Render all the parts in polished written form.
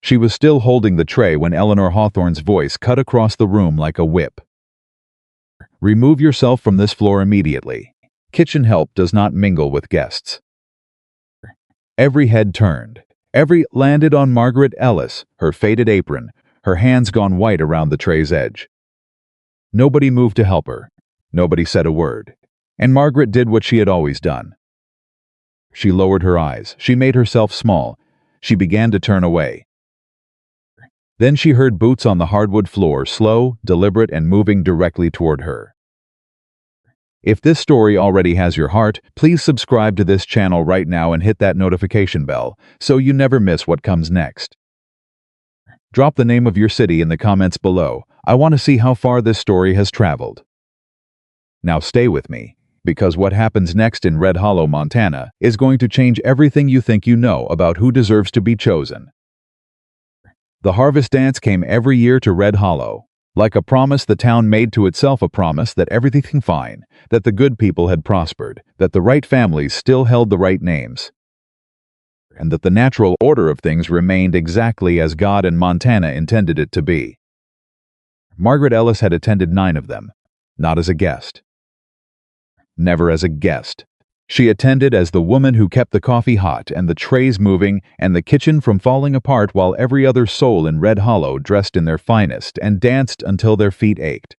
She was still holding the tray when Eleanor Hawthorne's voice cut across the room like a whip. "Remove yourself from this floor immediately. Kitchen help does not mingle with guests." Every head turned. Every landed on Margaret Ellis, her faded apron, her hands gone white around the tray's edge. Nobody moved to help her. Nobody said a word. And Margaret did what she had always done. She lowered her eyes. She made herself small. She began to turn away. Then she heard boots on the hardwood floor, slow, deliberate, and moving directly toward her. If this story already has your heart, please subscribe to this channel right now and hit that notification bell so you never miss what comes next. Drop the name of your city in the comments below. I want to see how far this story has traveled. Now stay with me, because what happens next in Red Hollow, Montana, is going to change everything you think you know about who deserves to be chosen. The harvest dance came every year to Red Hollow. Like a promise the town made to itself, a promise that everything fine, that the good people had prospered, that the right families still held the right names, and that the natural order of things remained exactly as God and Montana intended it to be. Margaret Ellis had attended 9 of them, not as a guest. Never as a guest. She attended as the woman who kept the coffee hot and the trays moving and the kitchen from falling apart while every other soul in Red Hollow dressed in their finest and danced until their feet ached.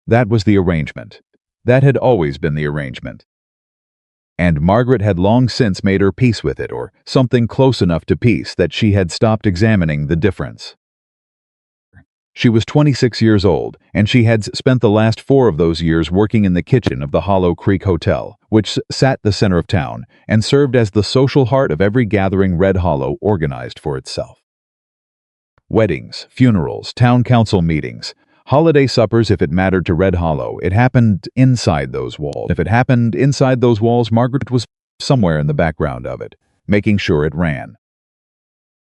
That was the arrangement. That had always been the arrangement. And Margaret had long since made her peace with it, or something close enough to peace that she had stopped examining the difference. She was 26 years old, and she had spent the last 4 of those years working in the kitchen of the Hollow Creek Hotel, which sat the center of town and served as the social heart of every gathering Red Hollow organized for itself. Weddings, funerals, town council meetings, holiday suppers, if it mattered to Red Hollow, it happened inside those walls. If it happened inside those walls, Margaret was somewhere in the background of it, making sure it ran.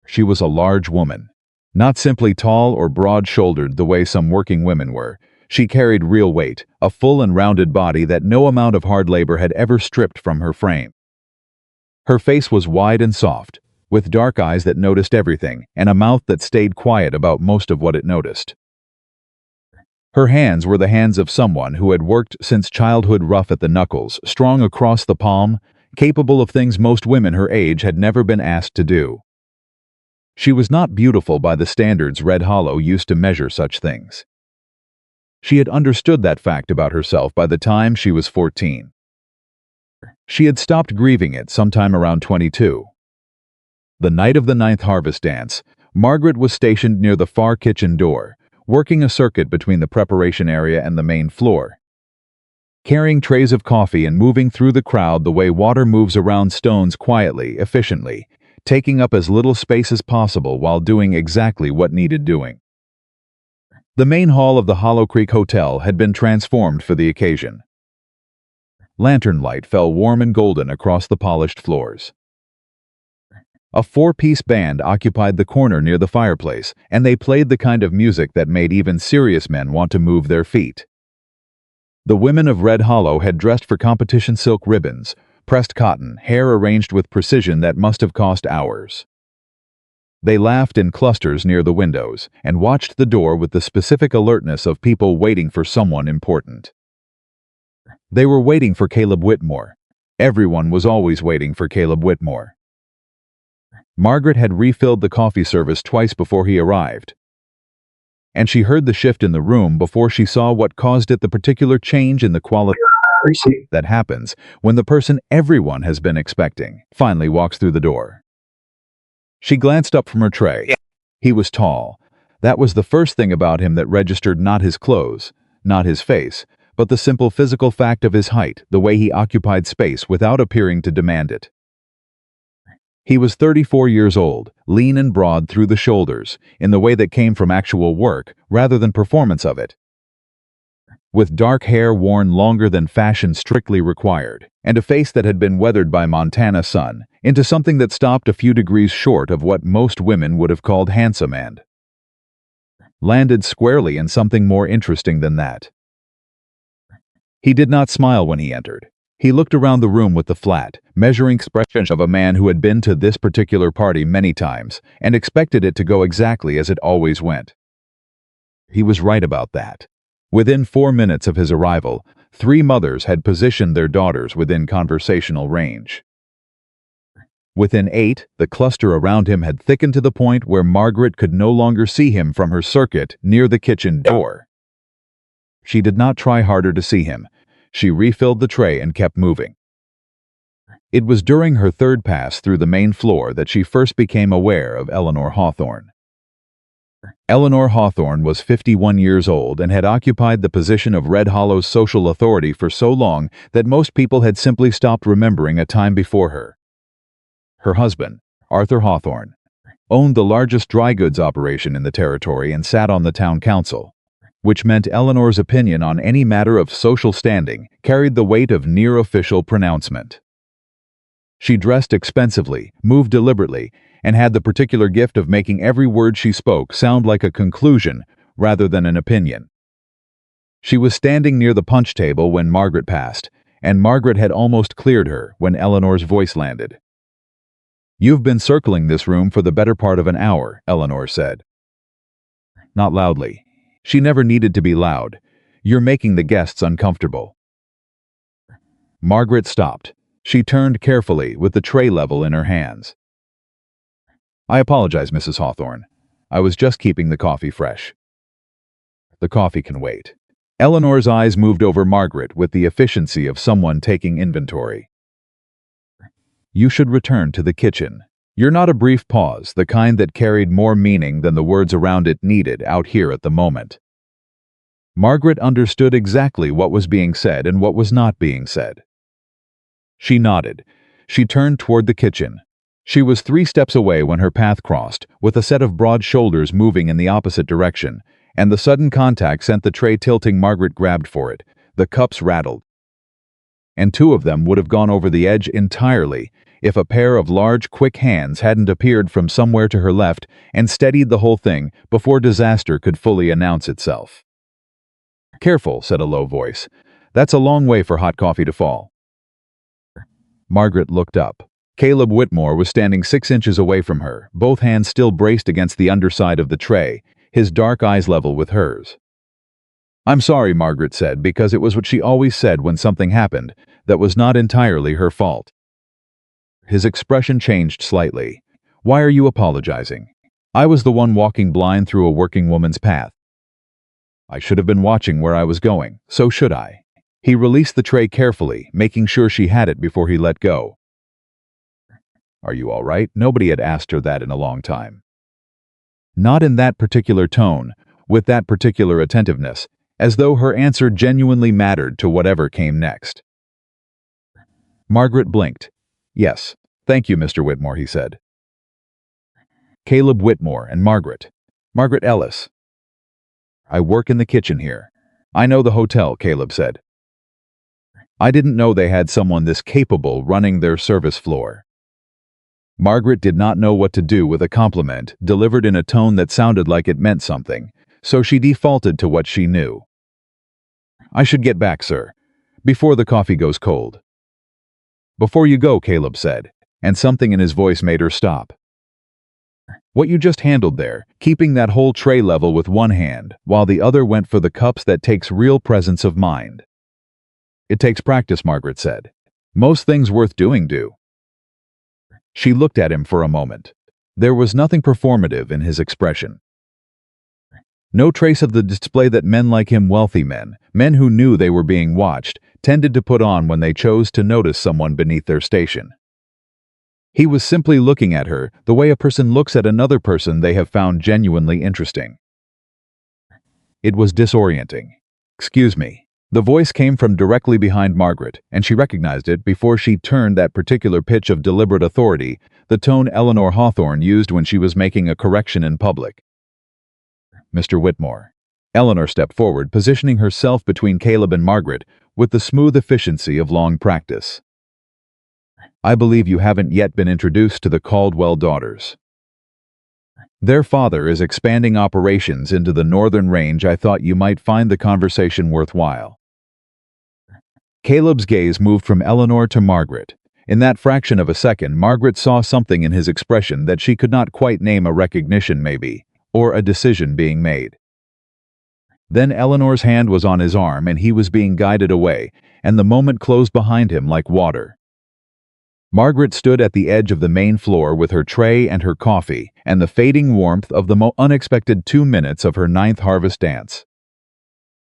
She was a large woman. Not simply tall or broad-shouldered the way some working women were. She carried real weight, a full and rounded body that no amount of hard labor had ever stripped from her frame. Her face was wide and soft, with dark eyes that noticed everything, and a mouth that stayed quiet about most of what it noticed. Her hands were the hands of someone who had worked since childhood, rough at the knuckles, strong across the palm, capable of things most women her age had never been asked to do. She was not beautiful by the standards Red Hollow used to measure such things. She had understood that fact about herself by the time she was 14. She had stopped grieving it sometime around 22. The night of the 9th harvest dance, Margaret was stationed near the far kitchen door, working a circuit between the preparation area and the main floor. Carrying trays of coffee and moving through the crowd the way water moves around stones, quietly, efficiently, taking up as little space as possible while doing exactly what needed doing. The main hall of the Hollow Creek Hotel had been transformed for the occasion. Lantern light fell warm and golden across the polished floors. A 4-piece band occupied the corner near the fireplace, and they played the kind of music that made even serious men want to move their feet. The women of Red Hollow had dressed for competition: silk ribbons, pressed cotton, hair arranged with precision that must have cost hours. They laughed in clusters near the windows and watched the door with the specific alertness of people waiting for someone important. They were waiting for Caleb Whitmore. Everyone was always waiting for Caleb Whitmore. Margaret had refilled the coffee service twice before he arrived, and she heard the shift in the room before she saw what caused it: the particular change in the quality that happens when the person everyone has been expecting finally walks through the door. She glanced up from her tray. He was tall. That was the first thing about him that registered: not his clothes, not his face, but the simple physical fact of his height, the way he occupied space without appearing to demand it. He was 34 years old, lean and broad through the shoulders, in the way that came from actual work rather than performance of it, with dark hair worn longer than fashion strictly required, and a face that had been weathered by Montana sun into something that stopped a few degrees short of what most women would have called handsome, and landed squarely in something more interesting than that. He did not smile when he entered. He looked around the room with the flat, measuring expression of a man who had been to this particular party many times and expected it to go exactly as it always went. He was right about that. Within 4 minutes of his arrival, 3 mothers had positioned their daughters within conversational range. Within 8, the cluster around him had thickened to the point where Margaret could no longer see him from her circuit near the kitchen door. She did not try harder to see him. She refilled the tray and kept moving. It was during her third pass through the main floor that she first became aware of Eleanor Hawthorne. Eleanor Hawthorne was 51 years old and had occupied the position of Red Hollow's social authority for so long that most people had simply stopped remembering a time before her. Her husband, Arthur Hawthorne, owned the largest dry goods operation in the territory and sat on the town council, which meant Eleanor's opinion on any matter of social standing carried the weight of near-official pronouncement. She dressed expensively, moved deliberately, and had the particular gift of making every word she spoke sound like a conclusion rather than an opinion. She was standing near the punch table when Margaret passed, and Margaret had almost cleared her when Eleanor's voice landed. "You've been circling this room for the better part of an hour," Eleanor said. Not loudly. She never needed to be loud. "You're making the guests uncomfortable." Margaret stopped. She turned carefully with the tray level in her hands. "I apologize, Mrs. Hawthorne. I was just keeping the coffee fresh." "The coffee can wait." Eleanor's eyes moved over Margaret with the efficiency of someone taking inventory. "You should return to the kitchen. You're not a brief pause, the kind that carried more meaning than the words around it needed out here at the moment." Margaret understood exactly what was being said and what was not being said. She nodded. She turned toward the kitchen. She was 3 steps away when her path crossed, with a set of broad shoulders moving in the opposite direction, and the sudden contact sent the tray tilting. Margaret grabbed for it. The cups rattled. And 2 of them would have gone over the edge entirely if a pair of large, quick hands hadn't appeared from somewhere to her left and steadied the whole thing before disaster could fully announce itself. "Careful," said a low voice. "That's a long way for hot coffee to fall." Margaret looked up. Caleb Whitmore was standing 6 inches away from her, both hands still braced against the underside of the tray, his dark eyes level with hers. "I'm sorry," Margaret said, because it was what she always said when something happened that was not entirely her fault. His expression changed slightly. "Why are you apologizing? I was the one walking blind through a working woman's path. I should have been watching where I was going, so should I." He released the tray carefully, making sure she had it before he let go. "Are you all right?" Nobody had asked her that in a long time. Not in that particular tone, with that particular attentiveness, as though her answer genuinely mattered to whatever came next. Margaret blinked. "Yes, thank you, Mr. Whitmore," he said. "Caleb Whitmore and Margaret. Margaret Ellis. I work in the kitchen here. I know the hotel," Caleb said. "I didn't know they had someone this capable running their service floor." Margaret did not know what to do with a compliment delivered in a tone that sounded like it meant something, so she defaulted to what she knew. "I should get back, sir, before the coffee goes cold." "Before you go," Caleb said, and something in his voice made her stop. "What you just handled there, keeping that whole tray level with one hand, while the other went for the cups, that takes real presence of mind." "It takes practice," Margaret said. "Most things worth doing do." She looked at him for a moment. There was nothing performative in his expression. No trace of the display that men like him, wealthy men who knew they were being watched, tended to put on when they chose to notice someone beneath their station. He was simply looking at her the way a person looks at another person they have found genuinely interesting. It was disorienting. "Excuse me." The voice came from directly behind Margaret, and she recognized it before she turned that particular pitch of deliberate authority, the tone Eleanor Hawthorne used when she was making a correction in public. "Mr. Whitmore." Eleanor stepped forward, positioning herself between Caleb and Margaret with the smooth efficiency of long practice. "I believe you haven't yet been introduced to the Caldwell daughters. Their father is expanding operations into the northern range. I thought you might find the conversation worthwhile." Caleb's gaze moved from Eleanor to Margaret. In that fraction of a second, Margaret saw something in his expression that she could not quite name, a recognition maybe, or a decision being made. Then Eleanor's hand was on his arm and he was being guided away, and the moment closed behind him like water. Margaret stood at the edge of the main floor with her tray and her coffee, and the fading warmth of the unexpected 2 minutes of her 9th harvest dance.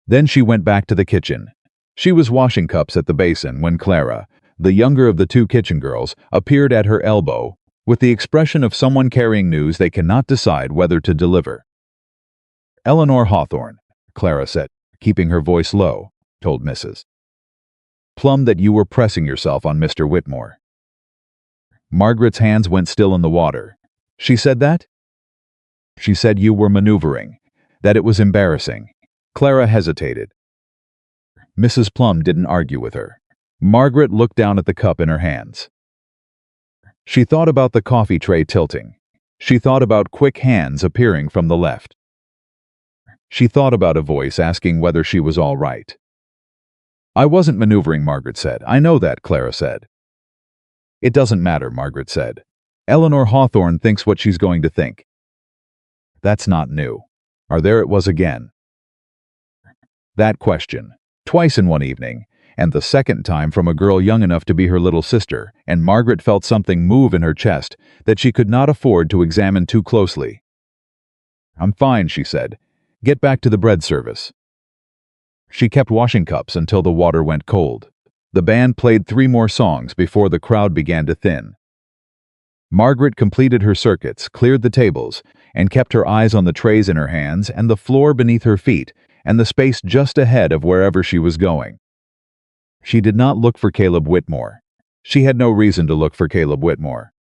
Then she went back to the kitchen. She was washing cups at the basin when Clara, the younger of the 2 kitchen girls, appeared at her elbow, with the expression of someone carrying news they cannot decide whether to deliver. "Eleanor Hawthorne," Clara said, keeping her voice low, told Mrs. Plum that you were pressing yourself on Mr. Whitmore. Margaret's hands went still in the water. "She said that?" "She said you were maneuvering, that it was embarrassing." Clara hesitated. Mrs. Plum didn't argue with her. Margaret looked down at the cup in her hands. She thought about the coffee tray tilting. She thought about quick hands appearing from the left. She thought about a voice asking whether she was all right. "I wasn't maneuvering," Margaret said. "I know that," Clara said. "It doesn't matter," Margaret said. "Eleanor Hawthorne thinks what she's going to think." That's not new. There it was again. That question, twice in one evening, and the second time from a girl young enough to be her little sister, and Margaret felt something move in her chest that she could not afford to examine too closely. "I'm fine," she said. "Get back to the bread service." She kept washing cups until the water went cold. The band played 3 more songs before the crowd began to thin. Margaret completed her circuits, cleared the tables, and kept her eyes on the trays in her hands and the floor beneath her feet and the space just ahead of wherever she was going. She did not look for Caleb Whitmore. She had no reason to look for Caleb Whitmore.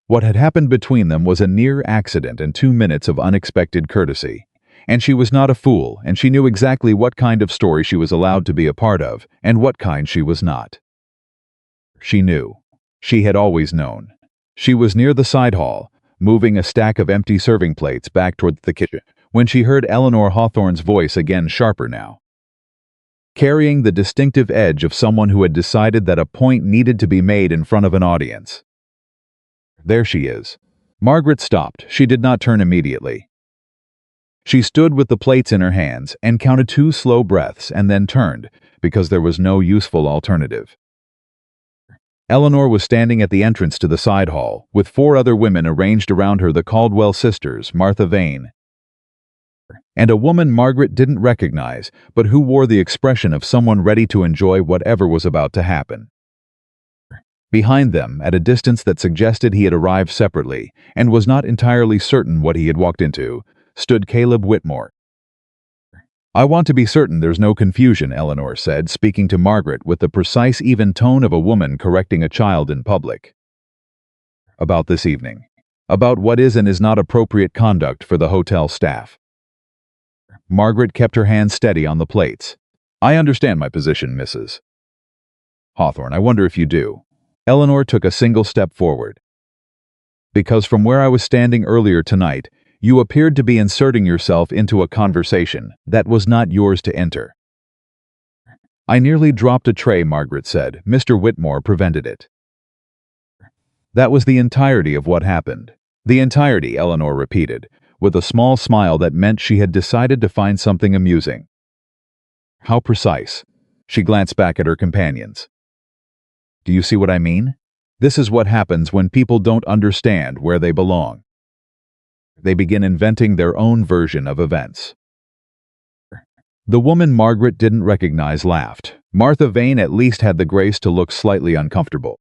What had happened between them was a near accident and 2 minutes of unexpected courtesy. And she was not a fool, and she knew exactly what kind of story she was allowed to be a part of, and what kind she was not. She knew. She had always known. She was near the side hall, moving a stack of empty serving plates back toward the kitchen, when she heard Eleanor Hawthorne's voice again, sharper now, carrying the distinctive edge of someone who had decided that a point needed to be made in front of an audience. "There she is." Margaret stopped. She did not turn immediately. She stood with the plates in her hands and counted 2 slow breaths and then turned, because there was no useful alternative. Eleanor was standing at the entrance to the side hall, with 4 other women arranged around her, the Caldwell sisters, Martha Vane, and a woman Margaret didn't recognize, but who wore the expression of someone ready to enjoy whatever was about to happen. Behind them, at a distance that suggested he had arrived separately and was not entirely certain what he had walked into, stood Caleb Whitmore. "I want to be certain there's no confusion," Eleanor said, speaking to Margaret with the precise, even tone of a woman correcting a child in public. "About this evening. About what is and is not appropriate conduct for the hotel staff." Margaret kept her hand steady on the plates. "I understand my position, Mrs. Hawthorne. I wonder if you do." Eleanor took a single step forward. "Because from where I was standing earlier tonight, you appeared to be inserting yourself into a conversation that was not yours to enter." "I nearly dropped a tray," Margaret said. "Mr. Whitmore prevented it." "That was the entirety of what happened." "The entirety," Eleanor repeated, with a small smile that meant she had decided to find something amusing. "How precise?" She glanced back at her companions. "Do you see what I mean? This is what happens when people don't understand where they belong. They begin inventing their own version of events." The woman Margaret didn't recognize laughed. Martha Vane at least had the grace to look slightly uncomfortable.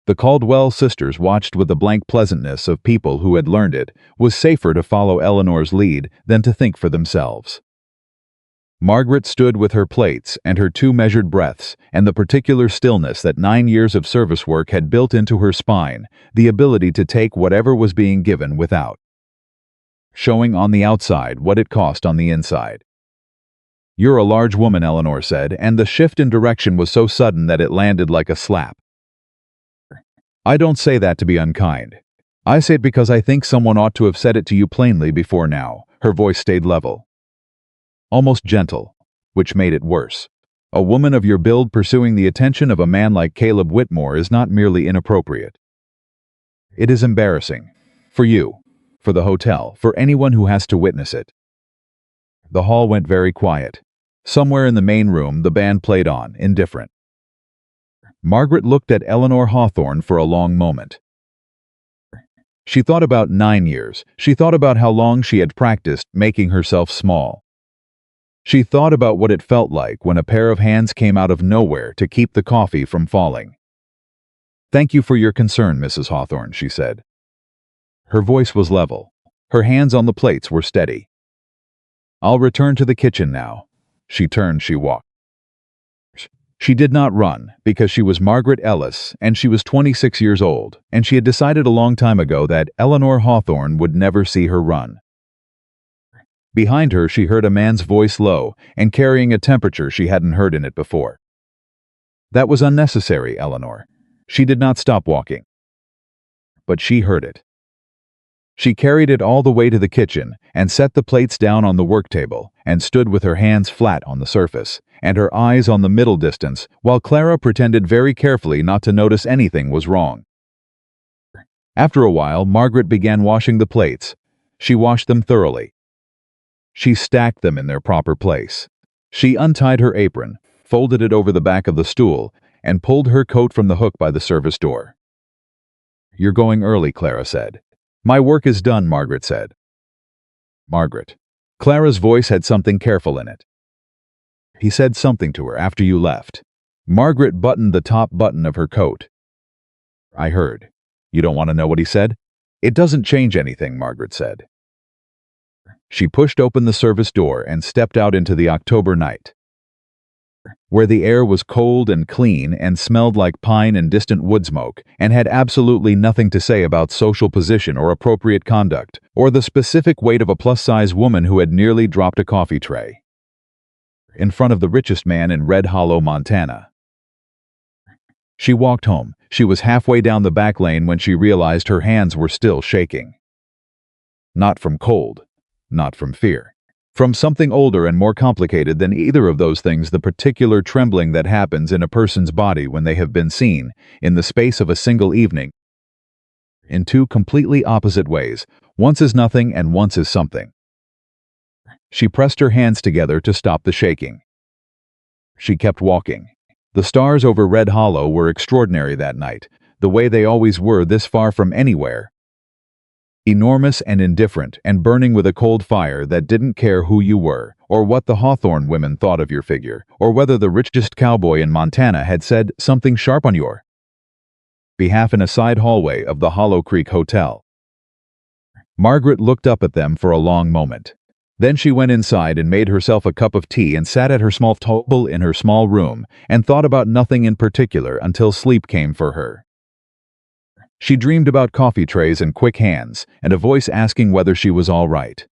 The Caldwell sisters watched with the blank pleasantness of people who had learned it was safer to follow Eleanor's lead than to think for themselves. Margaret stood with her plates and her 2 measured breaths and the particular stillness that 9 years of service work had built into her spine, the ability to take whatever was being given without showing on the outside what it cost on the inside. "You're a large woman," Eleanor said, and the shift in direction was so sudden that it landed like a slap. "I don't say that to be unkind. I say it because I think someone ought to have said it to you plainly before now." Her voice stayed level, almost gentle, which made it worse. A woman of your build pursuing the attention of a man like Caleb Whitmore is not merely inappropriate. It is embarrassing. For you, for the hotel, for anyone who has to witness it. The hall went very quiet. Somewhere in the main room, the band played on, indifferent. Margaret looked at Eleanor Hawthorne for a long moment. She thought about 9 years. She thought about how long she had practiced making herself small. She thought about what it felt like when a pair of hands came out of nowhere to keep the coffee from falling. "Thank you for your concern, Mrs. Hawthorne," she said. Her voice was level. Her hands on the plates were steady. "I'll return to the kitchen now." She turned, she walked. She did not run, because she was Margaret Ellis, and she was 26 years old, and she had decided a long time ago that Eleanor Hawthorne would never see her run. Behind her, she heard a man's voice low and carrying a temperature she hadn't heard in it before. "That was unnecessary, Eleanor." She did not stop walking. But she heard it. She carried it all the way to the kitchen and set the plates down on the work table and stood with her hands flat on the surface and her eyes on the middle distance while Clara pretended very carefully not to notice anything was wrong. After a while, Margaret began washing the plates. She washed them thoroughly. She stacked them in their proper place. She untied her apron, folded it over the back of the stool, and pulled her coat from the hook by the service door. "You're going early," Clara said. "My work is done," Margaret said. "Margaret." Clara's voice had something careful in it. "He said something to her after you left." Margaret buttoned the top button of her coat. "I heard. You don't want to know what he said?" "It doesn't change anything," Margaret said. She pushed open the service door and stepped out into the October night, where the air was cold and clean and smelled like pine and distant wood smoke, and had absolutely nothing to say about social position or appropriate conduct, or the specific weight of a plus-size woman who had nearly dropped a coffee tray in front of the richest man in Red Hollow, Montana. She walked home. She was halfway down the back lane when she realized her hands were still shaking. Not from cold, not from fear. From something older and more complicated than either of those things, the particular trembling that happens in a person's body when they have been seen, in the space of a single evening, in two completely opposite ways, once as nothing and once as something. She pressed her hands together to stop the shaking. She kept walking. The stars over Red Hollow were extraordinary that night, the way they always were this far from anywhere. Enormous and indifferent and burning with a cold fire that didn't care who you were, or what the Hawthorne women thought of your figure, or whether the richest cowboy in Montana had said something sharp on your behalf in a side hallway of the Hollow Creek Hotel. Margaret looked up at them for a long moment. Then she went inside and made herself a cup of tea and sat at her small table in her small room and thought about nothing in particular until sleep came for her. She dreamed about coffee trays and quick hands, and a voice asking whether she was all right.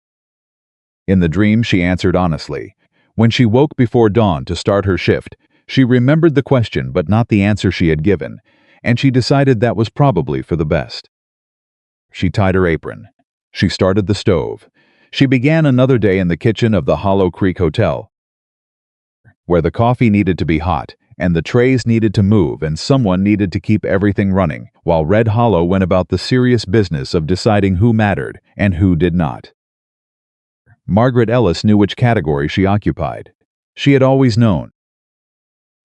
In the dream, she answered honestly. When she woke before dawn to start her shift, she remembered the question but not the answer she had given, and she decided that was probably for the best. She tied her apron. She started the stove. She began another day in the kitchen of the Hollow Creek Hotel, where the coffee needed to be hot, and the trays needed to move, and someone needed to keep everything running, while Red Hollow went about the serious business of deciding who mattered and who did not. Margaret Ellis knew which category she occupied. She had always known.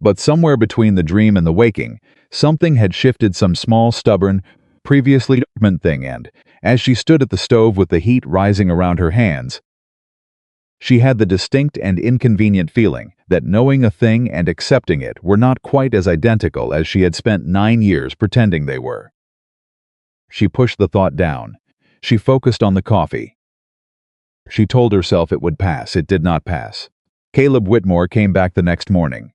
But somewhere between the dream and the waking, something had shifted, some small, stubborn, previously dormant thing, and, as she stood at the stove with the heat rising around her hands, she had the distinct and inconvenient feeling that knowing a thing and accepting it were not quite as identical as she had spent 9 years pretending they were. She pushed the thought down. She focused on the coffee. She told herself it would pass. It did not pass. Caleb Whitmore came back the next morning.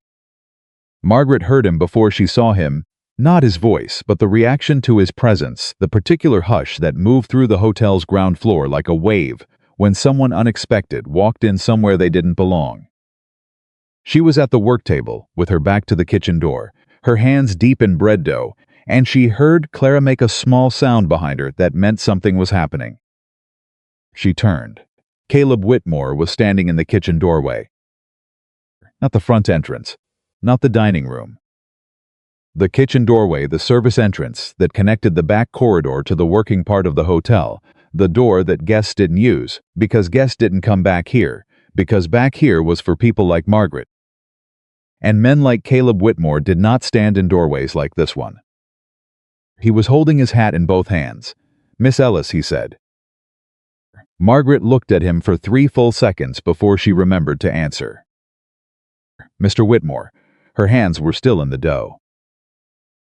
Margaret heard him before she saw him, not his voice, but the reaction to his presence, the particular hush that moved through the hotel's ground floor like a wave when someone unexpected walked in somewhere they didn't belong. She was at the work table, with her back to the kitchen door, her hands deep in bread dough, and she heard Clara make a small sound behind her that meant something was happening. She turned. Caleb Whitmore was standing in the kitchen doorway. Not the front entrance, not the dining room. The kitchen doorway, the service entrance that connected the back corridor to the working part of the hotel, the door that guests didn't use, because guests didn't come back here, because back here was for people like Margaret. And men like Caleb Whitmore did not stand in doorways like this one. He was holding his hat in both hands. "Miss Ellis," he said. Margaret looked at him for 3 full seconds before she remembered to answer. "Mr. Whitmore." Her hands were still in the dough.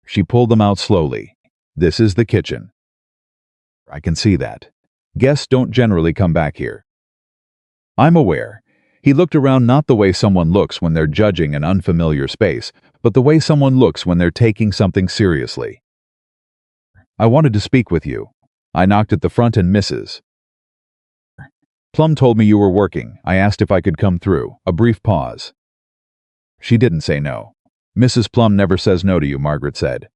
She pulled them out slowly. "This is the kitchen." "I can see that. Guests don't generally come back here." "I'm aware." He looked around, not the way someone looks when they're judging an unfamiliar space, but the way someone looks when they're taking something seriously. "I wanted to speak with you. I knocked at the front and Mrs. Plum told me you were working. I asked if I could come through." A brief pause. "She didn't say no." "Mrs. Plum never says no to you," Margaret said.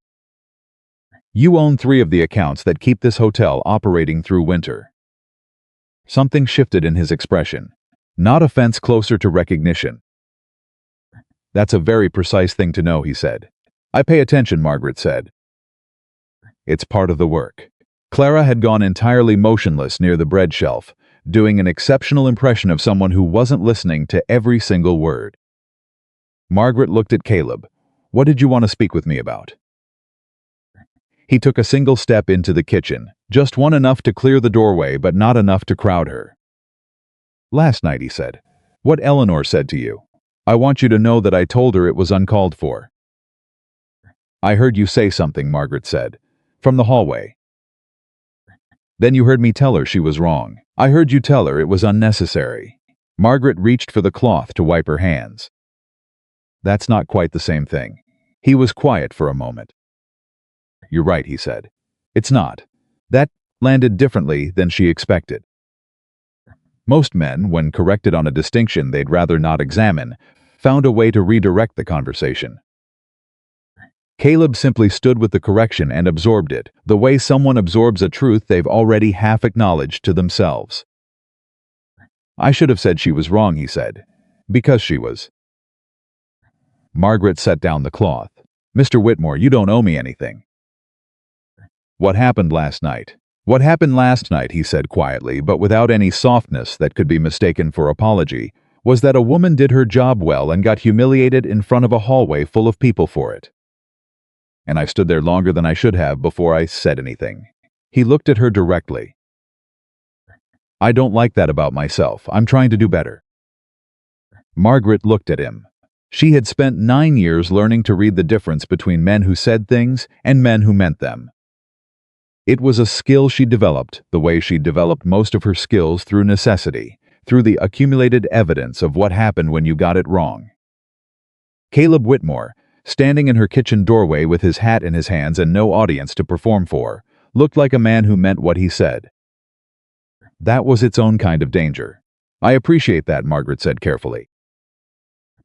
"You own 3 of the accounts that keep this hotel operating through winter." Something shifted in his expression. Not offense, closer to recognition. "That's a very precise thing to know," he said. "I pay attention," Margaret said. "It's part of the work." Clara had gone entirely motionless near the bread shelf, doing an exceptional impression of someone who wasn't listening to every single word. Margaret looked at Caleb. "What did you want to speak with me about?" He took a single step into the kitchen, just one enough to clear the doorway but not enough to crowd her. "Last night," he said. "What Eleanor said to you. I want you to know that I told her it was uncalled for." "I heard you say something," Margaret said. "From the hallway." "Then you heard me tell her she was wrong. I heard you tell her it was unnecessary." Margaret reached for the cloth to wipe her hands. "That's not quite the same thing." He was quiet for a moment. "You're right," he said. "It's not." That landed differently than she expected. Most men, when corrected on a distinction they'd rather not examine, found a way to redirect the conversation. Caleb simply stood with the correction and absorbed it, the way someone absorbs a truth they've already half acknowledged to themselves. "I should have said she was wrong," he said. "Because she was." Margaret set down the cloth. "Mr. Whitmore, you don't owe me anything." "What happened last night?" "What happened last night," he said quietly, but without any softness that could be mistaken for apology, "was that a woman did her job well and got humiliated in front of a hallway full of people for it. And I stood there longer than I should have before I said anything." He looked at her directly. "I don't like that about myself. I'm trying to do better." Margaret looked at him. She had spent 9 years learning to read the difference between men who said things and men who meant them. It was a skill she developed, the way she developed most of her skills, through necessity, through the accumulated evidence of what happened when you got it wrong. Caleb Whitmore, standing in her kitchen doorway with his hat in his hands and no audience to perform for, looked like a man who meant what he said. That was its own kind of danger. "I appreciate that," Margaret said carefully.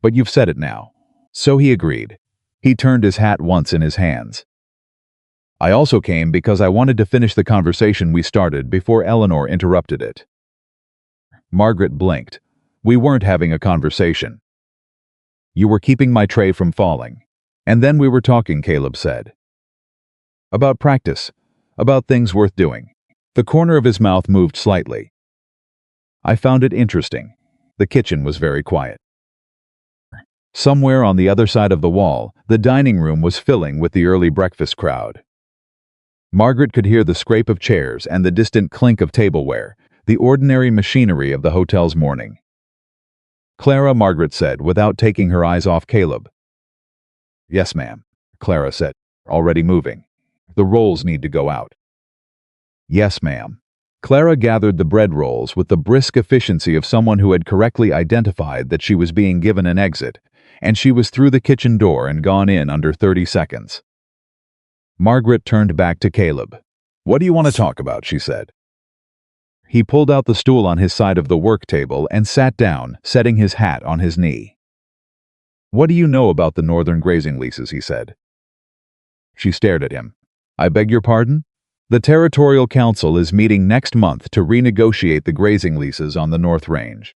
"But you've said it now." So he agreed. He turned his hat once in his hands. "I also came because I wanted to finish the conversation we started before Eleanor interrupted it." Margaret blinked. "We weren't having a conversation." "You were keeping my tray from falling. And then we were talking," Caleb said. "About practice. About things worth doing." The corner of his mouth moved slightly. "I found it interesting." The kitchen was very quiet. Somewhere on the other side of the wall, the dining room was filling with the early breakfast crowd. Margaret could hear the scrape of chairs and the distant clink of tableware, the ordinary machinery of the hotel's morning. "Clara," Margaret said, without taking her eyes off Caleb. "Yes, ma'am," Clara said, already moving. "The rolls need to go out." "Yes, ma'am." Clara gathered the bread rolls with the brisk efficiency of someone who had correctly identified that she was being given an exit, and she was through the kitchen door and gone in under 30 seconds. Margaret turned back to Caleb. "What do you want to talk about?" she said. He pulled out the stool on his side of the work table and sat down, setting his hat on his knee. "What do you know about the northern grazing leases?" he said. She stared at him. "I beg your pardon?" "The Territorial Council is meeting next month to renegotiate the grazing leases on the North Range."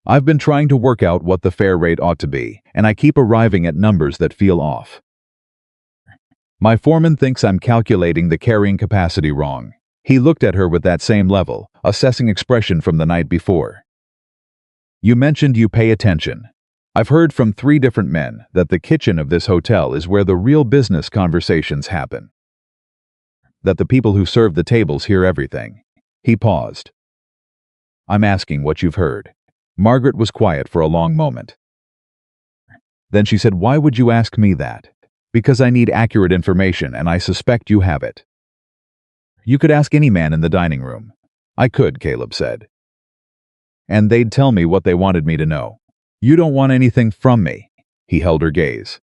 I've been trying to work out what the fair rate ought to be, and I keep arriving at numbers that feel off. My foreman thinks I'm calculating the carrying capacity wrong. He looked at her with that same level, assessing expression from the night before. You mentioned you pay attention. I've heard from 3 different men that the kitchen of this hotel is where the real business conversations happen. That the people who serve the tables hear everything. He paused. I'm asking what you've heard. Margaret was quiet for a long moment. Then she said, Why would you ask me that? Because I need accurate information, and I suspect you have it. You could ask any man in the dining room. I could, Caleb said. And they'd tell me what they wanted me to know. You don't want anything from me. He held her gaze.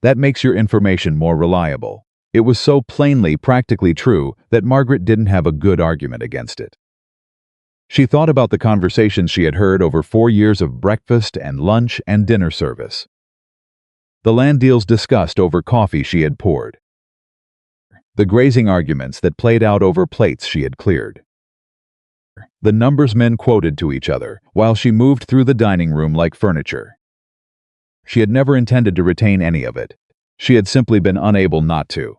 That makes your information more reliable. It was so plainly, practically true that Margaret didn't have a good argument against it. She thought about the conversations she had heard over 4 years of breakfast and lunch and dinner service. The land deals discussed over coffee she had poured. The grazing arguments that played out over plates she had cleared. The numbers men quoted to each other while she moved through the dining room like furniture. She had never intended to retain any of it. She had simply been unable not to.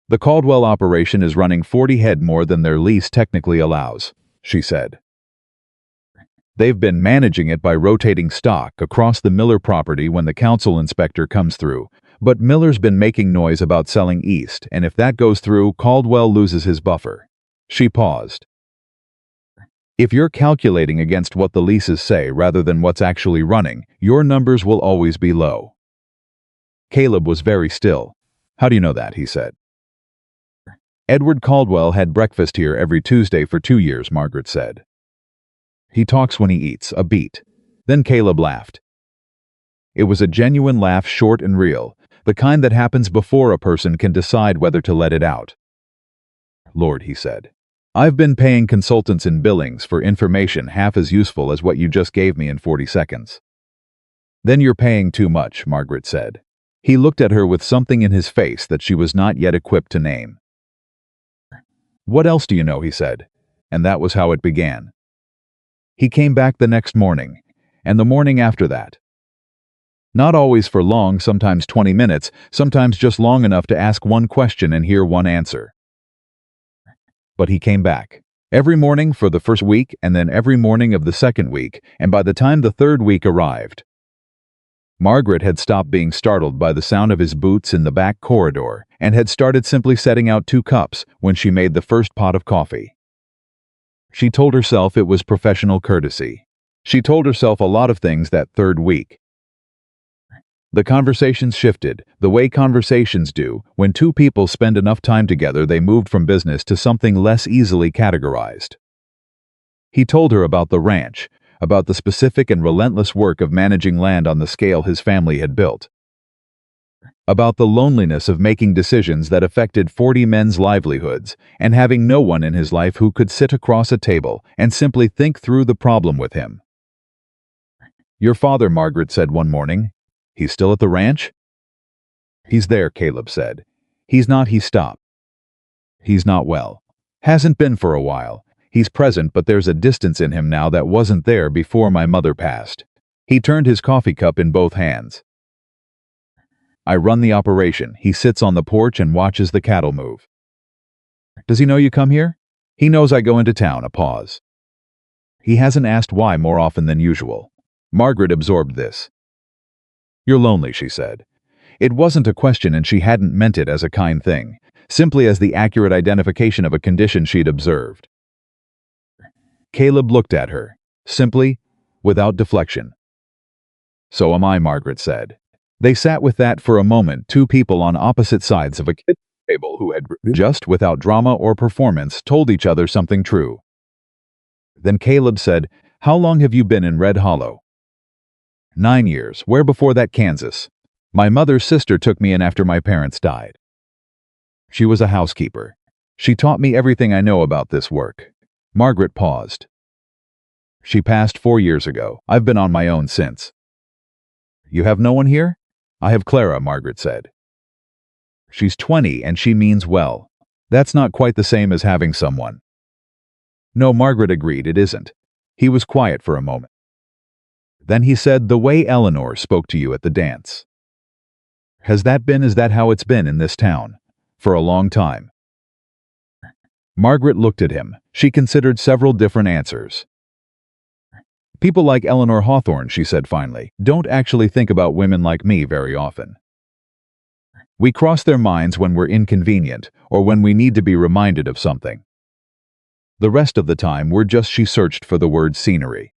The Caldwell operation is running 40 head more than their lease technically allows, she said. They've been managing it by rotating stock across the Miller property when the council inspector comes through, but Miller's been making noise about selling east, and if that goes through, Caldwell loses his buffer. She paused. If you're calculating against what the leases say rather than what's actually running, your numbers will always be low. Caleb was very still. How do you know that? He said. Edward Caldwell had breakfast here every Tuesday for 2 years, Margaret said. He talks when he eats, a beat. Then Caleb laughed. It was a genuine laugh, short and real, the kind that happens before a person can decide whether to let it out. Lord, he said. I've been paying consultants in Billings for information half as useful as what you just gave me in 40 seconds. Then you're paying too much, Margaret said. He looked at her with something in his face that she was not yet equipped to name. What else do you know? He said. And that was how it began. He came back the next morning, and the morning after that. Not always for long, sometimes 20 minutes, sometimes just long enough to ask one question and hear one answer. But he came back. Every morning for the first week, and then every morning of the second week, and by the time the third week arrived, Margaret had stopped being startled by the sound of his boots in the back corridor and had started simply setting out 2 cups when she made the first pot of coffee. She told herself it was professional courtesy. She told herself a lot of things that third week. The conversations shifted, the way conversations do. When 2 people spend enough time together, they moved from business to something less easily categorized. He told her about the ranch, about the specific and relentless work of managing land on the scale his family had built, about the loneliness of making decisions that affected 40 men's livelihoods and having no one in his life who could sit across a table and simply think through the problem with him. Your father, Margaret said one morning. He's still at the ranch? He's there, Caleb said. He's not. He stopped. He's not well. Hasn't been for a while. He's present, but there's a distance in him now that wasn't there before my mother passed. He turned his coffee cup in both hands. I run the operation. He sits on the porch and watches the cattle move. Does he know you come here? He knows I go into town. A pause. He hasn't asked why more often than usual. Margaret absorbed this. You're lonely, she said. It wasn't a question, and she hadn't meant it as a kind thing, simply as the accurate identification of a condition she'd observed. Caleb looked at her, simply, without deflection. So am I, Margaret said. They sat with that for a moment, 2 people on opposite sides of a kitchen table who had just, without drama or performance, told each other something true. Then Caleb said, How long have you been in Red Hollow? 9 years. Where before that? Kansas. My mother's sister took me in after my parents died. She was a housekeeper. She taught me everything I know about this work. Margaret paused. She passed 4 years ago. I've been on my own since. You have no one here? I have Clara, Margaret said. She's 20 and she means well. That's not quite the same as having someone. No, Margaret agreed, it isn't. He was quiet for a moment. Then he said, "The way Eleanor spoke to you at the dance. Is that how it's been in this town? For a long time?" Margaret looked at him. She considered several different answers. "People like Eleanor Hawthorne," she said finally, "don't actually think about women like me very often. We cross their minds when we're inconvenient or when we need to be reminded of something. The rest of the time, she searched for the word scenery."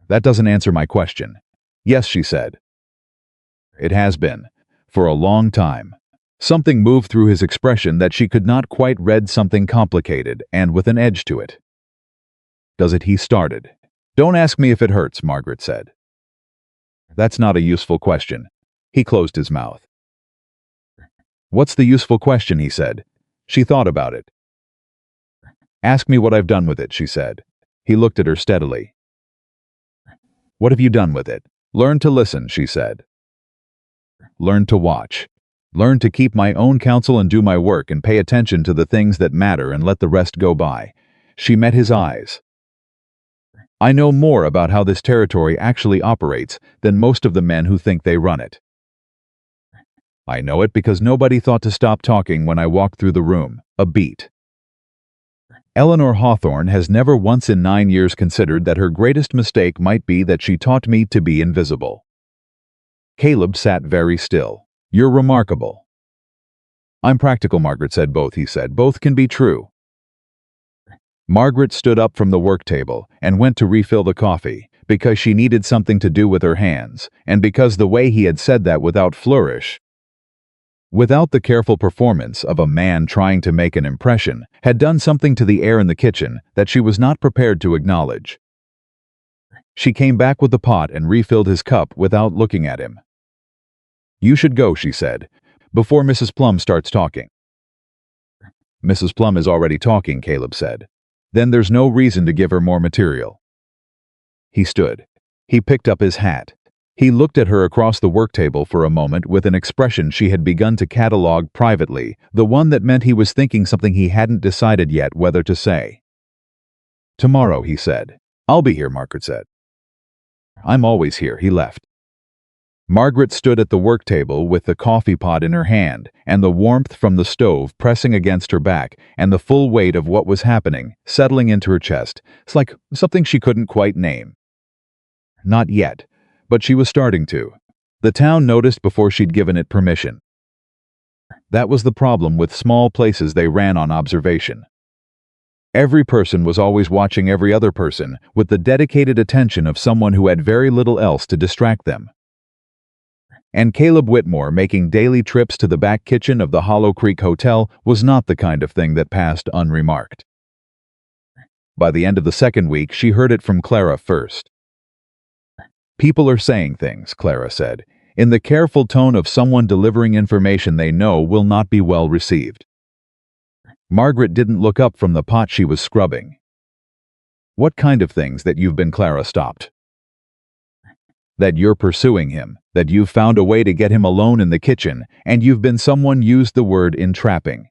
"That doesn't answer my question." "Yes," she said. "It has been. For a long time." Something moved through his expression that she could not quite read, something complicated and with an edge to it. "Does it?" he started. "Don't ask me if it hurts," Margaret said. "That's not a useful question." He closed his mouth. "What's the useful question?" he said. She thought about it. "Ask me what I've done with it," she said. He looked at her steadily. "What have you done with it?" "Learn to listen," she said. "Learn to watch. Learn to keep my own counsel and do my work and pay attention to the things that matter and let the rest go by." She met his eyes. "I know more about how this territory actually operates than most of the men who think they run it. I know it because nobody thought to stop talking when I walked through the room, a beat. Eleanor Hawthorne has never once in 9 years considered that her greatest mistake might be that she taught me to be invisible." Caleb sat very still. "You're remarkable." "I'm practical," Margaret said. "Both," he said. "Both can be true." Margaret stood up from the work table and went to refill the coffee, because she needed something to do with her hands, and because the way he had said that without flourish, without the careful performance of a man trying to make an impression, had done something to the air in the kitchen that she was not prepared to acknowledge. She came back with the pot and refilled his cup without looking at him. "You should go," she said, "before Mrs. Plum starts talking." "Mrs. Plum is already talking," Caleb said. "Then there's no reason to give her more material." He stood. He picked up his hat. He looked at her across the work table for a moment with an expression she had begun to catalogue privately, the one that meant he was thinking something he hadn't decided yet whether to say. "Tomorrow," he said. "I'll be here," Margaret said. "I'm always here." He left. Margaret stood at the work table with the coffee pot in her hand and the warmth from the stove pressing against her back and the full weight of what was happening settling into her chest. It's like something she couldn't quite name. Not yet, but she was starting to. The town noticed before she'd given it permission. That was the problem with small places they ran on observation. Every person was always watching every other person with the dedicated attention of someone who had very little else to distract them. And Caleb Whitmore making daily trips to the back kitchen of the Hollow Creek Hotel was not the kind of thing that passed unremarked. By the end of the second week, she heard it from Clara first. "People are saying things," Clara said, in the careful tone of someone delivering information they know will not be well received. Margaret didn't look up from the pot she was scrubbing. "What kind of things that you've been?" Clara stopped. "That you're pursuing him, that you've found a way to get him alone in the kitchen, and you've been," someone used the word entrapping.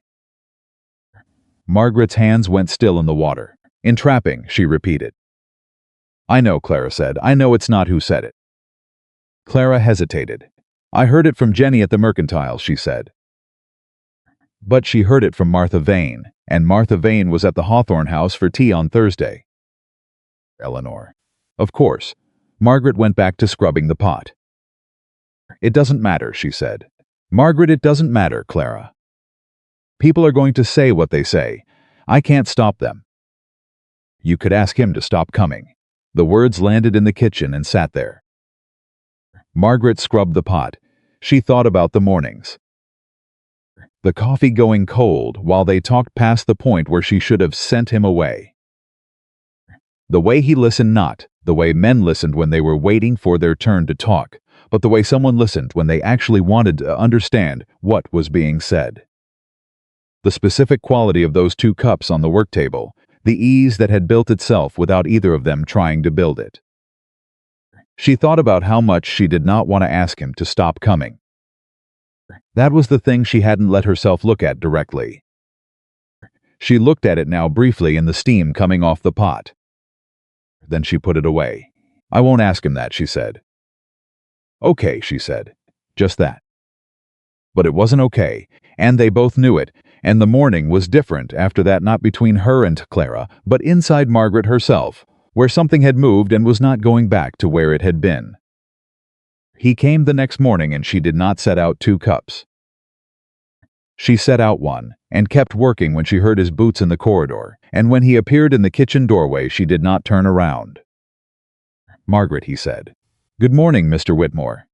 Margaret's hands went still in the water. "Entrapping," she repeated. "I know," Clara said. "I know it's not who said it." Clara hesitated. "I heard it from Jenny at the Mercantile," she said. But she heard it from Martha Vane, and Martha Vane was at the Hawthorne house for tea on Thursday. Eleanor. Of course. Margaret went back to scrubbing the pot. "It doesn't matter," she said. "Margaret, it doesn't matter, Clara. People are going to say what they say. I can't stop them." "You could ask him to stop coming." The words landed in the kitchen and sat there. Margaret scrubbed the pot. She thought about the mornings. The coffee going cold while they talked past the point where she should have sent him away. The way he listened, not the way men listened when they were waiting for their turn to talk, but the way someone listened when they actually wanted to understand what was being said. The specific quality of those 2 cups on the work table, the ease that had built itself without either of them trying to build it. She thought about how much she did not want to ask him to stop coming. That was the thing she hadn't let herself look at directly. She looked at it now briefly in the steam coming off the pot. Then she put it away. I won't ask him that, she said. Okay, she said. Just that. But it wasn't okay, and they both knew it, and the morning was different after that, not between her and Clara, but inside Margaret herself, where something had moved and was not going back to where it had been. He came the next morning and she did not set out 2 cups. She set out 1, and kept working when she heard his boots in the corridor, and when he appeared in the kitchen doorway she did not turn around. Margaret, he said. Good morning, Mr. Whitmore.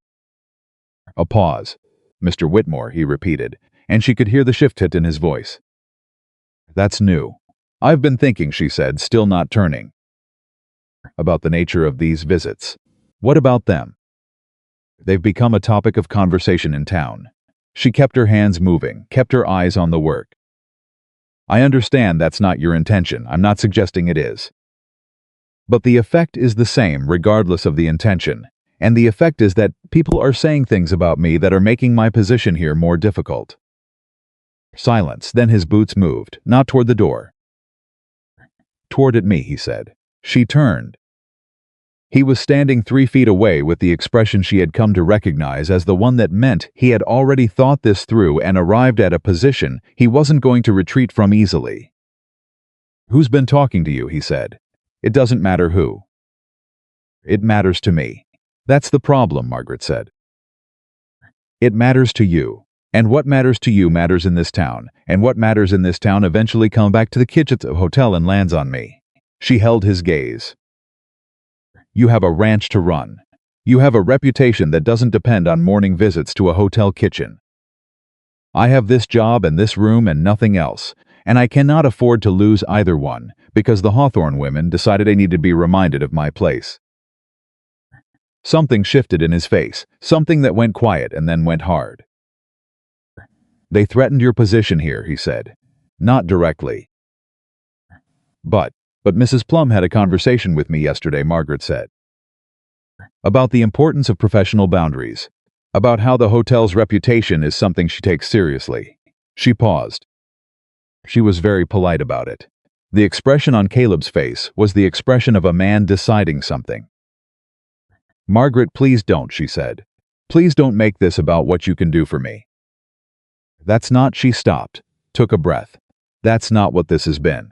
A pause. Mr. Whitmore, he repeated, and she could hear the shift hit in his voice. That's new. I've been thinking, she said, still not turning. About the nature of these visits. What about them? They've become a topic of conversation in town. She kept her hands moving, kept her eyes on the work. I understand that's not your intention. I'm not suggesting it is. But the effect is the same regardless of the intention, and the effect is that people are saying things about me that are making my position here more difficult. Silence, then his boots moved, not toward the door. Toward at me, he said. She turned. He was standing 3 feet away with the expression she had come to recognize as the one that meant he had already thought this through and arrived at a position he wasn't going to retreat from easily. Who's been talking to you, he said. It doesn't matter who. It matters to me. That's the problem, Margaret said. It matters to you. And what matters to you matters in this town, and what matters in this town eventually comes back to the kitchen of the hotel and lands on me. She held his gaze. You have a ranch to run. You have a reputation that doesn't depend on morning visits to a hotel kitchen. I have this job and this room and nothing else, and I cannot afford to lose either one, because the Hawthorne women decided I needed to be reminded of my place. Something shifted in his face, something that went quiet and then went hard. They threatened your position here, he said. Not directly. But Mrs. Plum had a conversation with me yesterday, Margaret said. About the importance of professional boundaries. About how the hotel's reputation is something she takes seriously. She paused. She was very polite about it. The expression on Caleb's face was the expression of a man deciding something. Margaret, please don't, she said. Please don't make this about what you can do for me. That's not, she stopped, took a breath. That's not what this has been.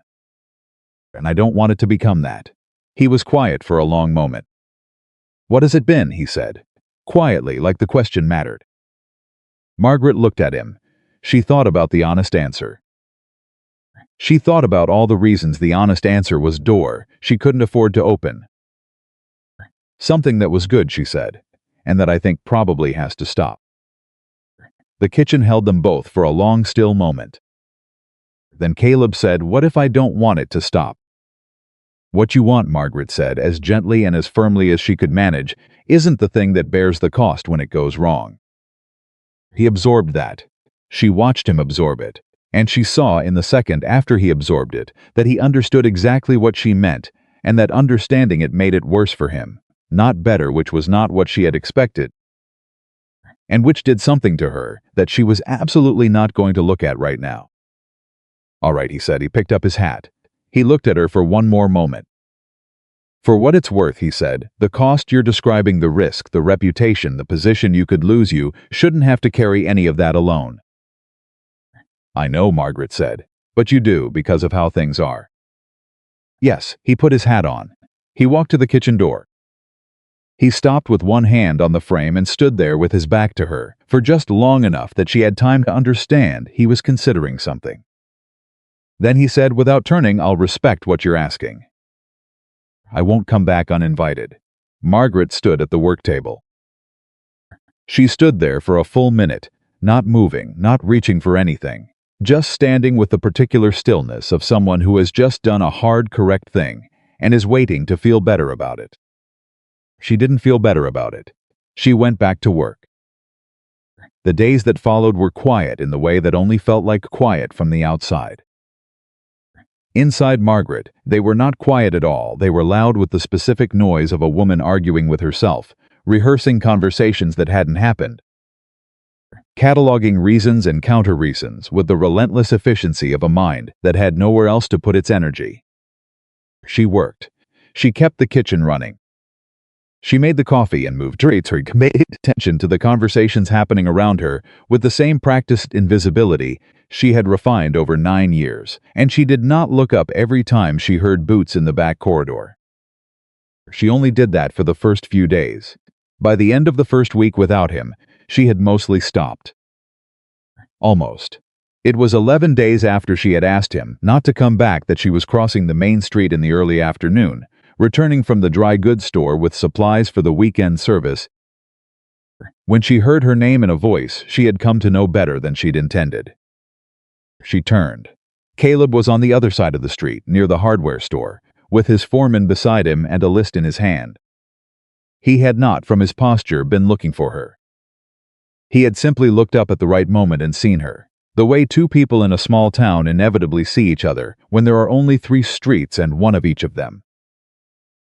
And I don't want it to become that. He was quiet for a long moment. What has it been, he said, quietly, like the question mattered. Margaret looked at him. She thought about the honest answer. She thought about all the reasons the honest answer was door she couldn't afford to open. Something that was good, she said, and that I think probably has to stop. The kitchen held them both for a long, still moment. Then Caleb said, what if I don't want it to stop? What you want, Margaret said, as gently and as firmly as she could manage, isn't the thing that bears the cost when it goes wrong. He absorbed that. She watched him absorb it, and she saw in the second after he absorbed it that he understood exactly what she meant, and that understanding it made it worse for him, not better, which was not what she had expected, and which did something to her that she was absolutely not going to look at right now. All right, he said. He picked up his hat. He looked at her for one more moment. For what it's worth, he said, the cost you're describing, the risk, the reputation, the position you could lose, you shouldn't have to carry any of that alone. I know, Margaret said, but you do because of how things are. Yes, he put his hat on. He walked to the kitchen door. He stopped with one hand on the frame and stood there with his back to her for just long enough that she had time to understand he was considering something. Then he said, without turning, I'll respect what you're asking. I won't come back uninvited. Margaret stood at the work table. She stood there for a full minute, not moving, not reaching for anything, just standing with the particular stillness of someone who has just done a hard, correct thing and is waiting to feel better about it. She didn't feel better about it. She went back to work. The days that followed were quiet in the way that only felt like quiet from the outside. Inside Margaret, they were not quiet at all. They were loud with the specific noise of a woman arguing with herself, rehearsing conversations that hadn't happened, cataloging reasons and counter-reasons with the relentless efficiency of a mind that had nowhere else to put its energy. She worked. She kept the kitchen running. She made the coffee and moved her paid attention to the conversations happening around her with the same practiced invisibility she had refined over 9 years, and she did not look up every time she heard boots in the back corridor. She only did that for the first few days. By the end of the first week without him, she had mostly stopped. Almost. It was 11 days after she had asked him not to come back that she was crossing the main street in the early afternoon, returning from the dry goods store with supplies for the weekend service, when she heard her name in a voice she had come to know better than she'd intended. She turned. Caleb was on the other side of the street, near the hardware store, with his foreman beside him and a list in his hand. He had not, from his posture, been looking for her. He had simply looked up at the right moment and seen her, the way two people in a small town inevitably see each other when there are only 3 streets and one of each of them.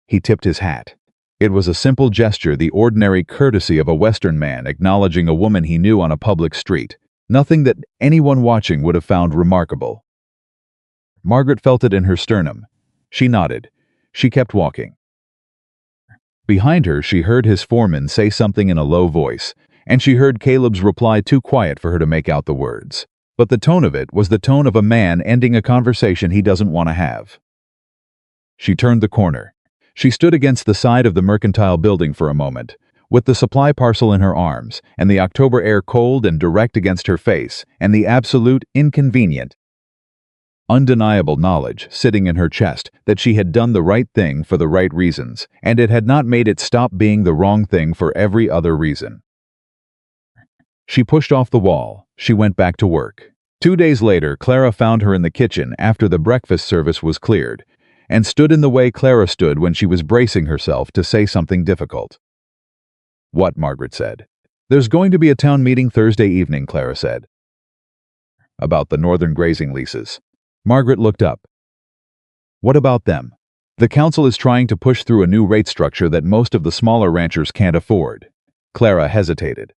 He tipped his hat. It was a simple gesture, the ordinary courtesy of a Western man acknowledging a woman he knew on a public street, nothing that anyone watching would have found remarkable. Margaret felt it in her sternum. She nodded. She kept walking. Behind her, she heard his foreman say something in a low voice, and she heard Caleb's reply too quiet for her to make out the words. But the tone of it was the tone of a man ending a conversation he doesn't want to have. She turned the corner. She stood against the side of the mercantile building for a moment, with the supply parcel in her arms, and the October air cold and direct against her face, and the absolute, inconvenient, undeniable knowledge sitting in her chest that she had done the right thing for the right reasons, and it had not made it stop being the wrong thing for every other reason. She pushed off the wall. She went back to work. 2 days later, Clara found her in the kitchen after the breakfast service was cleared, and stood in the way Clara stood when she was bracing herself to say something difficult. "What?" Margaret said. "There's going to be a town meeting Thursday evening," Clara said. "About the northern grazing leases." Margaret looked up. "What about them?" "The council is trying to push through a new rate structure that most of the smaller ranchers can't afford." Clara hesitated.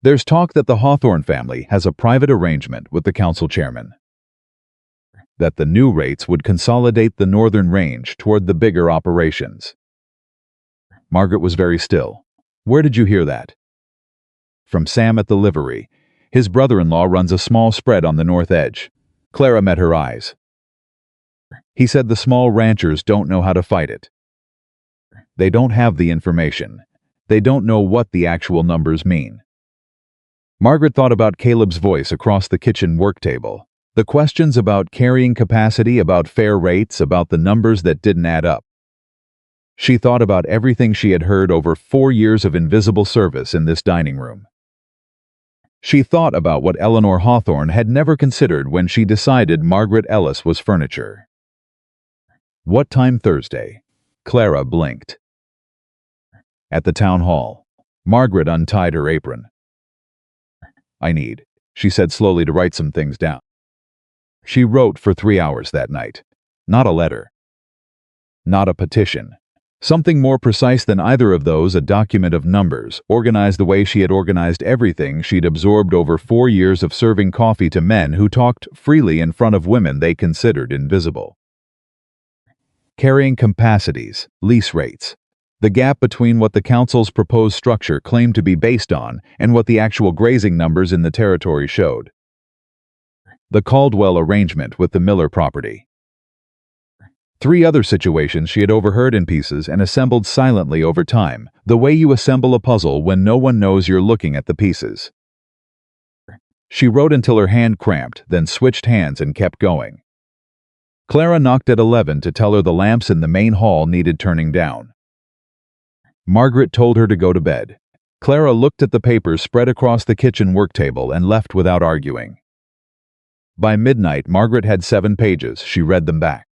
"There's talk that the Hawthorne family has a private arrangement with the council chairman, that the new rates would consolidate the northern range toward the bigger operations." Margaret was very still. "Where did you hear that?" "From Sam at the livery. His brother-in-law runs a small spread on the north edge." Clara met her eyes. "He said the small ranchers don't know how to fight it. They don't have the information. They don't know what the actual numbers mean." Margaret thought about Caleb's voice across the kitchen work table. The questions about carrying capacity, about fair rates, about the numbers that didn't add up. She thought about everything she had heard over 4 years of invisible service in this dining room. She thought about what Eleanor Hawthorne had never considered when she decided Margaret Ellis was furniture. "What time Thursday?" Clara blinked. "At the town hall." Margaret untied her apron. "I need," she said slowly, "to write some things down." She wrote for 3 hours that night. Not a letter. Not a petition. Something more precise than either of those, a document of numbers, organized the way she had organized everything she'd absorbed over 4 years of serving coffee to men who talked freely in front of women they considered invisible. Carrying capacities, lease rates, the gap between what the council's proposed structure claimed to be based on and what the actual grazing numbers in the territory showed. The Caldwell arrangement with the Miller property. 3 other situations she had overheard in pieces and assembled silently over time, the way you assemble a puzzle when no one knows you're looking at the pieces. She wrote until her hand cramped, then switched hands and kept going. Clara knocked at 11 to tell her the lamps in the main hall needed turning down. Margaret told her to go to bed. Clara looked at the papers spread across the kitchen work table and left without arguing. By midnight, Margaret had 7 pages. She read them back.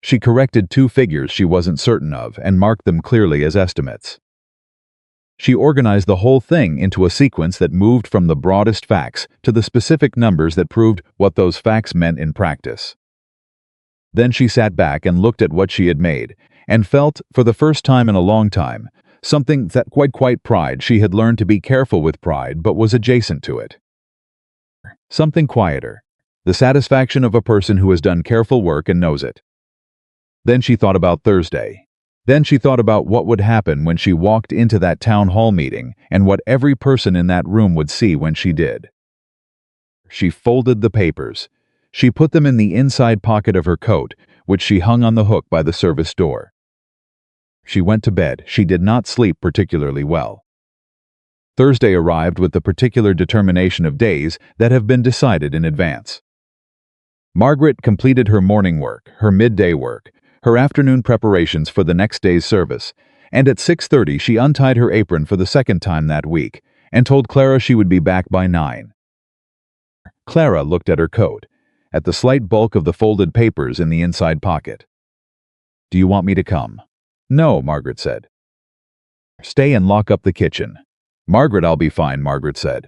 She corrected 2 figures she wasn't certain of and marked them clearly as estimates. She organized the whole thing into a sequence that moved from the broadest facts to the specific numbers that proved what those facts meant in practice. Then she sat back and looked at what she had made, and felt, for the first time in a long time, something that quite pride. She had learned to be careful with pride, but was adjacent to it. Something quieter. The satisfaction of a person who has done careful work and knows it. Then she thought about Thursday. Then she thought about what would happen when she walked into that town hall meeting and what every person in that room would see when she did. She folded the papers. She put them in the inside pocket of her coat, which she hung on the hook by the service door. She went to bed. She did not sleep particularly well. Thursday arrived with the particular determination of days that have been decided in advance. Margaret completed her morning work, her midday work, her afternoon preparations for the next day's service, and at 6:30 she untied her apron for the second time that week and told Clara she would be back by 9. Clara looked at her coat, at the slight bulk of the folded papers in the inside pocket. "Do you want me to come?" "No," Margaret said. "Stay and lock up the kitchen." "Margaret, I'll be fine," Margaret said.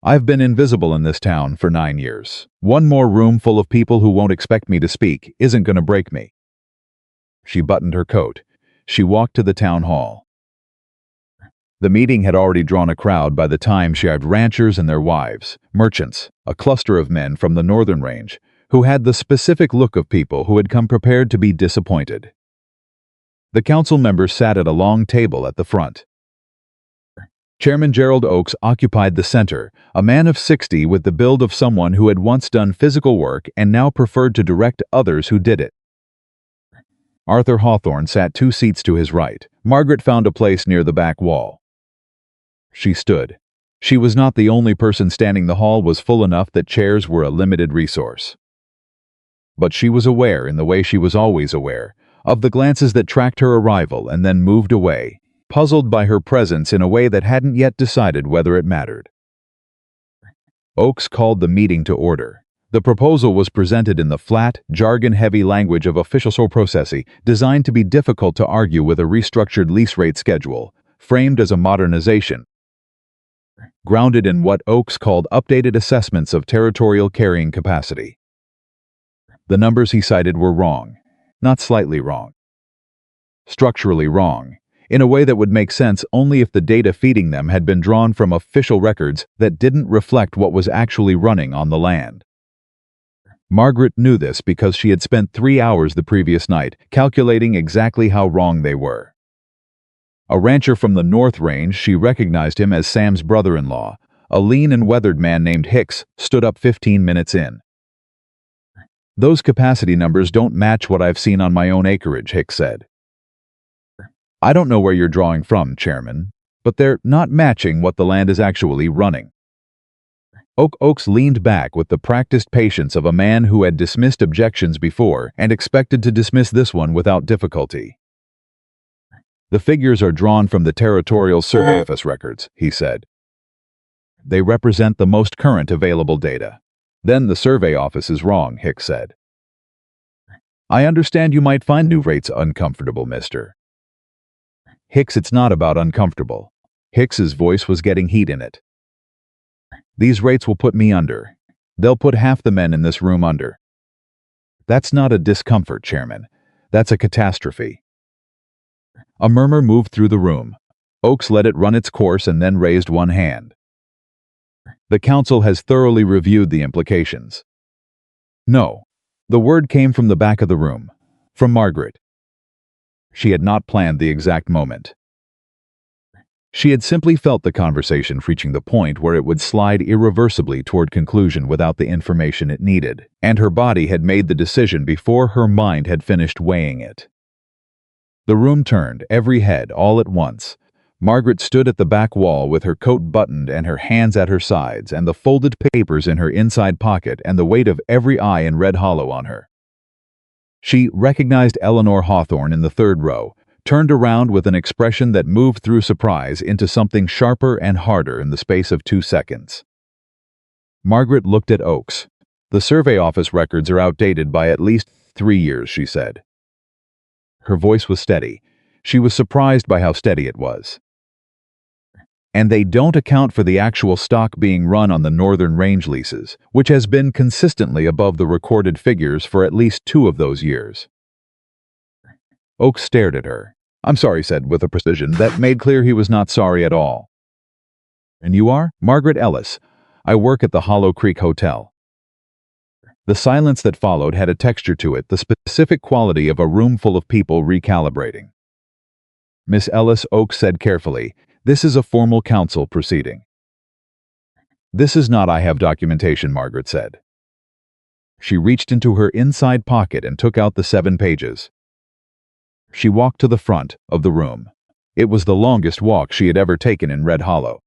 "I've been invisible in this town for 9 years. One more room full of people who won't expect me to speak isn't going to break me." She buttoned her coat. She walked to the town hall. The meeting had already drawn a crowd by the time she arrived: ranchers and their wives, merchants, a cluster of men from the northern range, who had the specific look of people who had come prepared to be disappointed. The council members sat at a long table at the front. Chairman Gerald Oakes occupied the center, a man of 60 with the build of someone who had once done physical work and now preferred to direct others who did it. Arthur Hawthorne sat 2 seats to his right. Margaret found a place near the back wall. She stood. She was not the only person standing. The hall was full enough that chairs were a limited resource. But she was aware, in the way she was always aware, of the glances that tracked her arrival and then moved away, puzzled by her presence in a way that hadn't yet decided whether it mattered. Oakes called the meeting to order. The proposal was presented in the flat, jargon-heavy language of official processing, designed to be difficult to argue with a restructured lease rate schedule, framed as a modernization, grounded in what Oakes called updated assessments of territorial carrying capacity. The numbers he cited were wrong, not slightly wrong. Structurally wrong, in a way that would make sense only if the data feeding them had been drawn from official records that didn't reflect what was actually running on the land. Margaret knew this because she had spent 3 hours the previous night calculating exactly how wrong they were. A rancher from the North Range, she recognized him as Sam's brother-in-law, a lean and weathered man named Hicks, stood up 15 minutes in. "Those capacity numbers don't match what I've seen on my own acreage," Hicks said. "I don't know where you're drawing from, Chairman, but they're not matching what the land is actually running." Oakes leaned back with the practiced patience of a man who had dismissed objections before and expected to dismiss this one without difficulty. "The figures are drawn from the Territorial Survey Office records," he said. "They represent the most current available data." "Then the survey office is wrong," Hicks said. "I understand you might find new rates uncomfortable, Mr. Hicks, it's not about uncomfortable." Hicks's voice was getting heat in it. "These rates will put me under. They'll put half the men in this room under." "That's not a discomfort, Chairman. That's a catastrophe." A murmur moved through the room. Oakes let it run its course and then raised one hand. "The council has thoroughly reviewed the implications." "No." The word came from the back of the room, from Margaret. She had not planned the exact moment. She had simply felt the conversation reaching the point where it would slide irreversibly toward conclusion without the information it needed, and her body had made the decision before her mind had finished weighing it. The room turned, every head, all at once. Margaret stood at the back wall with her coat buttoned and her hands at her sides and the folded papers in her inside pocket and the weight of every eye in Red Hollow on her. She recognized Eleanor Hawthorne in the third row, turned around with an expression that moved through surprise into something sharper and harder in the space of 2 seconds. Margaret looked at Oakes. "The survey office records are outdated by at least 3 years," she said. Her voice was steady. She was surprised by how steady it was. "And they don't account for the actual stock being run on the Northern Range leases, which has been consistently above the recorded figures for at least 2 of those years." Oakes stared at her. "I'm sorry," said with a precision that made clear he was not sorry at all. "And you are?" "Margaret Ellis. I work at the Hollow Creek Hotel." The silence that followed had a texture to it, the specific quality of a room full of people recalibrating. Miss Ellis, Oakes said carefully, "This is a formal council proceeding." "This is not. I have documentation," Margaret said. She reached into her inside pocket and took out the 7 pages. She walked to the front of the room. It was the longest walk she had ever taken in Red Hollow.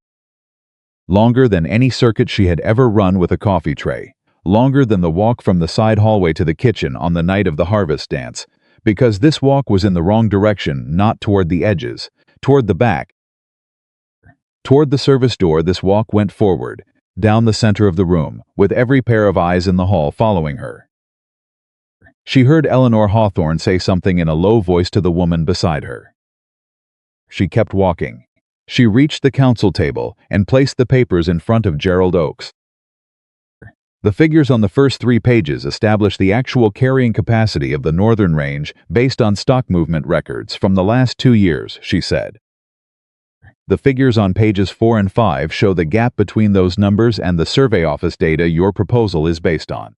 Longer than any circuit she had ever run with a coffee tray. Longer than the walk from the side hallway to the kitchen on the night of the harvest dance, because this walk was in the wrong direction, not toward the edges, toward the back. Toward the service door this walk went forward, down the center of the room, with every pair of eyes in the hall following her. She heard Eleanor Hawthorne say something in a low voice to the woman beside her. She kept walking. She reached the council table and placed the papers in front of Gerald Oakes. The figures on the first 3 pages establish the actual carrying capacity of the Northern Range based on stock movement records from the last 2 years, she said. The figures on pages 4 and 5 show the gap between those numbers and the survey office data your proposal is based on.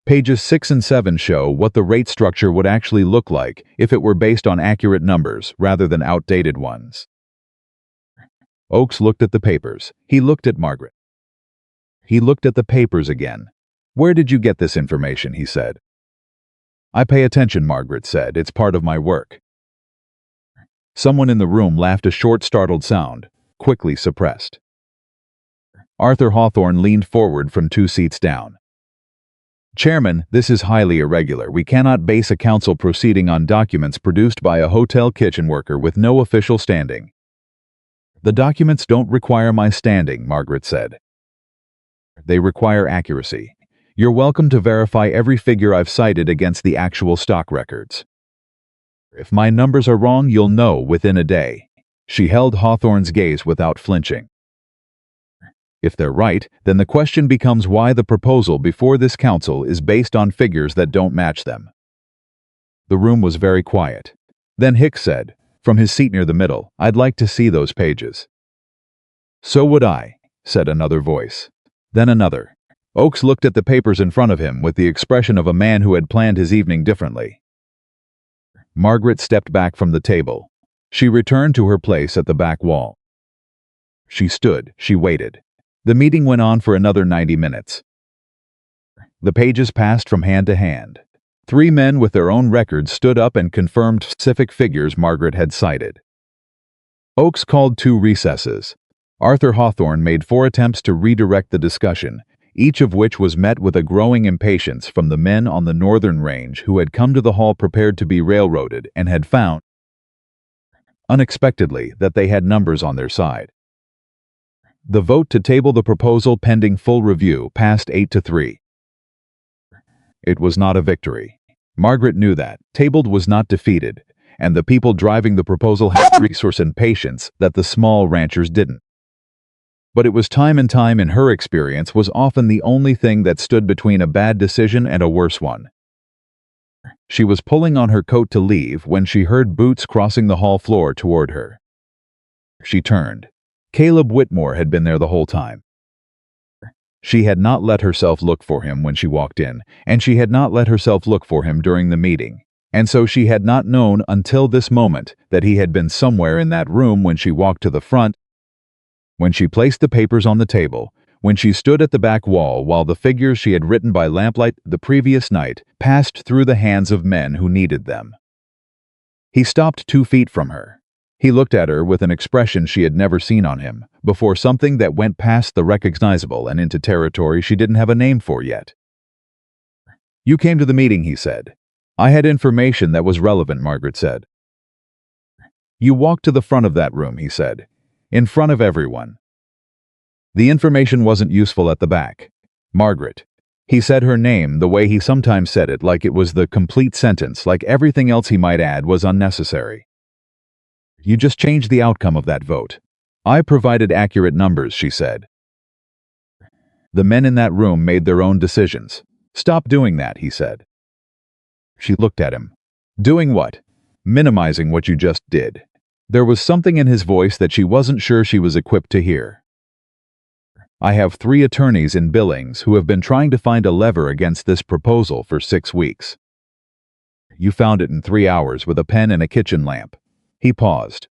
Pages 6 and 7 show what the rate structure would actually look like if it were based on accurate numbers rather than outdated ones. Oakes looked at the papers. He looked at Margaret. He looked at the papers again. "Where did you get this information?" he said. "I pay attention," Margaret said. "It's part of my work." Someone in the room laughed, a short, startled sound, quickly suppressed. Arthur Hawthorne leaned forward from 2 seats down. "Chairman, this is highly irregular. We cannot base a council proceeding on documents produced by a hotel kitchen worker with no official standing." "The documents don't require my standing," Margaret said. "They require accuracy. You're welcome to verify every figure I've cited against the actual stock records. If my numbers are wrong, you'll know within a day." She held Hawthorne's gaze without flinching. "If they're right, then the question becomes why the proposal before this council is based on figures that don't match them." The room was very quiet. Then Hicks said, from his seat near the middle, "I'd like to see those pages." "So would I," said another voice. Then another. Oakes looked at the papers in front of him with the expression of a man who had planned his evening differently. Margaret stepped back from the table. She returned to her place at the back wall. She stood, she waited. The meeting went on for another 90 minutes. The pages passed from hand to hand. 3 men with their own records stood up and confirmed specific figures Margaret had cited. Oakes called 2 recesses. Arthur Hawthorne made 4 attempts to redirect the discussion, each of which was met with a growing impatience from the men on the Northern Range who had come to the hall prepared to be railroaded and had found, unexpectedly, that they had numbers on their side. The vote to table the proposal pending full review passed 8-3. It was not a victory. Margaret knew that. Tabled was not defeated, and the people driving the proposal had resource and patience that the small ranchers didn't. But it was time and time in her experience was often the only thing that stood between a bad decision and a worse one. She was pulling on her coat to leave when she heard boots crossing the hall floor toward her. She turned. Caleb Whitmore had been there the whole time. She had not let herself look for him when she walked in, and she had not let herself look for him during the meeting, and so she had not known until this moment that he had been somewhere in that room when she walked to the front, when she placed the papers on the table, when she stood at the back wall while the figures she had written by lamplight the previous night passed through the hands of men who needed them. He stopped 2 feet from her. He looked at her with an expression she had never seen on him, before something that went past the recognizable and into territory she didn't have a name for yet. "You came to the meeting," he said. "I had information that was relevant," Margaret said. "You walked to the front of that room," he said. "In front of everyone. The information wasn't useful at the back. Margaret." He said her name the way he sometimes said it, like it was the complete sentence, like everything else he might add was unnecessary. "You just changed the outcome of that vote. I provided accurate numbers," she said. "The men in that room made their own decisions. Stop doing that," he said. She looked at him. "Doing what?" "Minimizing what you just did." There was something in his voice that she wasn't sure she was equipped to hear. I have 3 attorneys in Billings who have been trying to find a lever against this proposal for 6 weeks. You found it in 3 hours with a pen and a kitchen lamp. He paused.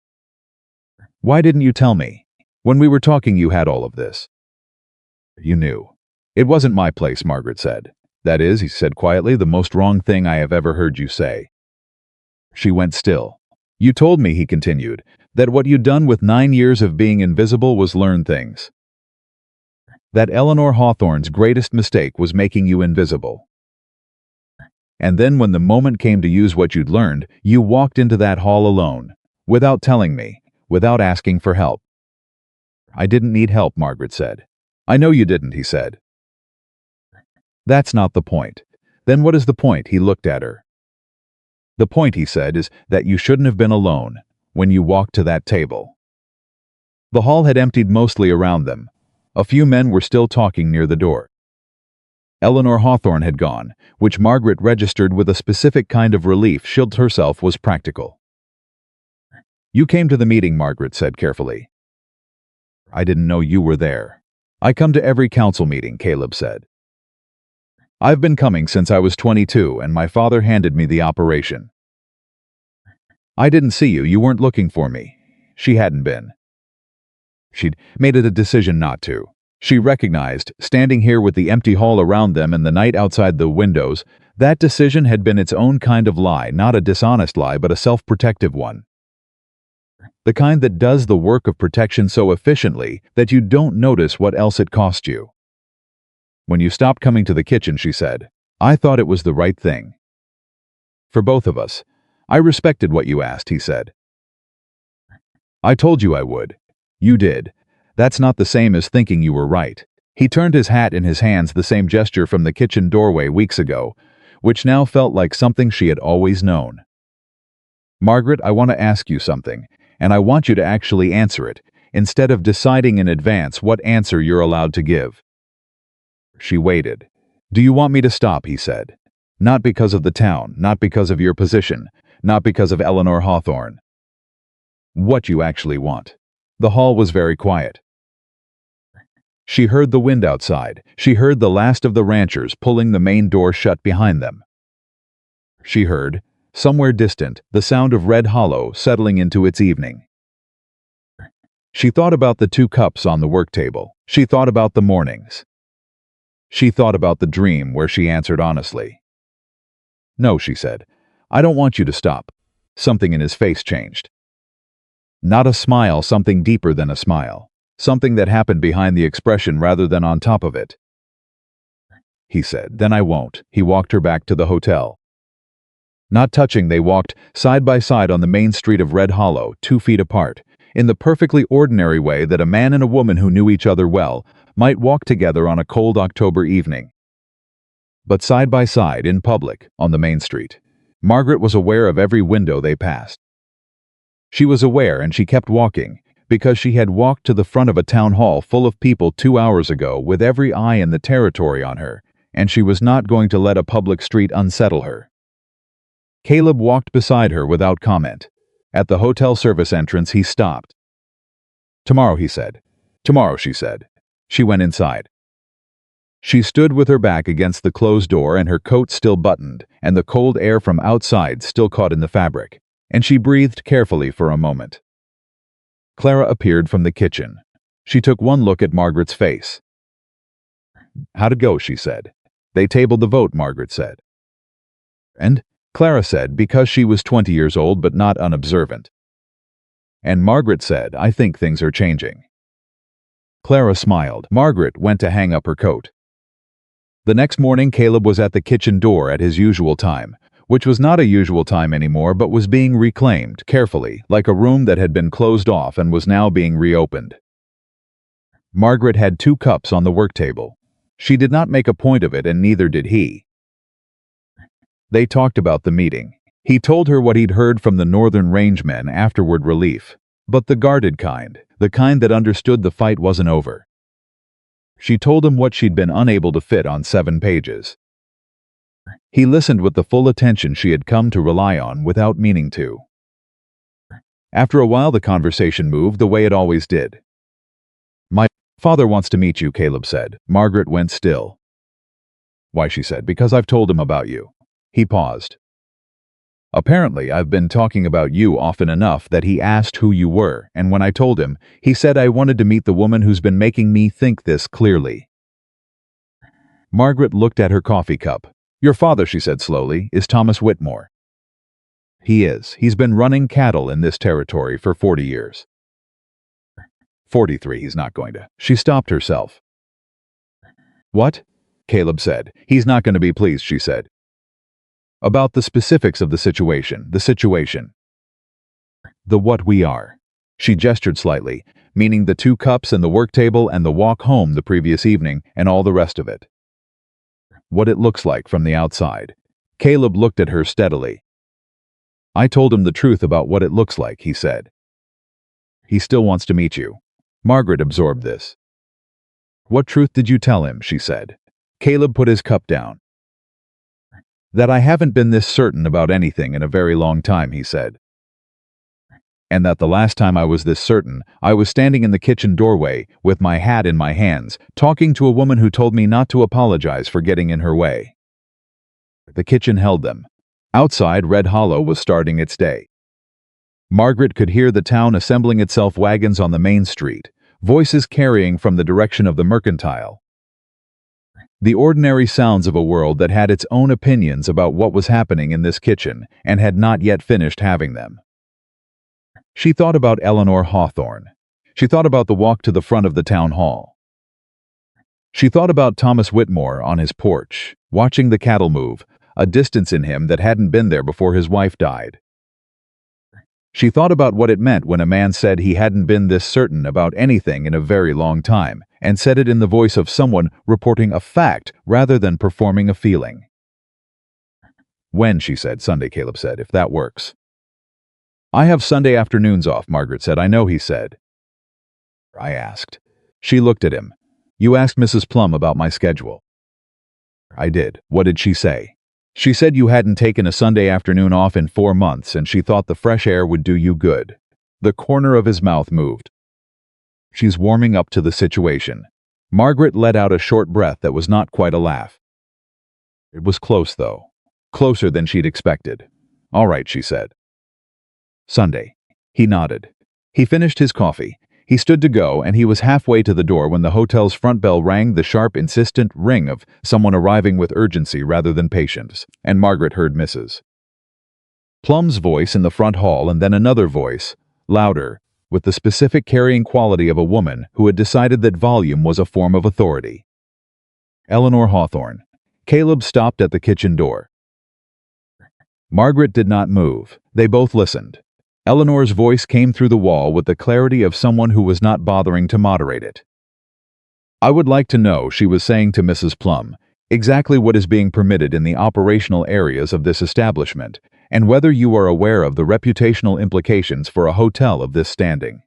Why didn't you tell me? When we were talking you had all of this. You knew. It wasn't my place, Margaret said. That is, he said quietly, the most wrong thing I have ever heard you say. She went still. You told me, he continued, that what you'd done with 9 years of being invisible was learn things. That Eleanor Hawthorne's greatest mistake was making you invisible. And then when the moment came to use what you'd learned, you walked into that hall alone, without telling me, without asking for help. I didn't need help, Margaret said. I know you didn't, he said. That's not the point. Then what is the point? He looked at her. The point, he said, is that you shouldn't have been alone when you walked to that table. The hall had emptied mostly around them. A few men were still talking near the door. Eleanor Hawthorne had gone, which Margaret registered with a specific kind of relief she herself was practical. You came to the meeting, Margaret said carefully. I didn't know you were there. I come to every council meeting, Caleb said. I've been coming since I was 22, and my father handed me the operation. I didn't see you. You weren't looking for me. She hadn't been. She'd made it a decision not to. She recognized, standing here with the empty hall around them and the night outside the windows, that decision had been its own kind of lie, not a dishonest lie, but a self-protective one. The kind that does the work of protection so efficiently that you don't notice what else it cost you. When you stopped coming to the kitchen, she said, I thought it was the right thing. For both of us. I respected what you asked, he said. I told you I would. You did. That's not the same as thinking you were right. He turned his hat in his hands, the same gesture from the kitchen doorway weeks ago, which now felt like something she had always known. Margaret, I want to ask you something, and I want you to actually answer it, instead of deciding in advance what answer you're allowed to give. She waited. Do you want me to stop, he said. Not because of the town, not because of your position, not because of Eleanor Hawthorne. What you actually want. The hall was very quiet. She heard the wind outside. She heard the last of the ranchers pulling the main door shut behind them. She heard, somewhere distant, the sound of Red Hollow settling into its evening. She thought about the 2 cups on the work table. She thought about the mornings. She thought about the dream where she answered honestly. No, she said. I don't want you to stop. Something in his face changed. Not a smile, something deeper than a smile. Something that happened behind the expression rather than on top of it. He said, then I won't. He walked her back to the hotel. Not touching, they walked side by side on the main street of Red Hollow, 2 feet apart, in the perfectly ordinary way that a man and a woman who knew each other well might walk together on a cold October evening. But side by side, in public, on the main street, Margaret was aware of every window they passed. She was aware, and she kept walking, because she had walked to the front of a town hall full of people 2 hours ago with every eye in the territory on her, and she was not going to let a public street unsettle her. Caleb walked beside her without comment. At the hotel service entrance, he stopped. Tomorrow, he said. Tomorrow, she said. She went inside. She stood with her back against the closed door and her coat still buttoned, and the cold air from outside still caught in the fabric, and she breathed carefully for a moment. Clara appeared from the kitchen. She took one look at Margaret's face. How'd it go, she said. They tabled the vote, Margaret said. And? Clara said, because she was 20 years old but not unobservant. And Margaret said, I think things are changing. Clara smiled. Margaret went to hang up her coat. The next morning, Caleb was at the kitchen door at his usual time, which was not a usual time anymore but was being reclaimed, carefully, like a room that had been closed off and was now being reopened. Margaret had 2 cups on the work table. She did not make a point of it, and neither did he. They talked about the meeting. He told her what he'd heard from the Northern Range men afterward relief, but the guarded kind, the kind that understood the fight wasn't over. She told him what she'd been unable to fit on 7 pages. He listened with the full attention she had come to rely on without meaning to. After a while, the conversation moved the way it always did. My Father wants to meet you, Caleb said. Margaret went still. Why, she said, because I've told him about you. He paused. Apparently, I've been talking about you often enough that he asked who you were, and when I told him, he said I wanted to meet the woman who's been making me think this clearly. Margaret looked at her coffee cup. Your father, she said slowly, is Thomas Whitmore. He is. He's been running cattle in this territory for 40 years. 43, he's not going to. She stopped herself. What? Caleb said. He's not going to be pleased, she said. About the specifics of the situation. The what we are. She gestured slightly, meaning the 2 cups and the work table and the walk home the previous evening and all the rest of it. What it looks like from the outside. Caleb looked at her steadily. I told him the truth about what it looks like, he said. He still wants to meet you. Margaret absorbed this. What truth did you tell him, she said. Caleb put his cup down. That I haven't been this certain about anything in a very long time, he said. And that the last time I was this certain, I was standing in the kitchen doorway, with my hat in my hands, talking to a woman who told me not to apologize for getting in her way. The kitchen held them. Outside, Red Hollow was starting its day. Margaret could hear the town assembling itself, wagons on the main street, voices carrying from the direction of the mercantile. The ordinary sounds of a world that had its own opinions about what was happening in this kitchen and had not yet finished having them. She thought about Eleanor Hawthorne. She thought about the walk to the front of the town hall. She thought about Thomas Whitmore on his porch, watching the cattle move, a distance in him that hadn't been there before his wife died. She thought about what it meant when a man said he hadn't been this certain about anything in a very long time, and said it in the voice of someone reporting a fact rather than performing a feeling. When, she said. Sunday, Caleb said, if that works. I have Sunday afternoons off, Margaret said. I know, he said. I asked. She looked at him. You asked Mrs. Plum about my schedule. I did. What did she say? She said you hadn't taken a Sunday afternoon off in 4 months and she thought the fresh air would do you good. The corner of his mouth moved. She's warming up to the situation. Margaret let out a short breath that was not quite a laugh. It was close, though. Closer than she'd expected. All right, she said. Sunday. He nodded. He finished his coffee. He stood to go, and he was halfway to the door when the hotel's front bell rang, the sharp, insistent ring of someone arriving with urgency rather than patience, and Margaret heard Mrs. Plum's voice in the front hall, and then another voice, louder, with the specific carrying quality of a woman who had decided that volume was a form of authority. Eleanor Hawthorne. Caleb stopped at the kitchen door. Margaret did not move. They both listened. Eleanor's voice came through the wall with the clarity of someone who was not bothering to moderate it. I would like to know, she was saying to Mrs. Plum, exactly what is being permitted in the operational areas of this establishment, and whether you are aware of the reputational implications for a hotel of this standing.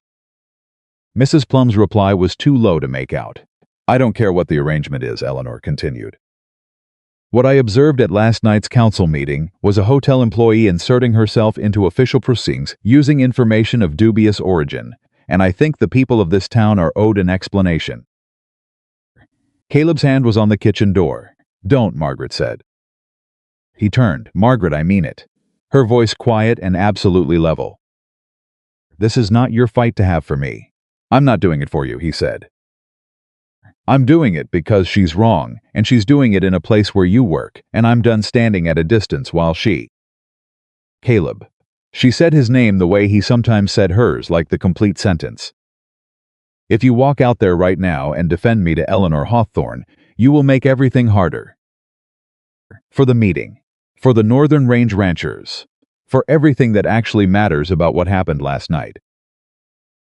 Mrs. Plum's reply was too low to make out. I don't care what the arrangement is, Eleanor continued. What I observed at last night's council meeting was a hotel employee inserting herself into official proceedings using information of dubious origin, and I think the people of this town are owed an explanation. Caleb's hand was on the kitchen door. Don't, Margaret said. He turned. Margaret, I mean it. Her voice quiet and absolutely level. This is not your fight to have for me. I'm not doing it for you, he said. I'm doing it because she's wrong, and she's doing it in a place where you work, and I'm done standing at a distance while she... Caleb. She said his name the way he sometimes said hers, like the complete sentence. If you walk out there right now and defend me to Eleanor Hawthorne, you will make everything harder. For the meeting. For the Northern Range ranchers. For everything that actually matters about what happened last night.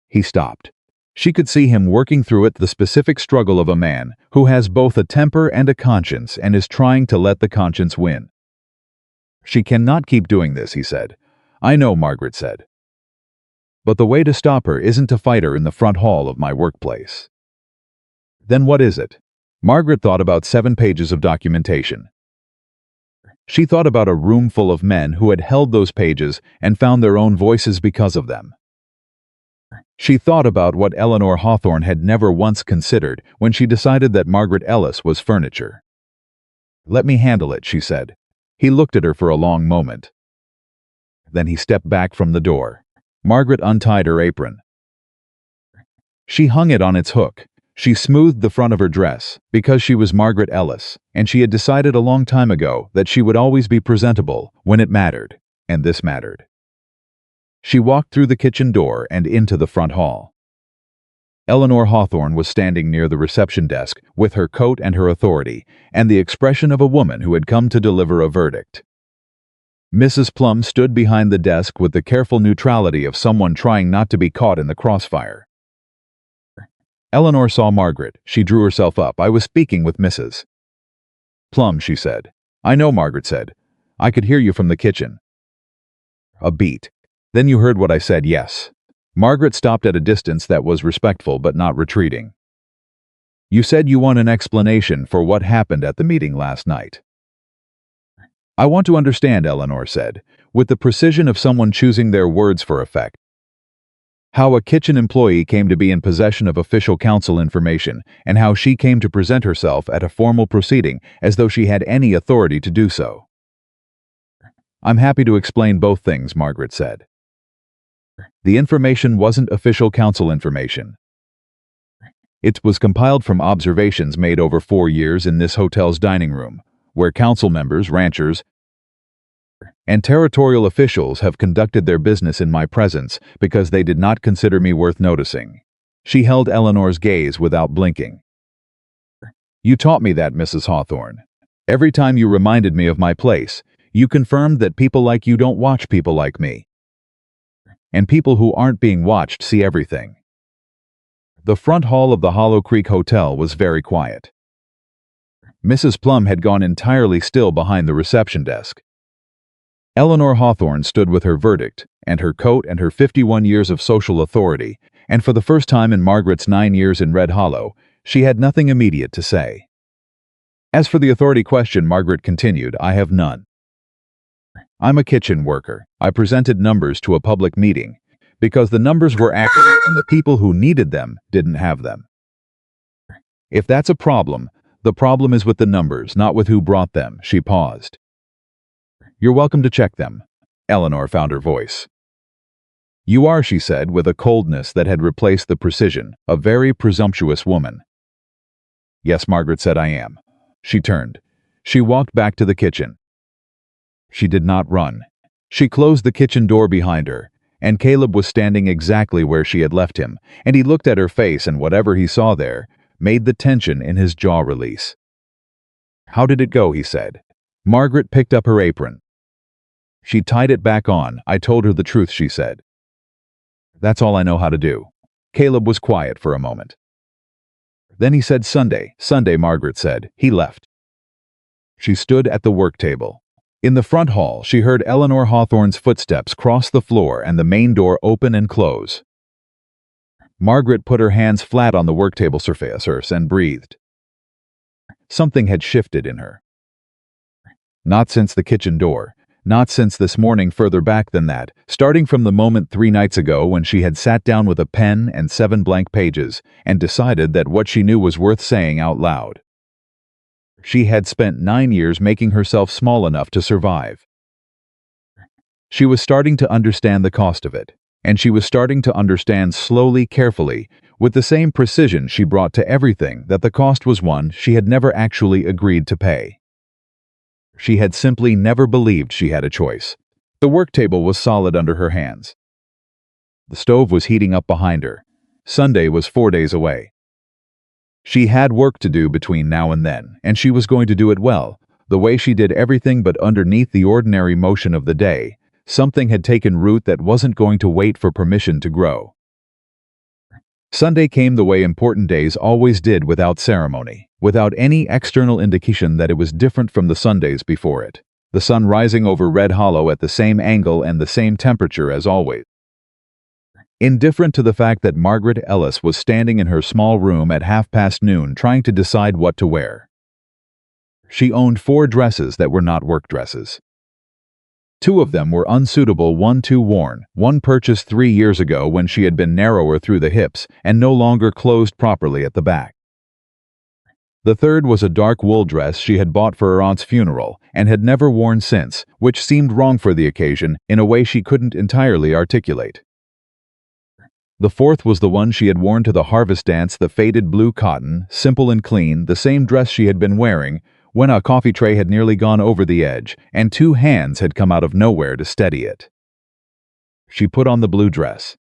He stopped. She could see him working through it, the specific struggle of a man who has both a temper and a conscience and is trying to let the conscience win. She cannot keep doing this, he said. I know, Margaret said. But the way to stop her isn't to fight her in the front hall of my workplace. Then what is it? Margaret thought about 7 pages of documentation. She thought about a room full of men who had held those pages and found their own voices because of them. She thought about what Eleanor Hawthorne had never once considered when she decided that Margaret Ellis was furniture. "Let me handle it," she said. He looked at her for a long moment. Then he stepped back from the door. Margaret untied her apron. She hung it on its hook. She smoothed the front of her dress, because she was Margaret Ellis, and she had decided a long time ago that she would always be presentable when it mattered, and this mattered. She walked through the kitchen door and into the front hall. Eleanor Hawthorne was standing near the reception desk with her coat and her authority, and the expression of a woman who had come to deliver a verdict. Mrs. Plum stood behind the desk with the careful neutrality of someone trying not to be caught in the crossfire. Eleanor saw Margaret. She drew herself up. "I was speaking with Mrs. Plum," she said. "I know," Margaret said. "I could hear you from the kitchen." A beat. "Then you heard what I said?" "Yes." Margaret stopped at a distance that was respectful but not retreating. "You said you want an explanation for what happened at the meeting last night." "I want to understand," Eleanor said, with the precision of someone choosing their words for effect, "how a kitchen employee came to be in possession of official council information, and how she came to present herself at a formal proceeding as though she had any authority to do so." "I'm happy to explain both things," Margaret said. "The information wasn't official council information. It was compiled from observations made over 4 years in this hotel's dining room, where council members, ranchers, and territorial officials have conducted their business in my presence because they did not consider me worth noticing." She held Eleanor's gaze without blinking. "You taught me that, Mrs. Hawthorne. Every time you reminded me of my place, you confirmed that people like you don't watch people like me. And people who aren't being watched see everything." The front hall of the Hollow Creek Hotel was very quiet. Mrs. Plum had gone entirely still behind the reception desk. Eleanor Hawthorne stood with her verdict, and her coat and her 51 years of social authority, and for the first time in Margaret's 9 years in Red Hollow, she had nothing immediate to say. "As for the authority question," Margaret continued, "I have none. I'm a kitchen worker. I presented numbers to a public meeting, because the numbers were accurate and the people who needed them didn't have them. If that's a problem, the problem is with the numbers, not with who brought them." She paused. "You're welcome to check them." Eleanor found her voice. "You are," she said, with a coldness that had replaced the precision, "a very presumptuous woman." "Yes," Margaret said, "I am." She turned. She walked back to the kitchen. She did not run. She closed the kitchen door behind her, and Caleb was standing exactly where she had left him, and he looked at her face, and whatever he saw there made the tension in his jaw release. "How did it go?" he said. Margaret picked up her apron. She tied it back on. "I told her the truth," she said. "That's all I know how to do." Caleb was quiet for a moment. Then he said, "Sunday." "Sunday," Margaret said. He left. She stood at the work table. In the front hall, she heard Eleanor Hawthorne's footsteps cross the floor and the main door open and close. Margaret put her hands flat on the work table surface and breathed. Something had shifted in her. Not since the kitchen door. Not since this morning, further back than that, starting from the moment 3 nights ago when she had sat down with a pen and 7 blank pages and decided that what she knew was worth saying out loud. She had spent 9 years making herself small enough to survive. She was starting to understand the cost of it, and she was starting to understand slowly, carefully, with the same precision she brought to everything, that the cost was one she had never actually agreed to pay. She had simply never believed she had a choice. The work table was solid under her hands. The stove was heating up behind her. Sunday was 4 days away. She had work to do between now and then, and she was going to do it well, the way she did everything, but underneath the ordinary motion of the day, something had taken root that wasn't going to wait for permission to grow. Sunday came the way important days always did, without ceremony, without any external indication that it was different from the Sundays before it. The sun rising over Red Hollow at the same angle and the same temperature as always. Indifferent to the fact that Margaret Ellis was standing in her small room at noon trying to decide what to wear. She owned 4 dresses that were not work dresses. Two of them were unsuitable, one too worn, one purchased 3 years ago when she had been narrower through the hips and no longer closed properly at the back. The third was a dark wool dress she had bought for her aunt's funeral and had never worn since, which seemed wrong for the occasion in a way she couldn't entirely articulate. The fourth was the one she had worn to the harvest dance, the faded blue cotton, simple and clean, the same dress she had been wearing when a coffee tray had nearly gone over the edge and 2 hands had come out of nowhere to steady it. She put on the blue dress.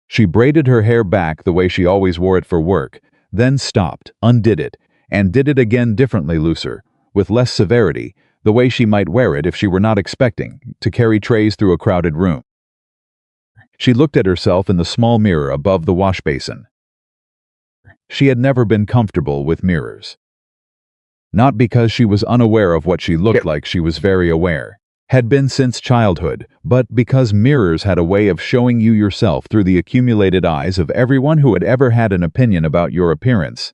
She braided her hair back the way she always wore it for work, then stopped, undid it, and did it again differently, looser, with less severity, the way she might wear it if she were not expecting to carry trays through a crowded room. She looked at herself in the small mirror above the wash basin. She had never been comfortable with mirrors. Not because she was unaware of what she looked like, she was very aware, had been since childhood, but because mirrors had a way of showing you yourself through the accumulated eyes of everyone who had ever had an opinion about your appearance.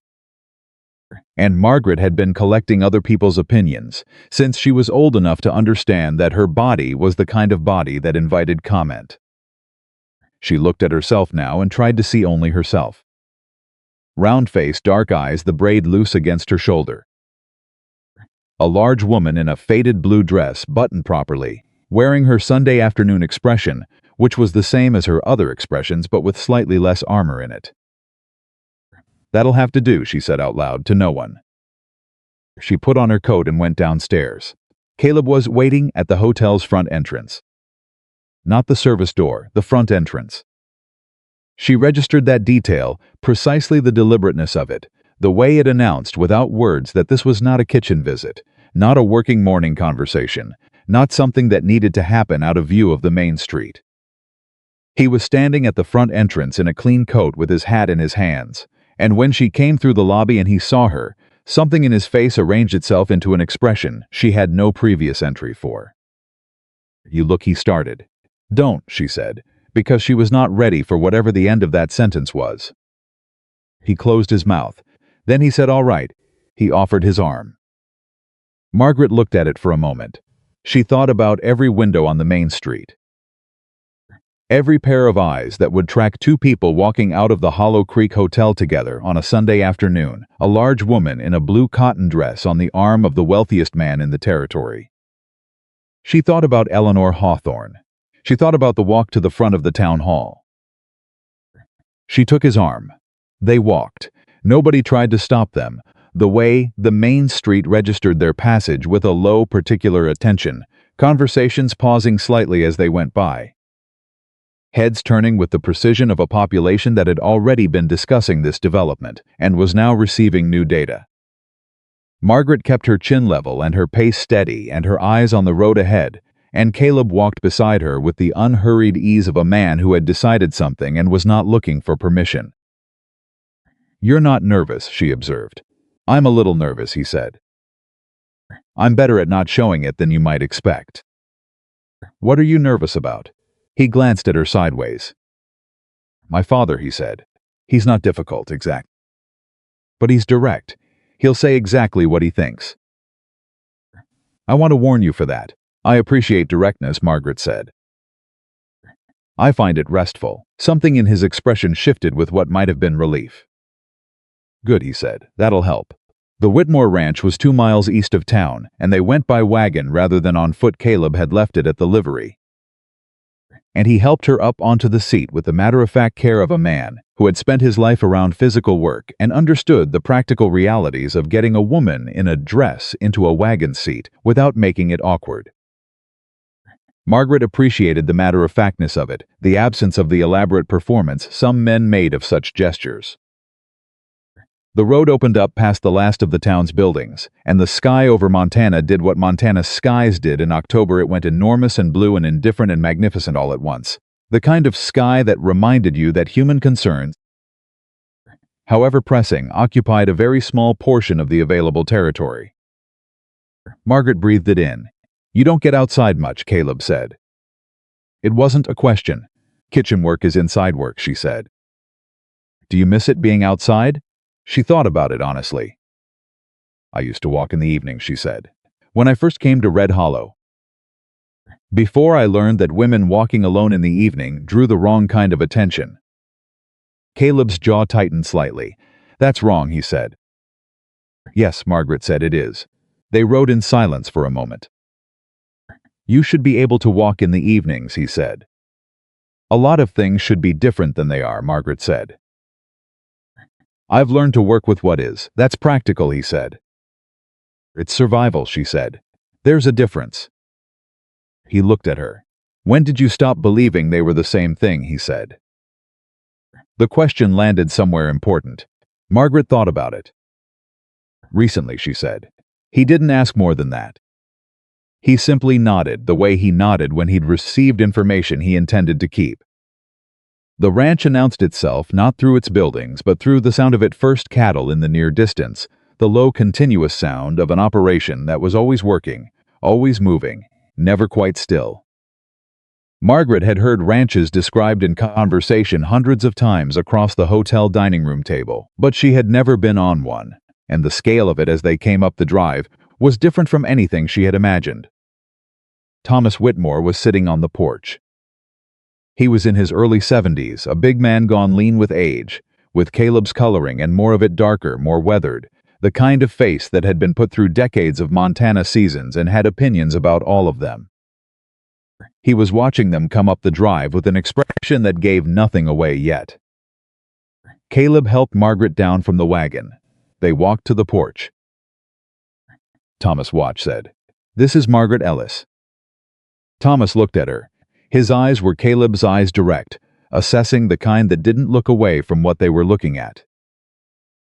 And Margaret had been collecting other people's opinions since she was old enough to understand that her body was the kind of body that invited comment. She looked at herself now and tried to see only herself. Round face, dark eyes, the braid loose against her shoulder. A large woman in a faded blue dress, buttoned properly, wearing her Sunday afternoon expression, which was the same as her other expressions but with slightly less armor in it. "That'll have to do," she said out loud to no one. She put on her coat and went downstairs. Caleb was waiting at the hotel's front entrance. Not the service door, the front entrance. She registered that detail, precisely the deliberateness of it, the way it announced without words that this was not a kitchen visit, not a working morning conversation, not something that needed to happen out of view of the main street. He was standing at the front entrance in a clean coat with his hat in his hands, and when she came through the lobby and he saw her, something in his face arranged itself into an expression she had no previous entry for. "You look," he started. "Don't," she said, because she was not ready for whatever the end of that sentence was. He closed his mouth. Then he said, "All right." He offered his arm. Margaret looked at it for a moment. She thought about every window on the main street. Every pair of eyes that would track two people walking out of the Hollow Creek Hotel together on a Sunday afternoon, a large woman in a blue cotton dress on the arm of the wealthiest man in the territory. She thought about Eleanor Hawthorne. She thought about the walk to the front of the town hall. She took his arm. They walked. Nobody tried to stop them. The way the main street registered their passage with a low, particular attention, conversations pausing slightly as they went by. Heads turning with the precision of a population that had already been discussing this development and was now receiving new data. Margaret kept her chin level and her pace steady and her eyes on the road ahead, and Caleb walked beside her with the unhurried ease of a man who had decided something and was not looking for permission. "You're not nervous," she observed. "I'm a little nervous," he said. "I'm better at not showing it than you might expect." "What are you nervous about?" He glanced at her sideways. "My father," he said. "He's not difficult, exact. But he's direct. He'll say exactly what he thinks." "I want to warn you for that. I appreciate directness," Margaret said. "I find it restful." Something in his expression shifted with what might have been relief. "Good," he said. "That'll help." The Whitmore Ranch was 2 miles east of town, and they went by wagon rather than on foot. Caleb had left it at the livery, and he helped her up onto the seat with the matter-of-fact care of a man who had spent his life around physical work and understood the practical realities of getting a woman in a dress into a wagon seat without making it awkward. Margaret appreciated the matter-of-factness of it, the absence of the elaborate performance some men made of such gestures. The road opened up past the last of the town's buildings, and the sky over Montana did what Montana's skies did in October. It went enormous and blue and indifferent and magnificent all at once. The kind of sky that reminded you that human concerns, however pressing, occupied a very small portion of the available territory. Margaret breathed it in. "You don't get outside much," Caleb said. It wasn't a question. "Kitchen work is inside work," she said. "Do you miss it being outside?" She thought about it honestly. "I used to walk in the evening," she said. "When I first came to Red Hollow." Before I learned that women walking alone in the evening drew the wrong kind of attention. Caleb's jaw tightened slightly. That's wrong, he said. Yes, Margaret said, it is. They rode in silence for a moment. You should be able to walk in the evenings, he said. A lot of things should be different than they are, Margaret said. I've learned to work with what is. That's practical, he said. It's survival, she said. There's a difference. He looked at her. When did you stop believing they were the same thing, he said. The question landed somewhere important. Margaret thought about it. Recently, she said. He didn't ask more than that. He simply nodded the way he nodded when he'd received information he intended to keep. The ranch announced itself not through its buildings, but through the sound of its first cattle in the near distance, the low, continuous sound of an operation that was always working, always moving, never quite still. Margaret had heard ranches described in conversation hundreds of times across the hotel dining room table, but she had never been on one, and the scale of it as they came up the drive was different from anything she had imagined. Thomas Whitmore was sitting on the porch. He was in his early 70s, a big man gone lean with age, with Caleb's coloring and more of it darker, more weathered, the kind of face that had been put through decades of Montana seasons and had opinions about all of them. He was watching them come up the drive with an expression that gave nothing away yet. Caleb helped Margaret down from the wagon. They walked to the porch. Thomas Watch said, "This is Margaret Ellis." Thomas looked at her. His eyes were Caleb's eyes, direct, assessing the kind that didn't look away from what they were looking at.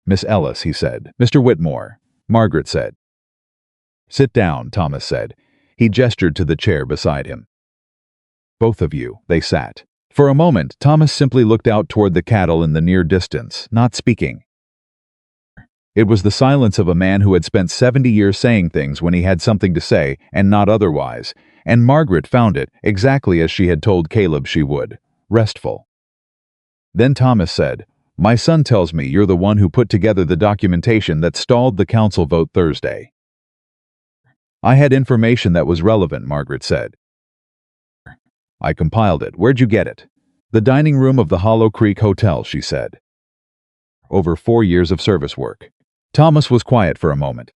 "Miss Ellis," he said. "Mr. Whitmore," Margaret said. "Sit down," Thomas said. He gestured to the chair beside him. "Both of you," they sat. For a moment, Thomas simply looked out toward the cattle in the near distance, not speaking. It was the silence of a man who had spent 70 years saying things when he had something to say and not otherwise, and Margaret found it exactly as she had told Caleb she would, restful. Then Thomas said, "My son tells me you're the one who put together the documentation that stalled the council vote Thursday." "I had information that was relevant," Margaret said. "I compiled it. Where'd you get it?" "The dining room of the Hollow Creek Hotel," she said. "Over 4 years of service work." Thomas was quiet for a moment.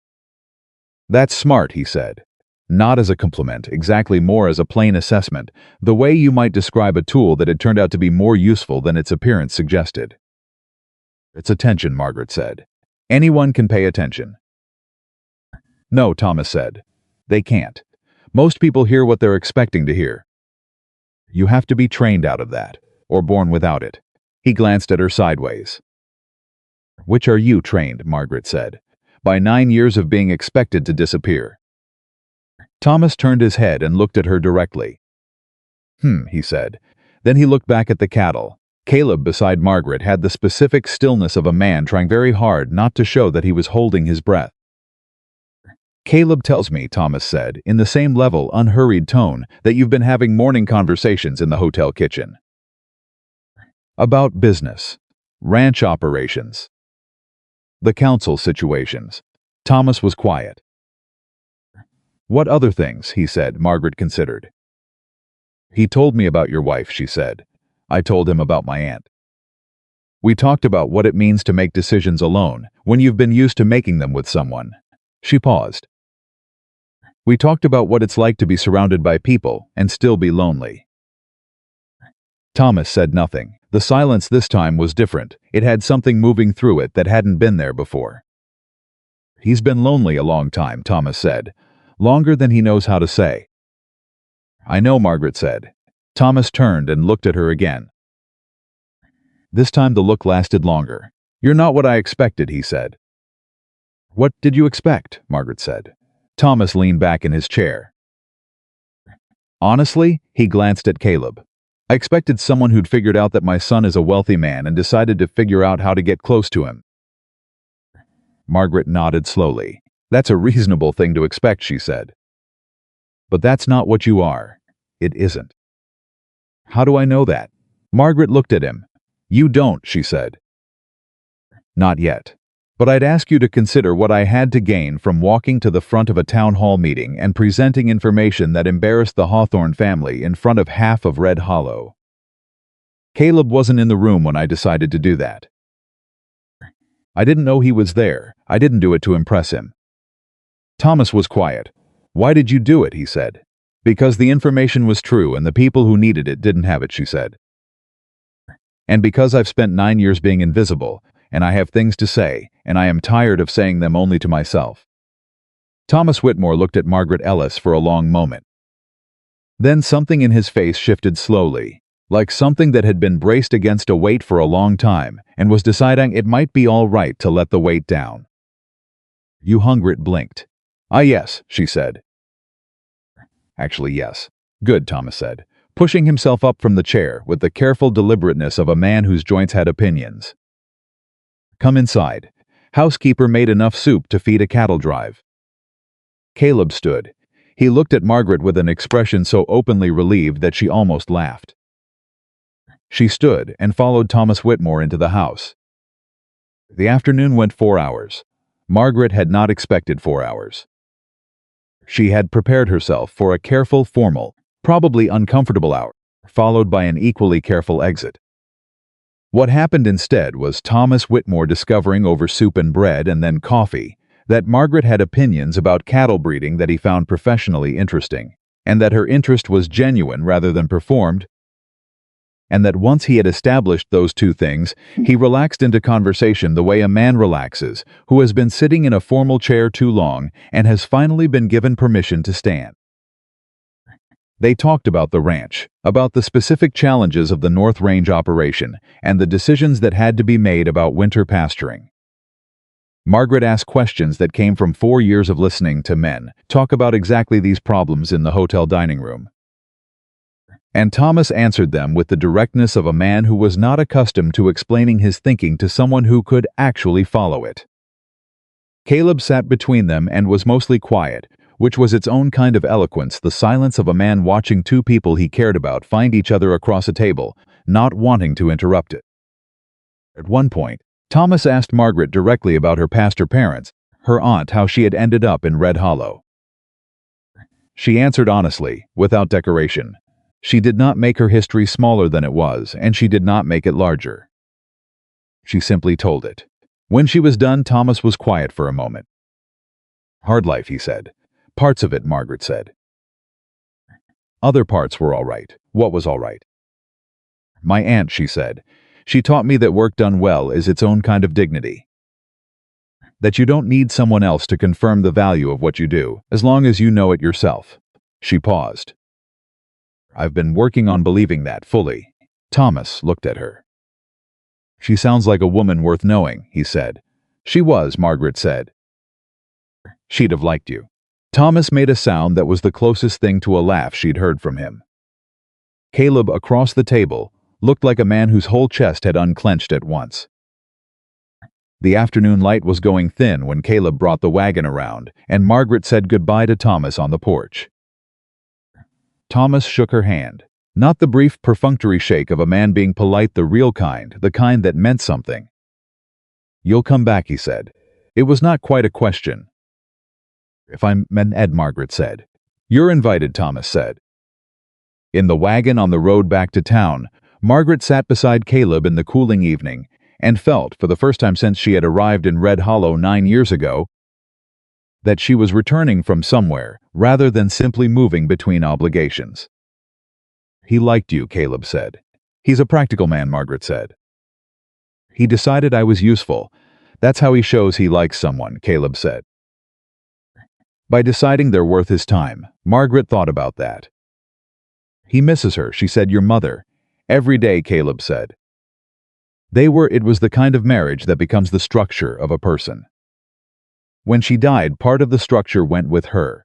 "That's smart," he said. Not as a compliment, exactly, more as a plain assessment, the way you might describe a tool that had turned out to be more useful than its appearance suggested. "It's attention," Margaret said. "Anyone can pay attention." "No," Thomas said. "They can't. Most people hear what they're expecting to hear. You have to be trained out of that, or born without it." He glanced at her sideways. "Which are you trained?" Margaret said. "By 9 years of being expected to disappear." Thomas turned his head and looked at her directly. He said. Then he looked back at the cattle. Caleb beside Margaret had the specific stillness of a man trying very hard not to show that he was holding his breath. "Caleb tells me," Thomas said, in the same level, unhurried tone, "that you've been having morning conversations in the hotel kitchen. About business, ranch operations, the council situations." Thomas was quiet. "What other things?" he said. Margaret considered. "He told me about your wife," she said. "I told him about my aunt. We talked about what it means to make decisions alone, when you've been used to making them with someone." She paused. "We talked about what it's like to be surrounded by people and still be lonely." Thomas said nothing. The silence this time was different. It had something moving through it that hadn't been there before. "He's been lonely a long time," Thomas said. "Longer than he knows how to say." "I know," Margaret said. Thomas turned and looked at her again. This time the look lasted longer. "You're not what I expected," he said. "What did you expect?" Margaret said. Thomas leaned back in his chair. "Honestly," he glanced at Caleb, "I expected someone who'd figured out that my son is a wealthy man and decided to figure out how to get close to him." Margaret nodded slowly. "That's a reasonable thing to expect," she said. "But that's not what you are. It isn't." "How do I know that?" Margaret looked at him. "You don't," she said. "Not yet." But I'd ask you to consider what I had to gain from walking to the front of a town hall meeting and presenting information that embarrassed the Hawthorne family in front of half of Red Hollow. Caleb wasn't in the room when I decided to do that. I didn't know he was there. I didn't do it to impress him. Thomas was quiet. Why did you do it, he said. Because the information was true and the people who needed it didn't have it, she said. And because I've spent 9 years being invisible, and I have things to say, and I am tired of saying them only to myself. Thomas Whitmore looked at Margaret Ellis for a long moment. Then something in his face shifted slowly, like something that had been braced against a weight for a long time and was deciding it might be all right to let the weight down. You Hungrit blinked. Ah, yes, she said. Actually, yes. Good, Thomas said, pushing himself up from the chair with the careful deliberateness of a man whose joints had opinions. Come inside. Housekeeper made enough soup to feed a cattle drive. Caleb stood. He looked at Margaret with an expression so openly relieved that she almost laughed. She stood and followed Thomas Whitmore into the house. The afternoon went 4 hours. Margaret had not expected 4 hours. She had prepared herself for a careful, formal, probably uncomfortable hour, followed by an equally careful exit. What happened instead was Thomas Whitmore discovering over soup and bread and then coffee that Margaret had opinions about cattle breeding that he found professionally interesting, and that her interest was genuine rather than performed, and that once he had established those two things, he relaxed into conversation the way a man relaxes who has been sitting in a formal chair too long and has finally been given permission to stand. They talked about the ranch, about the specific challenges of the North Range operation, and the decisions that had to be made about winter pasturing. Margaret asked questions that came from 4 years of listening to men talk about exactly these problems in the hotel dining room. And Thomas answered them with the directness of a man who was not accustomed to explaining his thinking to someone who could actually follow it. Caleb sat between them and was mostly quiet, which was its own kind of eloquence, the silence of a man watching two people he cared about find each other across a table, not wanting to interrupt it. At one point, Thomas asked Margaret directly about her pastor parents, her aunt, how she had ended up in Red Hollow. She answered honestly, without decoration. She did not make her history smaller than it was, and she did not make it larger. She simply told it. When she was done, Thomas was quiet for a moment. Hard life, he said. Parts of it, Margaret said. Other parts were all right. What was all right? My aunt, she said. She taught me that work done well is its own kind of dignity. That you don't need someone else to confirm the value of what you do, as long as you know it yourself. She paused. I've been working on believing that fully. Thomas looked at her. She sounds like a woman worth knowing, he said. She was, Margaret said. She'd have liked you. Thomas made a sound that was the closest thing to a laugh she'd heard from him. Caleb, across the table, looked like a man whose whole chest had unclenched at once. The afternoon light was going thin when Caleb brought the wagon around, and Margaret said goodbye to Thomas on the porch. Thomas shook her hand, not the brief, perfunctory shake of a man being polite, the real kind, the kind that meant something. You'll come back, he said. It was not quite a question. If I'm Ed, Margaret said. You're invited, Thomas said. In the wagon on the road back to town, Margaret sat beside Caleb in the cooling evening and felt, for the first time since she had arrived in Red Hollow 9 years ago, that she was returning from somewhere rather than simply moving between obligations. He liked you, Caleb said. He's a practical man, Margaret said. He decided I was useful. That's how he shows he likes someone, Caleb said. By deciding they're worth his time, Margaret thought about that. He misses her, she said, your mother. Every day, Caleb said. It was the kind of marriage that becomes the structure of a person. When she died, part of the structure went with her.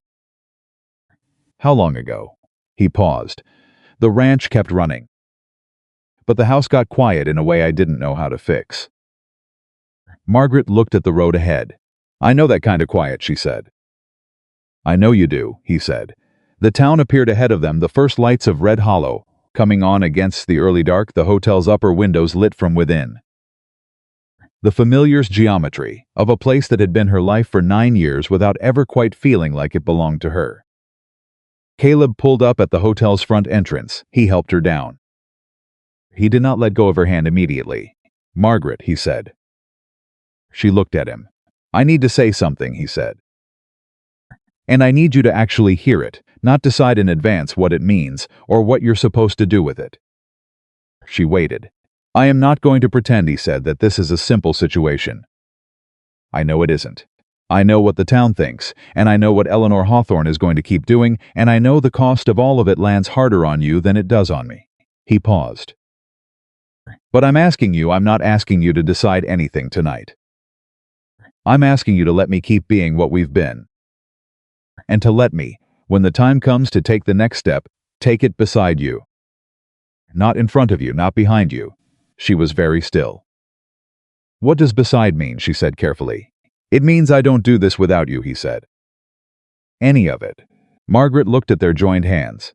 How long ago? He paused. The ranch kept running. But the house got quiet in a way I didn't know how to fix. Margaret looked at the road ahead. I know that kind of quiet, she said. I know you do, he said. The town appeared ahead of them, the first lights of Red Hollow, coming on against the early dark, the hotel's upper windows lit from within. The familiar's geometry of a place that had been her life for 9 years without ever quite feeling like it belonged to her. Caleb pulled up at the hotel's front entrance. He helped her down. He did not let go of her hand immediately. "Margaret," he said. She looked at him. "I need to say something," he said. "And I need you to actually hear it, not decide in advance what it means or what you're supposed to do with it." She waited. "I am not going to pretend," he said, "that this is a simple situation. I know it isn't. I know what the town thinks, and I know what Eleanor Hawthorne is going to keep doing, and I know the cost of all of it lands harder on you than it does on me." He paused. "But I'm not asking you to decide anything tonight. I'm asking you to let me keep being what we've been. And to let me, when the time comes to take the next step, take it beside you. Not in front of you, not behind you." She was very still. "What does beside mean?" she said carefully. "It means I don't do this without you," he said. "Any of it." Margaret looked at their joined hands.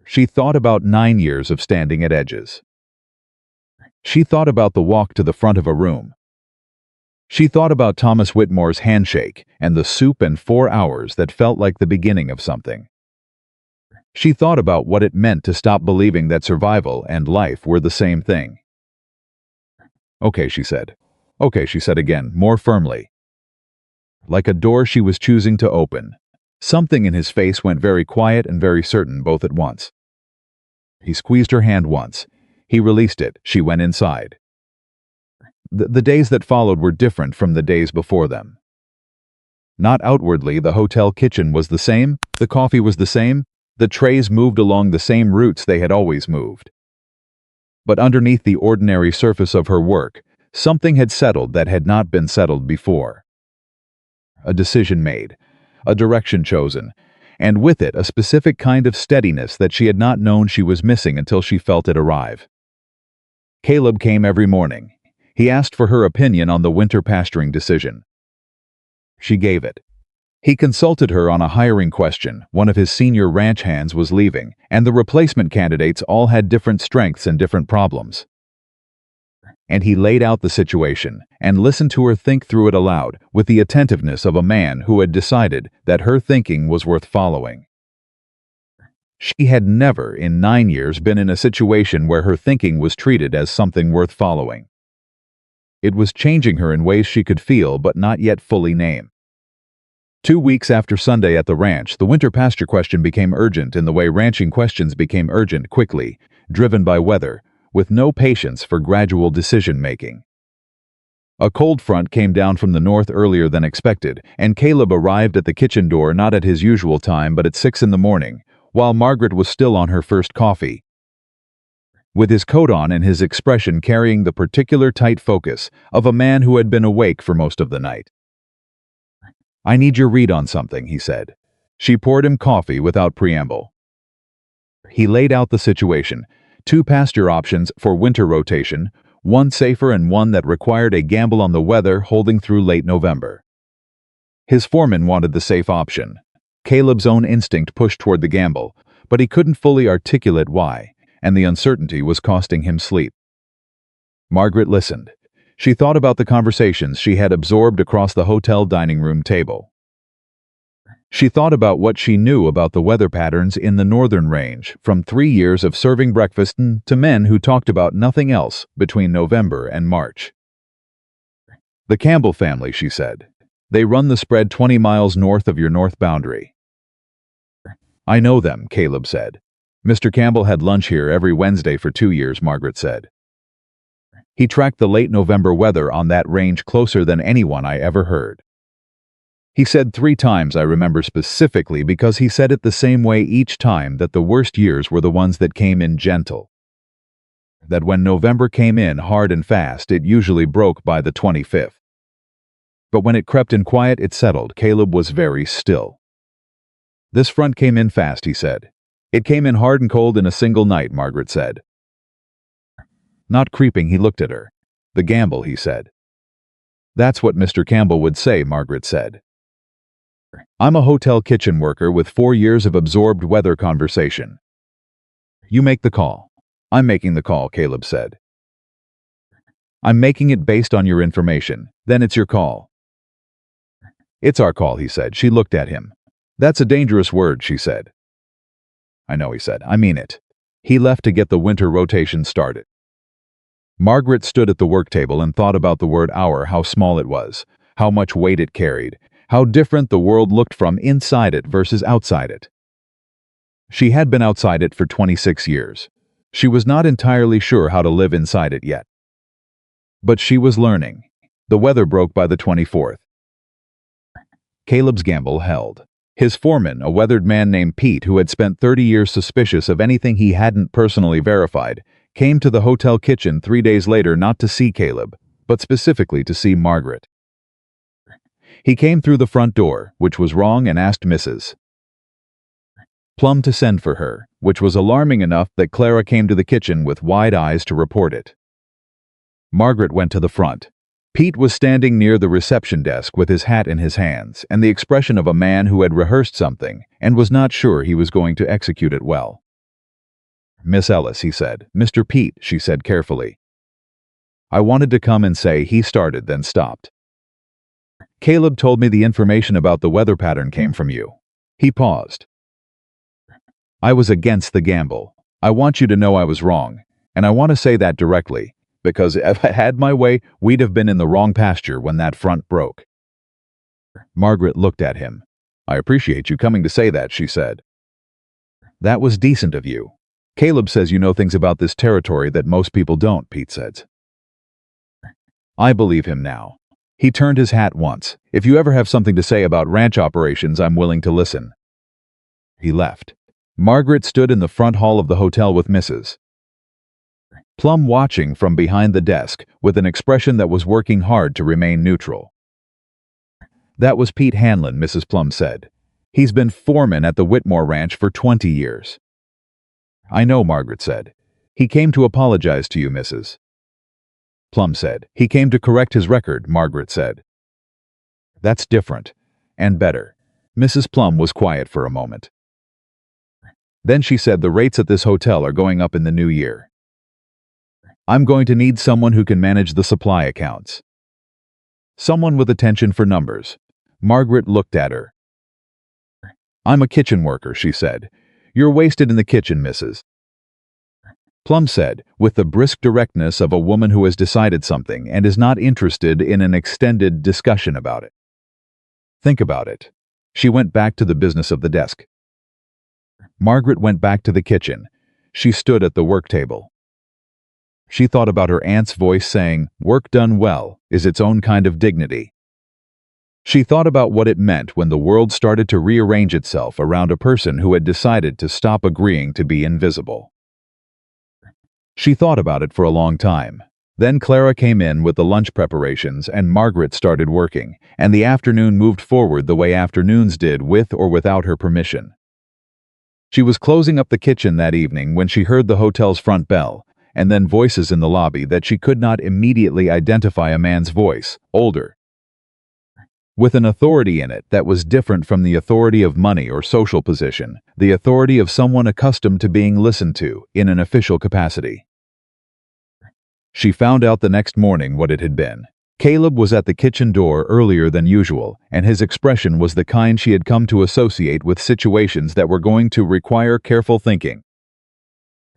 She thought about 9 years of standing at edges. She thought about the walk to the front of a room. She thought about Thomas Whitmore's handshake and the soup and 4 hours that felt like the beginning of something. She thought about what it meant to stop believing that survival and life were the same thing. "Okay," she said. "Okay," she said again, more firmly. Like a door she was choosing to open. Something in his face went very quiet and very certain both at once. He squeezed her hand once. He released it. She went inside. The days that followed were different from the days before them. Not outwardly, the hotel kitchen was the same, the coffee was the same, the trays moved along the same routes they had always moved. But underneath the ordinary surface of her work, something had settled that had not been settled before. A decision made, a direction chosen, and with it a specific kind of steadiness that she had not known she was missing until she felt it arrive. Caleb came every morning. He asked for her opinion on the winter pasturing decision. She gave it. He consulted her on a hiring question. One of his senior ranch hands was leaving, and the replacement candidates all had different strengths and different problems. And he laid out the situation and listened to her think through it aloud with the attentiveness of a man who had decided that her thinking was worth following. She had never in 9 years been in a situation where her thinking was treated as something worth following. It was changing her in ways she could feel but not yet fully name. 2 weeks after Sunday at the ranch, the winter pasture question became urgent in the way ranching questions became urgent quickly, driven by weather, with no patience for gradual decision-making. A cold front came down from the north earlier than expected, and Caleb arrived at the kitchen door not at his usual time but at 6 in the morning, while Margaret was still on her first coffee. With his coat on and his expression carrying the particular tight focus of a man who had been awake for most of the night. "I need your read on something," he said. She poured him coffee without preamble. He laid out the situation, 2 pasture options for winter rotation, one safer and one that required a gamble on the weather holding through late November. His foreman wanted the safe option. Caleb's own instinct pushed toward the gamble, but he couldn't fully articulate why, and the uncertainty was costing him sleep. Margaret listened. She thought about the conversations she had absorbed across the hotel dining room table. She thought about what she knew about the weather patterns in the northern range, from 3 years of serving breakfast to men who talked about nothing else between November and March. "The Campbell family," she said. "They run the spread 20 miles north of your north boundary." "I know them," Caleb said. "Mr. Campbell had lunch here every Wednesday for 2 years," Margaret said. "He tracked the late November weather on that range closer than anyone I ever heard. He said 3 times, I remember specifically because he said it the same way each time, that the worst years were the ones that came in gentle. That when November came in hard and fast, it usually broke by the 25th. But when it crept in quiet, it settled." Caleb was very still. "This front came in fast," he said. "It came in hard and cold in a single night," Margaret said. Not creeping, he looked at her. "The gamble," he said. "That's what Mr. Campbell would say," Margaret said. "I'm a hotel kitchen worker with 4 years of absorbed weather conversation. You make the call." "I'm making the call," Caleb said. I'm making it based on your information. Then it's your call. It's our call, he said. She looked at him. That's a dangerous word, she said. I know, he said. I mean it. He left to get the winter rotation started. Margaret stood at the work table and thought about the word hour, how small it was, how much weight it carried, how different the world looked from inside it versus outside it. She had been outside it for 26 years. She was not entirely sure how to live inside it yet. But she was learning. The weather broke by the 24th. Caleb's gamble held. His foreman, a weathered man named Pete who had spent 30 years suspicious of anything he hadn't personally verified, came to the hotel kitchen 3 days later not to see Caleb, but specifically to see Margaret. He came through the front door, which was wrong, and asked Mrs. Plum to send for her, which was alarming enough that Clara came to the kitchen with wide eyes to report it. Margaret went to the front. Pete was standing near the reception desk with his hat in his hands and the expression of a man who had rehearsed something and was not sure he was going to execute it well. Miss Ellis, he said. Mr. Pete, she said carefully. I wanted to come and say he started, then stopped. Caleb told me the information about the weather pattern came from you. He paused. I was against the gamble. I want you to know I was wrong, and I want to say that directly, because if I had my way, we'd have been in the wrong pasture when that front broke. Margaret looked at him. I appreciate you coming to say that, she said. That was decent of you. Caleb says you know things about this territory that most people don't, Pete said. I believe him now. He turned his hat once. If you ever have something to say about ranch operations, I'm willing to listen. He left. Margaret stood in the front hall of the hotel with Mrs. Plum watching from behind the desk with an expression that was working hard to remain neutral. That was Pete Hanlon, Mrs. Plum said. He's been foreman at the Whitmore Ranch for 20 years. I know, Margaret said. He came to apologize to you, Mrs. Plum said. He came to correct his record, Margaret said. That's different. And better. Mrs. Plum was quiet for a moment. Then she said the rates at this hotel are going up in the new year. I'm going to need someone who can manage the supply accounts. Someone with attention for numbers. Margaret looked at her. I'm a kitchen worker, she said. You're wasted in the kitchen, Mrs. Plum said, with the brisk directness of a woman who has decided something and is not interested in an extended discussion about it. Think about it. She went back to the business of the desk. Margaret went back to the kitchen. She stood at the work table. She thought about her aunt's voice saying, work done well is its own kind of dignity. She thought about what it meant when the world started to rearrange itself around a person who had decided to stop agreeing to be invisible. She thought about it for a long time. Then Clara came in with the lunch preparations and Margaret started working, and the afternoon moved forward the way afternoons did with or without her permission. She was closing up the kitchen that evening when she heard the hotel's front bell, and then voices in the lobby that she could not immediately identify a man's voice, older, with an authority in it that was different from the authority of money or social position, the authority of someone accustomed to being listened to in an official capacity. She found out the next morning what it had been. Caleb was at the kitchen door earlier than usual, and his expression was the kind she had come to associate with situations that were going to require careful thinking.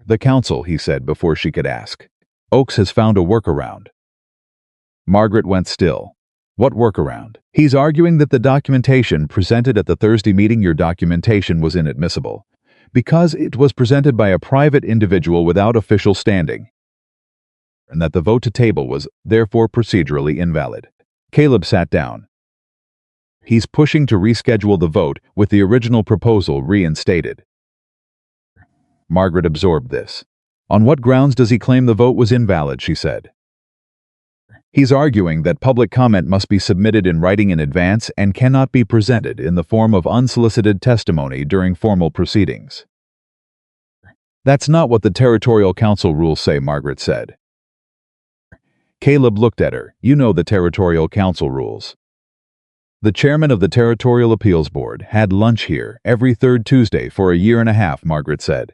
The council, he said before she could ask. Oakes has found a workaround. Margaret went still. What workaround? He's arguing that the documentation presented at the Thursday meeting, your documentation was inadmissible, because it was presented by a private individual without official standing, and that the vote to table was therefore procedurally invalid. Caleb sat down. He's pushing to reschedule the vote with the original proposal reinstated. Margaret absorbed this. On what grounds does he claim the vote was invalid, she said. He's arguing that public comment must be submitted in writing in advance and cannot be presented in the form of unsolicited testimony during formal proceedings. That's not what the Territorial Council rules say, Margaret said. Caleb looked at her. You know the Territorial Council rules. The chairman of the Territorial Appeals Board had lunch here every third Tuesday for a year and a half, Margaret said.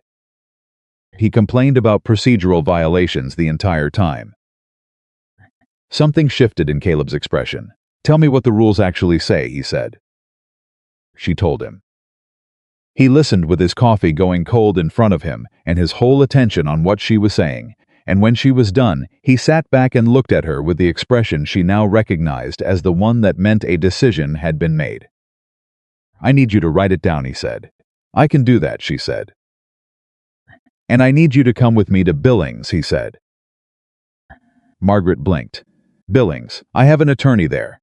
He complained about procedural violations the entire time. Something shifted in Caleb's expression. "Tell me what the rules actually say," he said. She told him. He listened with his coffee going cold in front of him and his whole attention on what she was saying, and when she was done, he sat back and looked at her with the expression she now recognized as the one that meant a decision had been made. "I need you to write it down," he said. "I can do that," she said. "And I need you to come with me to Billings," he said. Margaret blinked. "Billings, I have an attorney there.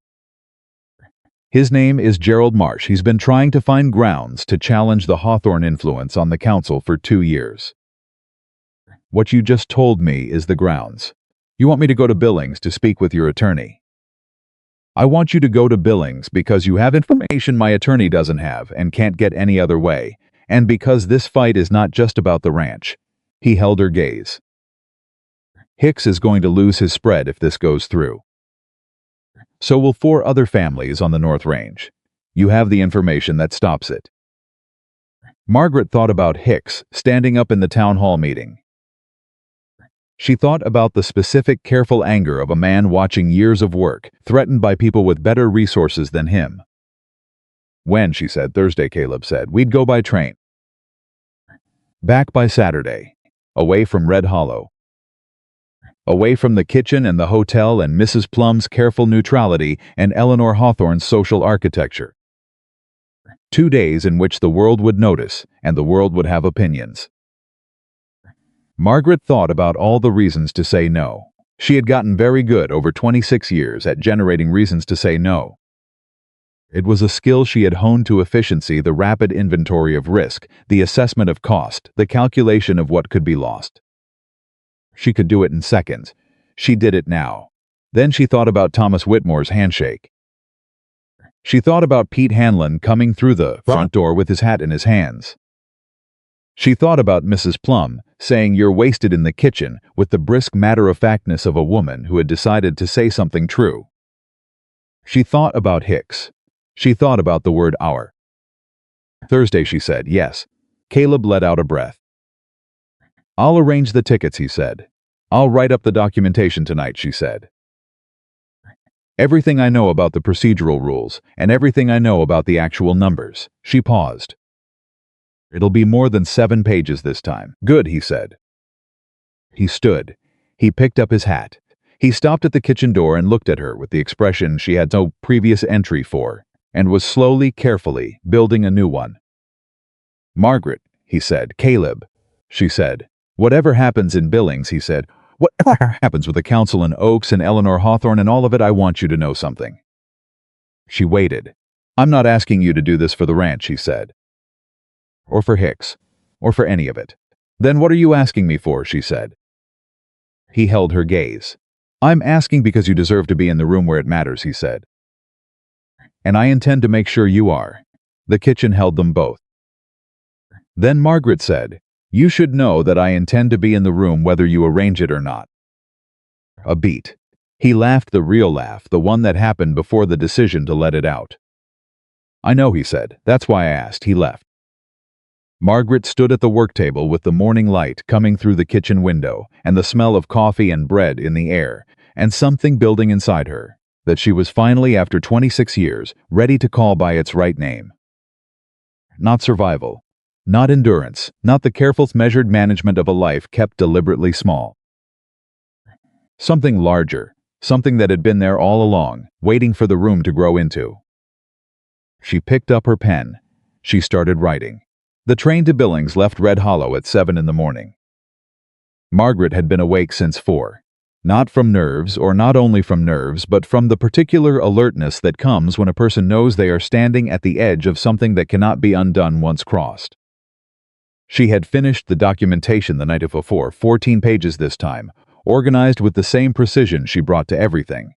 His name is Gerald Marsh. He's been trying to find grounds to challenge the Hawthorne influence on the council for 2 years. What you just told me is the grounds. You want me to go to Billings to speak with your attorney. I want you to go to Billings because you have information my attorney doesn't have and can't get any other way, and because this fight is not just about the ranch." He held her gaze. "Hicks is going to lose his spread if this goes through. So will 4 other families on the North Range. You have the information that stops it." Margaret thought about Hicks standing up in the town hall meeting. She thought about the specific, careful anger of a man watching years of work, threatened by people with better resources than him. "When," she said. "Thursday," Caleb said. "We'd go by train. Back by Saturday. Away from Red Hollow. Away from the kitchen and the hotel and Mrs. Plum's careful neutrality and Eleanor Hawthorne's social architecture. 2 days in which the world would notice and the world would have opinions." Margaret thought about all the reasons to say no. She had gotten very good over 26 years at generating reasons to say no. It was a skill she had honed to efficiency: the rapid inventory of risk, the assessment of cost, the calculation of what could be lost. She could do it in seconds. She did it now. Then she thought about Thomas Whitmore's handshake. She thought about Pete Hanlon coming through the front door with his hat in his hands. She thought about Mrs. Plum saying "you're wasted" in the kitchen with the brisk matter-of-factness of a woman who had decided to say something true. She thought about Hicks. She thought about the word "our." "Thursday," she said. "Yes." Caleb let out a breath. "I'll arrange the tickets," he said. "I'll write up the documentation tonight," she said. "Everything I know about the procedural rules, and everything I know about the actual numbers." She paused. "It'll be more than 7 pages this time." "Good," he said. He stood. He picked up his hat. He stopped at the kitchen door and looked at her with the expression she had no previous entry for, and was slowly, carefully, building a new one. "Margaret," he said. "Caleb," she said. "Whatever happens in Billings," he said. "Whatever happens with the council and Oaks and Eleanor Hawthorne and all of it, I want you to know something." She waited. "I'm not asking you to do this for the ranch," he said. "Or for Hicks. Or for any of it." "Then what are you asking me for?" she said. He held her gaze. "I'm asking because you deserve to be in the room where it matters," he said. "And I intend to make sure you are." The kitchen held them both. Then Margaret said, "You should know that I intend to be in the room whether you arrange it or not." A beat. He laughed, the real laugh, the one that happened before the decision to let it out. "I know," he said. "That's why I asked." He left. Margaret stood at the work table with the morning light coming through the kitchen window and the smell of coffee and bread in the air, and something building inside her, that she was finally, after 26 years, ready to call by its right name. Not survival. Not endurance. Not the careful, measured management of a life kept deliberately small. Something larger. Something that had been there all along, waiting for the room to grow into. She picked up her pen. She started writing. The train to Billings left Red Hollow at 7 in the morning. Margaret had been awake since 4. Not from nerves, or not only from nerves, but from the particular alertness that comes when a person knows they are standing at the edge of something that cannot be undone once crossed. She had finished the documentation the night before, 14 pages this time, organized with the same precision she brought to everything.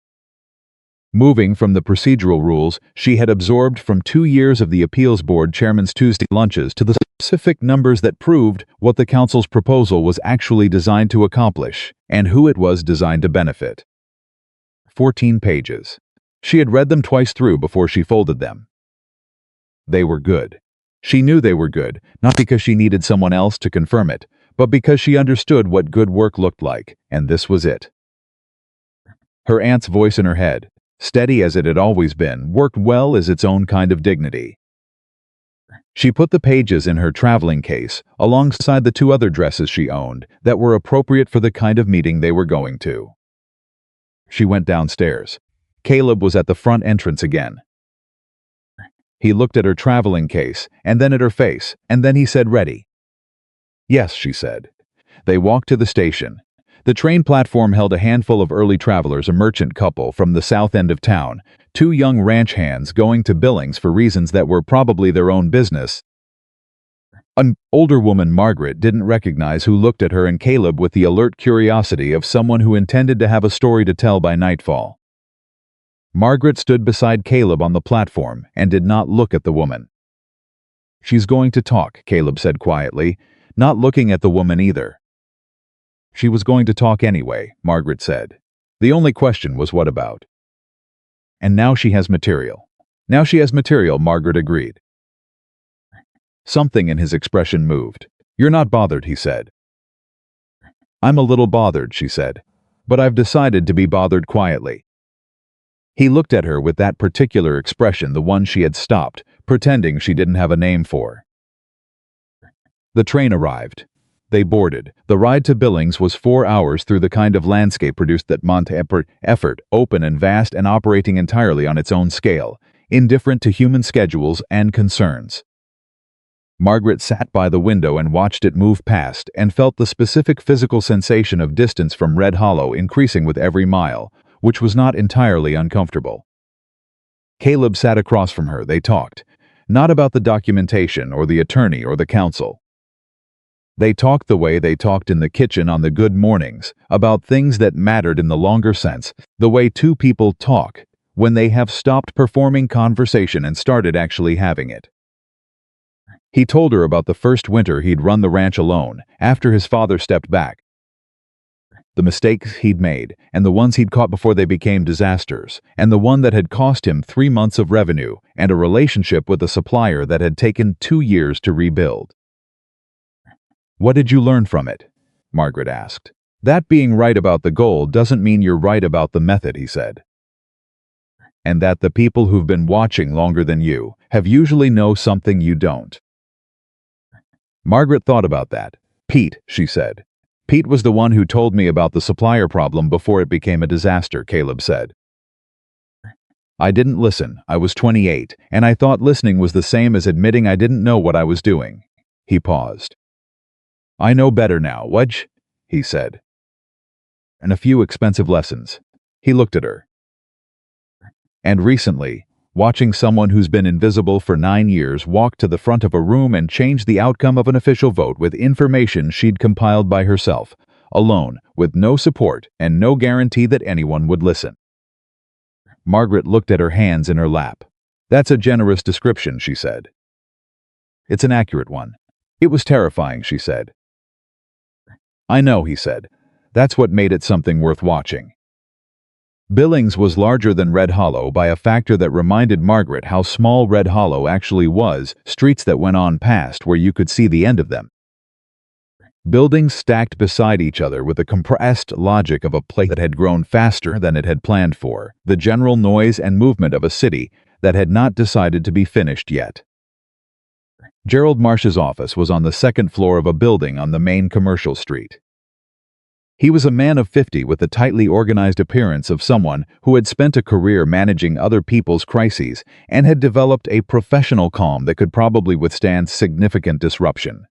Moving from the procedural rules she had absorbed from 2 years of the appeals board chairman's Tuesday lunches to the specific numbers that proved what the council's proposal was actually designed to accomplish and who it was designed to benefit. 14 pages. She had read them twice through before she folded them. They were good. She knew they were good, not because she needed someone else to confirm it, but because she understood what good work looked like, and this was it. Her aunt's voice in her head, steady as it had always been, worked well as its own kind of dignity. She put the pages in her traveling case, alongside the 2 other dresses she owned that were appropriate for the kind of meeting they were going to. She went downstairs. Caleb was at the front entrance again. He looked at her traveling case, and then at her face, and then he said, "Ready?" "Yes," she said. They walked to the station. The train platform held a handful of early travelers, a merchant couple from the south end of town, 2 young ranch hands going to Billings for reasons that were probably their own business. An older woman Margaret didn't recognize, who looked at her and Caleb with the alert curiosity of someone who intended to have a story to tell by nightfall. Margaret stood beside Caleb on the platform and did not look at the woman. "She's going to talk," Caleb said quietly, not looking at the woman either. "She was going to talk anyway," Margaret said. "The only question was what about." "And now she has material." "Now she has material," Margaret agreed. Something in his expression moved. "You're not bothered," he said. "I'm a little bothered," she said. "But I've decided to be bothered quietly." He looked at her with that particular expression, the one she had stopped, pretending she didn't have a name for. The train arrived. They boarded. The ride to Billings was 4 hours through the kind of landscape produced that meant effort, open and vast and operating entirely on its own scale, indifferent to human schedules and concerns. Margaret sat by the window and watched it move past and felt the specific physical sensation of distance from Red Hollow increasing with every mile, which was not entirely uncomfortable. Caleb sat across from her. They talked, not about the documentation or the attorney or the counsel. They talked the way they talked in the kitchen on the good mornings, about things that mattered in the longer sense, the way 2 people talk when they have stopped performing conversation and started actually having it. He told her about the first winter he'd run the ranch alone, after his father stepped back. The mistakes he'd made, and the ones he'd caught before they became disasters, and the one that had cost him 3 months of revenue and a relationship with a supplier that had taken 2 years to rebuild. "What did you learn from it?" Margaret asked. "That being right about the goal doesn't mean you're right about the method," he said. "And that the people who've been watching longer than you have usually know something you don't." Margaret thought about that. "Pete," she said. "Pete was the one who told me about the supplier problem before it became a disaster," Caleb said. "I didn't listen. I was 28, and I thought listening was the same as admitting I didn't know what I was doing." He paused. "I know better now, Wedge," he said. "And a few expensive lessons." He looked at her. "And recently, watching someone who's been invisible for 9 years walk to the front of a room and change the outcome of an official vote with information she'd compiled by herself, alone, with no support and no guarantee that anyone would listen." Margaret looked at her hands in her lap. "That's a generous description," she said. "It's an accurate one." "It was terrifying," she said. "I know," he said. "That's what made it something worth watching." Billings was larger than Red Hollow by a factor that reminded Margaret how small Red Hollow actually was, streets that went on past where you could see the end of them. Buildings stacked beside each other with the compressed logic of a place that had grown faster than it had planned for, the general noise and movement of a city that had not decided to be finished yet. Gerald Marsh's office was on the 2nd floor of a building on the main commercial street. He was a man of 50 with the tightly organized appearance of someone who had spent a career managing other people's crises and had developed a professional calm that could probably withstand significant disruption.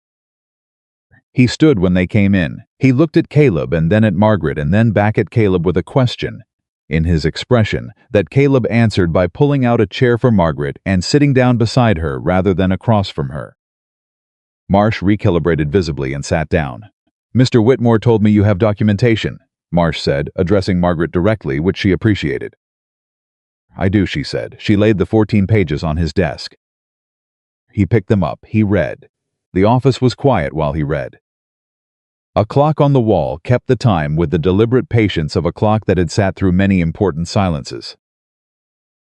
He stood when they came in. He looked at Caleb and then at Margaret and then back at Caleb with a question in his expression that Caleb answered by pulling out a chair for Margaret and sitting down beside her rather than across from her. Marsh recalibrated visibly and sat down. "Mr. Whitmore told me you have documentation," Marsh said, addressing Margaret directly, which she appreciated. "I do," she said. She laid the 14 pages on his desk. He picked them up. He read. The office was quiet while he read. A clock on the wall kept the time with the deliberate patience of a clock that had sat through many important silences.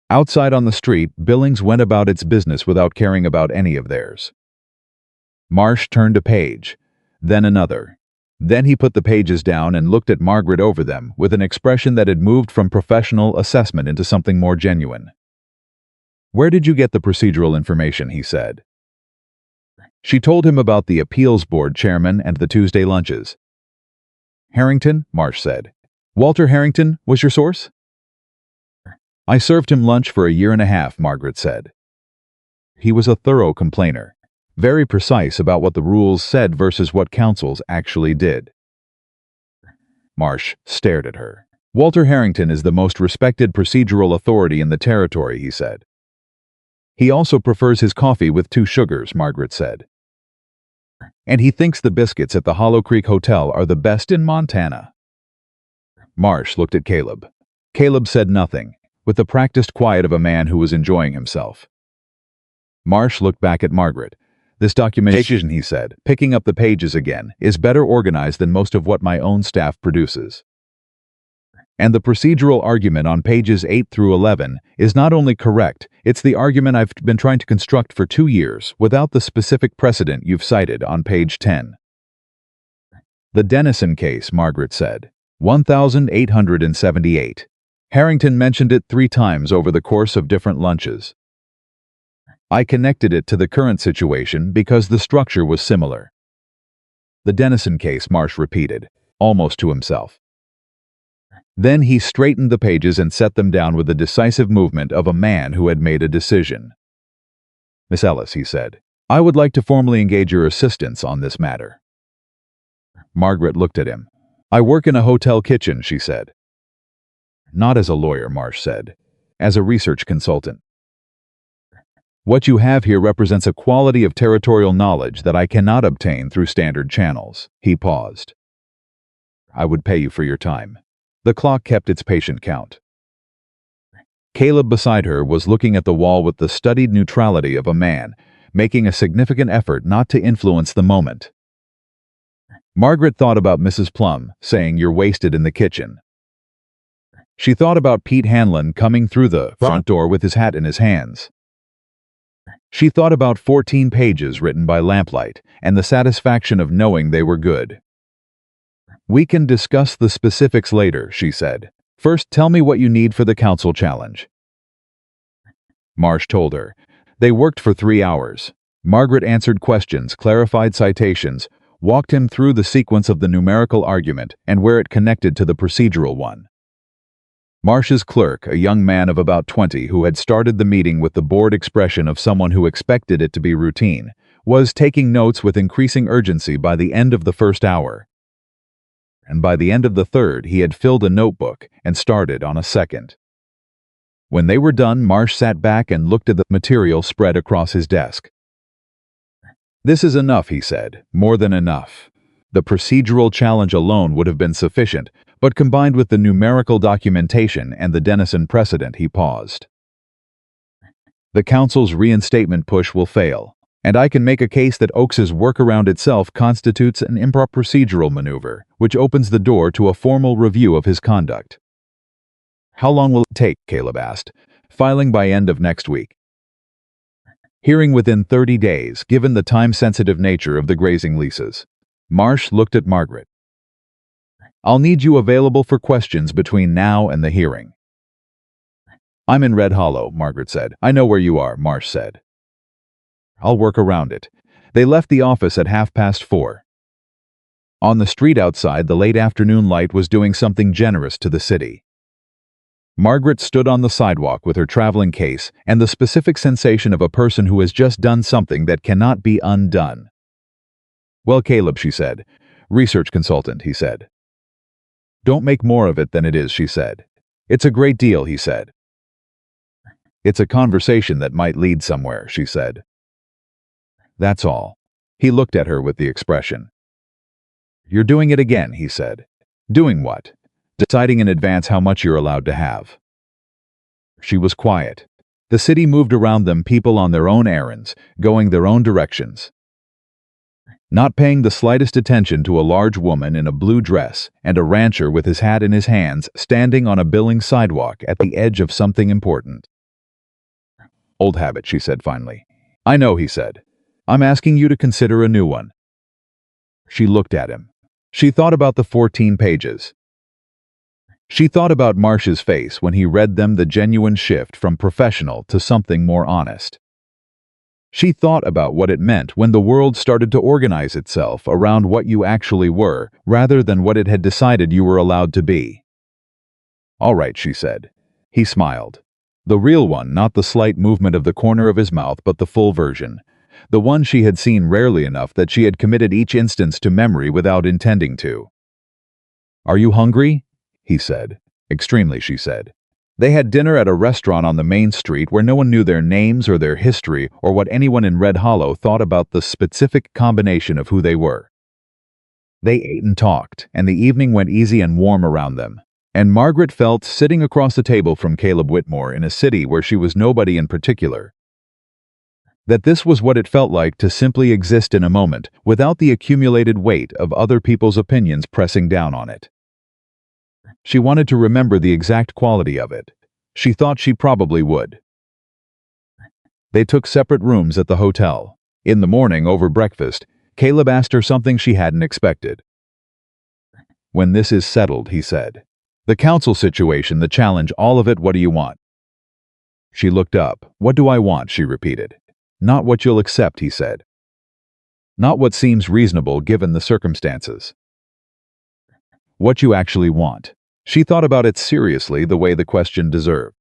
Outside on the street, Billings went about its business without caring about any of theirs. Marsh turned a page, then another. Then he put the pages down and looked at Margaret over them with an expression that had moved from professional assessment into something more genuine. "Where did you get the procedural information?" he said. She told him about the appeals board chairman and the Tuesday lunches. "Harrington?" Marsh said. "Walter Harrington was your source?" "I served him lunch for a year and a half," Margaret said. "He was a thorough complainer, very precise about what the rules said versus what counsels actually did." Marsh stared at her. "Walter Harrington is the most respected procedural authority in the territory," he said. "He also prefers his coffee with 2 sugars," Margaret said. "And he thinks the biscuits at the Hollow Creek Hotel are the best in Montana." Marsh looked at Caleb. Caleb said nothing, with the practiced quiet of a man who was enjoying himself. Marsh looked back at Margaret. "This documentation," he said, picking up the pages again, "is better organized than most of what my own staff produces. And the procedural argument on pages 8 through 11 is not only correct, it's the argument I've been trying to construct for 2 years without the specific precedent you've cited on page 10. "The Dennison case," Margaret said. 1878. Harrington mentioned it 3 times over the course of different lunches. I connected it to the current situation because the structure was similar." "The Dennison case," Marsh repeated, almost to himself. Then he straightened the pages and set them down with the decisive movement of a man who had made a decision. "Miss Ellis," he said, "I would like to formally engage your assistance on this matter." Margaret looked at him. "I work in a hotel kitchen," she said. "Not as a lawyer," Marsh said. "As a research consultant. What you have here represents a quality of territorial knowledge that I cannot obtain through standard channels." He paused. "I would pay you for your time." The clock kept its patient count. Caleb beside her was looking at the wall with the studied neutrality of a man, making a significant effort not to influence the moment. Margaret thought about Mrs. Plum saying, "You're wasted in the kitchen." She thought about Pete Hanlon coming through the front door with his hat in his hands. She thought about 14 pages written by lamplight and the satisfaction of knowing they were good. "We can discuss the specifics later," she said. "First, tell me what you need for the council challenge." Marsh told her. They worked for 3 hours. Margaret answered questions, clarified citations, walked him through the sequence of the numerical argument and where it connected to the procedural one. Marsh's clerk, a young man of about 20 who had started the meeting with the bored expression of someone who expected it to be routine, was taking notes with increasing urgency by the end of the first hour. And by the end of the third, he had filled a notebook and started on a second. When they were done, Marsh sat back and looked at the material spread across his desk. "This is enough," he said, "more than enough. The procedural challenge alone would have been sufficient, but combined with the numerical documentation and the Dennison precedent," he paused. "The council's reinstatement push will fail, and I can make a case that Oakes's workaround itself constitutes an improper procedural maneuver, which opens the door to a formal review of his conduct." "How long will it take?" Caleb asked. "Filing by end of next week. Hearing within 30 days, given the time-sensitive nature of the grazing leases." Marsh looked at Margaret. "I'll need you available for questions between now and the hearing." "I'm in Red Hollow," Margaret said. "I know where you are," Marsh said. "I'll work around it." They left the office at 4:30. On the street outside, the late afternoon light was doing something generous to the city. Margaret stood on the sidewalk with her traveling case and the specific sensation of a person who has just done something that cannot be undone. "Well, Caleb," she said. "Research consultant," he said. "Don't make more of it than it is," she said. "It's a great deal," he said. "It's a conversation that might lead somewhere," she said. "That's all." He looked at her with the expression. "You're doing it again," he said. "Doing what?" "Deciding in advance how much you're allowed to have." She was quiet. The city moved around them, people on their own errands, going their own directions. Not paying the slightest attention to a large woman in a blue dress and a rancher with his hat in his hands standing on a Billings sidewalk at the edge of something important. "Old habit," she said finally. "I know," he said. "I'm asking you to consider a new one." She looked at him. She thought about the 14 pages. She thought about Marsh's face when he read them, the genuine shift from professional to something more honest. She thought about what it meant when the world started to organize itself around what you actually were, rather than what it had decided you were allowed to be. "All right," she said. He smiled. The real one, not the slight movement of the corner of his mouth, but the full version. The one she had seen rarely enough that she had committed each instance to memory without intending to. "Are you hungry?" he said. "Extremely," she said. They had dinner at a restaurant on the main street where no one knew their names or their history or what anyone in Red Hollow thought about the specific combination of who they were. They ate and talked, and the evening went easy and warm around them. And Margaret felt, sitting across the table from Caleb Whitmore in a city where she was nobody in particular, that this was what it felt like to simply exist in a moment without the accumulated weight of other people's opinions pressing down on it. She wanted to remember the exact quality of it. She thought she probably would. They took separate rooms at the hotel. In the morning, over breakfast, Caleb asked her something she hadn't expected. "When this is settled," he said. "The council situation, the challenge, all of it, what do you want?" She looked up. "What do I want?" she repeated. "Not what you'll accept," he said. "Not what seems reasonable given the circumstances. What you actually want." She thought about it seriously, the way the question deserved.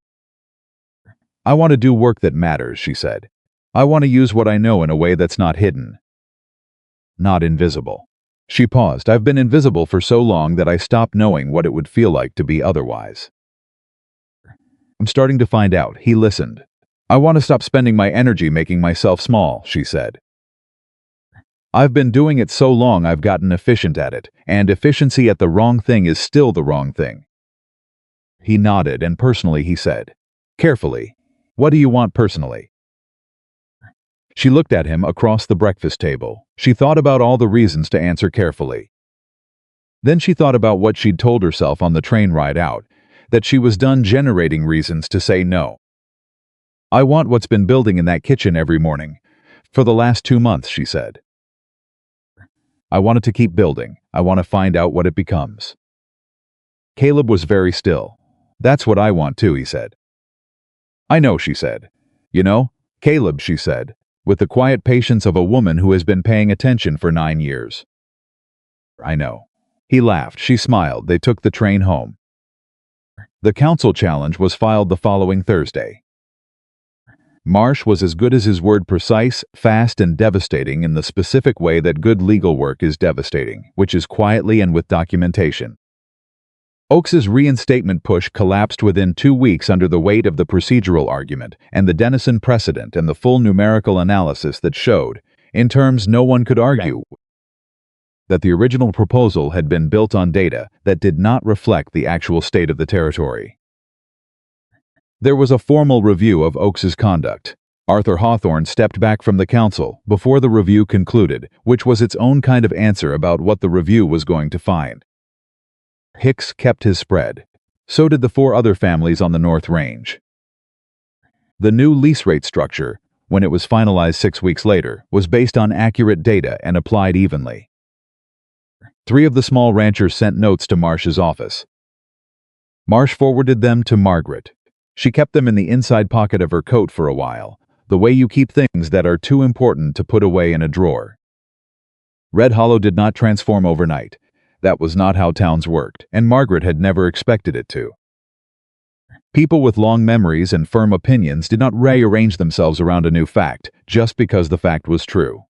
"I want to do work that matters," she said. "I want to use what I know in a way that's not hidden. Not invisible." She paused. "I've been invisible for so long that I stopped knowing what it would feel like to be otherwise. I'm starting to find out." He listened. "I want to stop spending my energy making myself small," she said. "I've been doing it so long I've gotten efficient at it, and efficiency at the wrong thing is still the wrong thing." He nodded, and personally, he said, "Carefully. What do you want personally?" She looked at him across the breakfast table. She thought about all the reasons to answer carefully. Then she thought about what she'd told herself on the train ride out, that she was done generating reasons to say no. "I want what's been building in that kitchen every morning. For the last 2 months," she said. "I want it to keep building. I want to find out what it becomes." Caleb was very still. "That's what I want too," he said. "I know," she said. "You know, Caleb," she said, with the quiet patience of a woman who has been paying attention for 9 years. "I know." He laughed. She smiled. They took the train home. The council challenge was filed the following Thursday. Marsh was as good as his word, precise, fast, and devastating in the specific way that good legal work is devastating, which is quietly and with documentation. Oakes's reinstatement push collapsed within 2 weeks under the weight of the procedural argument and the Denison precedent and the full numerical analysis that showed, in terms no one could argue, that the original proposal had been built on data that did not reflect the actual state of the territory. There was a formal review of Oakes's conduct. Arthur Hawthorne stepped back from the council before the review concluded, which was its own kind of answer about what the review was going to find. Hicks kept his spread. So did the 4 other families on the North Range. The new lease rate structure, when it was finalized 6 weeks later, was based on accurate data and applied evenly. 3 of the small ranchers sent notes to Marsh's office. Marsh forwarded them to Margaret. She kept them in the inside pocket of her coat for a while, the way you keep things that are too important to put away in a drawer. Red Hollow did not transform overnight. That was not how towns worked, and Margaret had never expected it to. People with long memories and firm opinions did not rearrange themselves around a new fact just because the fact was true.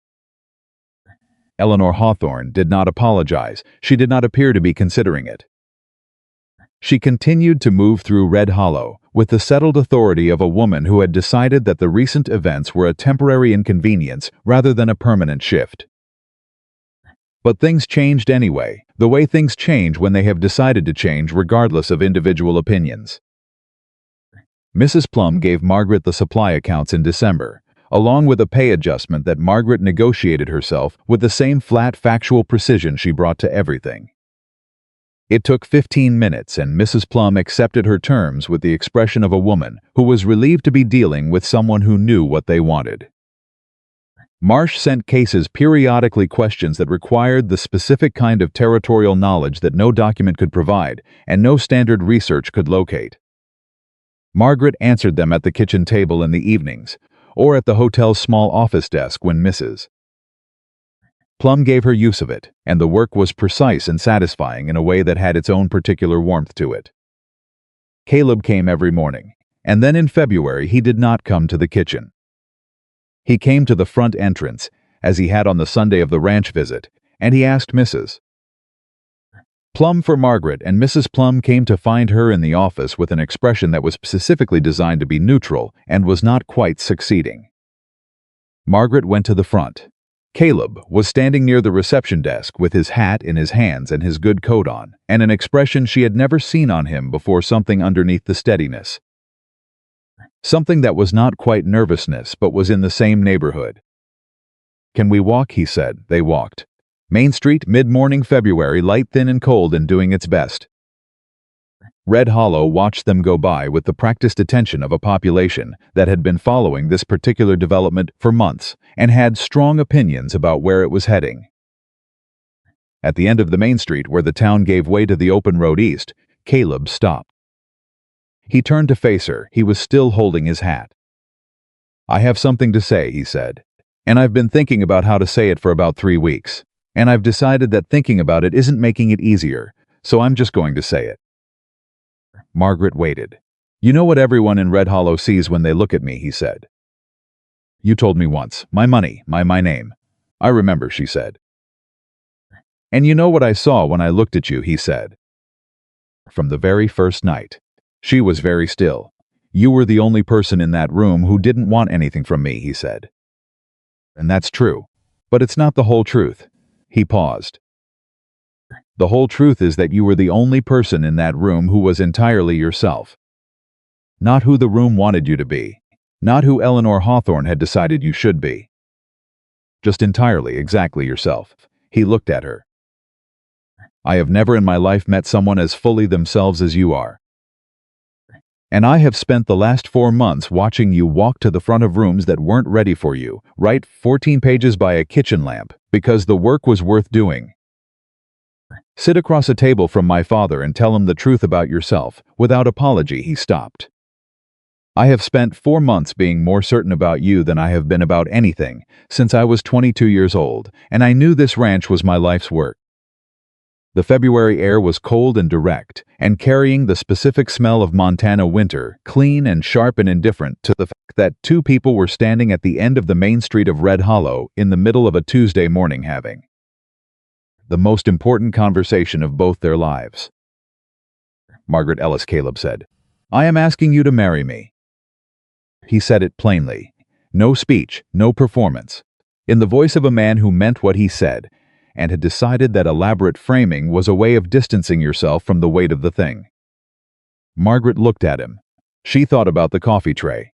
Eleanor Hawthorne did not apologize. She did not appear to be considering it. She continued to move through Red Hollow with the settled authority of a woman who had decided that the recent events were a temporary inconvenience rather than a permanent shift. But things changed anyway, the way things change when they have decided to change regardless of individual opinions. Mrs. Plum gave Margaret the supply accounts in December, along with a pay adjustment that Margaret negotiated herself with the same flat factual precision she brought to everything. It took 15 minutes, and Mrs. Plum accepted her terms with the expression of a woman who was relieved to be dealing with someone who knew what they wanted. Marsh sent cases periodically questions that required the specific kind of territorial knowledge that no document could provide and no standard research could locate. Margaret answered them at the kitchen table in the evenings, or at the hotel's small office desk when Mrs. Plum gave her use of it, and the work was precise and satisfying in a way that had its own particular warmth to it. Caleb came every morning, and then in February he did not come to the kitchen. He came to the front entrance, as he had on the Sunday of the ranch visit, and he asked Mrs. Plum for Margaret, and Mrs. Plum came to find her in the office with an expression that was specifically designed to be neutral and was not quite succeeding. Margaret went to the front. Caleb was standing near the reception desk with his hat in his hands and his good coat on, and an expression she had never seen on him before, something underneath the steadiness. Something that was not quite nervousness, but was in the same neighborhood. "Can we walk?" he said. They walked. Main Street, mid-morning February, light, thin and cold, and doing its best. Red Hollow watched them go by with the practiced attention of a population that had been following this particular development for months and had strong opinions about where it was heading. At the end of the main street, where the town gave way to the open road east, Caleb stopped. He turned to face her. He was still holding his hat. "I have something to say," he said, "and I've been thinking about how to say it for about 3 weeks, and I've decided that thinking about it isn't making it easier, so I'm just going to say it." Margaret waited. "You know what everyone in Red Hollow sees when they look at me," he said. "You told me once. My money, my name." "I remember," she said. "And you know what I saw when I looked at you," he said. "From the very first night." She was very still. "You were the only person in that room who didn't want anything from me," he said. "And that's true. But it's not the whole truth." He paused. "The whole truth is that you were the only person in that room who was entirely yourself. Not who the room wanted you to be. Not who Eleanor Hawthorne had decided you should be. Just entirely, exactly yourself." He looked at her. "I have never in my life met someone as fully themselves as you are. And I have spent the last 4 months watching you walk to the front of rooms that weren't ready for you, write 14 pages by a kitchen lamp, because the work was worth doing. Sit across a table from my father and tell him the truth about yourself, without apology." He stopped. "I have spent 4 months being more certain about you than I have been about anything, since I was 22 years old, and I knew this ranch was my life's work." The February air was cold and direct, and carrying the specific smell of Montana winter, clean and sharp and indifferent to the fact that 2 people were standing at the end of the main street of Red Hollow in the middle of a Tuesday morning having the most important conversation of both their lives. "Margaret Ellis," Caleb said, "I am asking you to marry me." He said it plainly. No speech, no performance. In the voice of a man who meant what he said, and had decided that elaborate framing was a way of distancing yourself from the weight of the thing. Margaret looked at him. She thought about the coffee tray.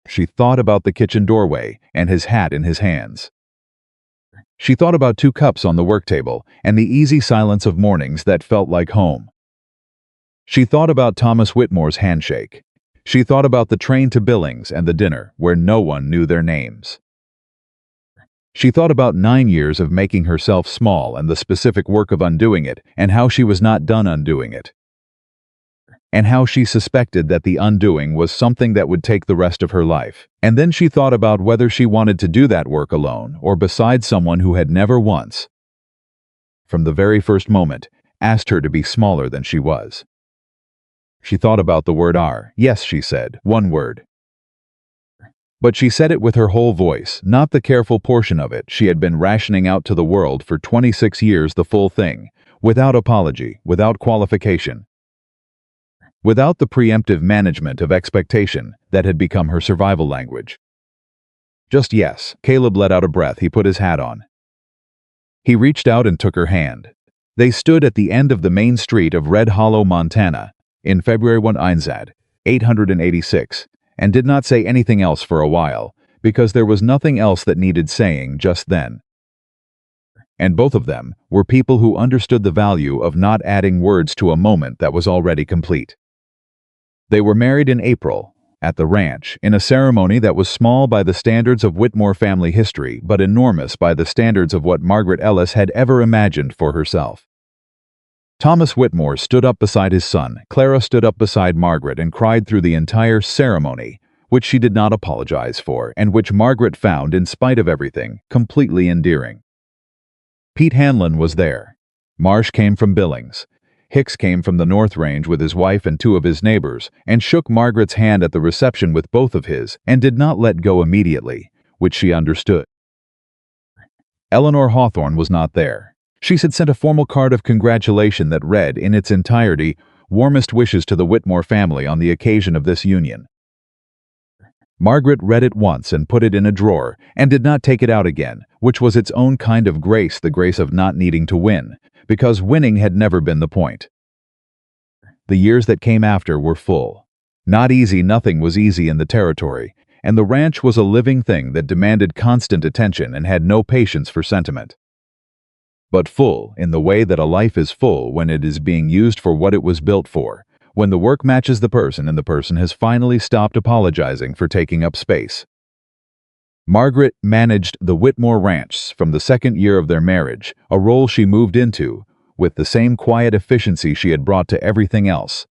She thought about the kitchen doorway and his hat in his hands. She thought about 2 cups on the work table and the easy silence of mornings that felt like home. She thought about Thomas Whitmore's handshake. She thought about the train to Billings and the dinner where no one knew their names. She thought about 9 years of making herself small and the specific work of undoing it, and how she was not done undoing it. And how she suspected that the undoing was something that would take the rest of her life. And then she thought about whether she wanted to do that work alone or beside someone who had never once, from the very first moment, asked her to be smaller than she was. She thought about the word "are." "Yes," she said, 1 word. But she said it with her whole voice, not the careful portion of it she had been rationing out to the world for 26 years, the full thing, without apology, without qualification, without the preemptive management of expectation that had become her survival language. Just yes. Caleb let out a breath. He put his hat on. He reached out and took her hand. They stood at the end of the main street of Red Hollow, Montana, in February 1 Einsad, 886, and did not say anything else for a while, because there was nothing else that needed saying just then. And both of them were people who understood the value of not adding words to a moment that was already complete. They were married in April, at the ranch, in a ceremony that was small by the standards of Whitmore family history, but enormous by the standards of what Margaret Ellis had ever imagined for herself. Thomas Whitmore stood up beside his son, Clara stood up beside Margaret and cried through the entire ceremony, which she did not apologize for, and which Margaret found, in spite of everything, completely endearing. Pete Hanlon was there. Marsh came from Billings. Hicks came from the North Range with his wife and two of his neighbors, and shook Margaret's hand at the reception with both of his, and did not let go immediately, which she understood. Eleanor Hawthorne was not there. She had sent a formal card of congratulation that read, in its entirety, "Warmest wishes to the Whitmore family on the occasion of this union." Margaret read it once and put it in a drawer, and did not take it out again, which was its own kind of grace, the grace of not needing to win, because winning had never been the point. The years that came after were full. Not easy, nothing was easy in the territory, and the ranch was a living thing that demanded constant attention and had no patience for sentiment. But full, in the way that a life is full when it is being used for what it was built for, when the work matches the person and the person has finally stopped apologizing for taking up space. Margaret managed the Whitmore Ranch from the second year of their marriage, a role she moved into, with the same quiet efficiency she had brought to everything else,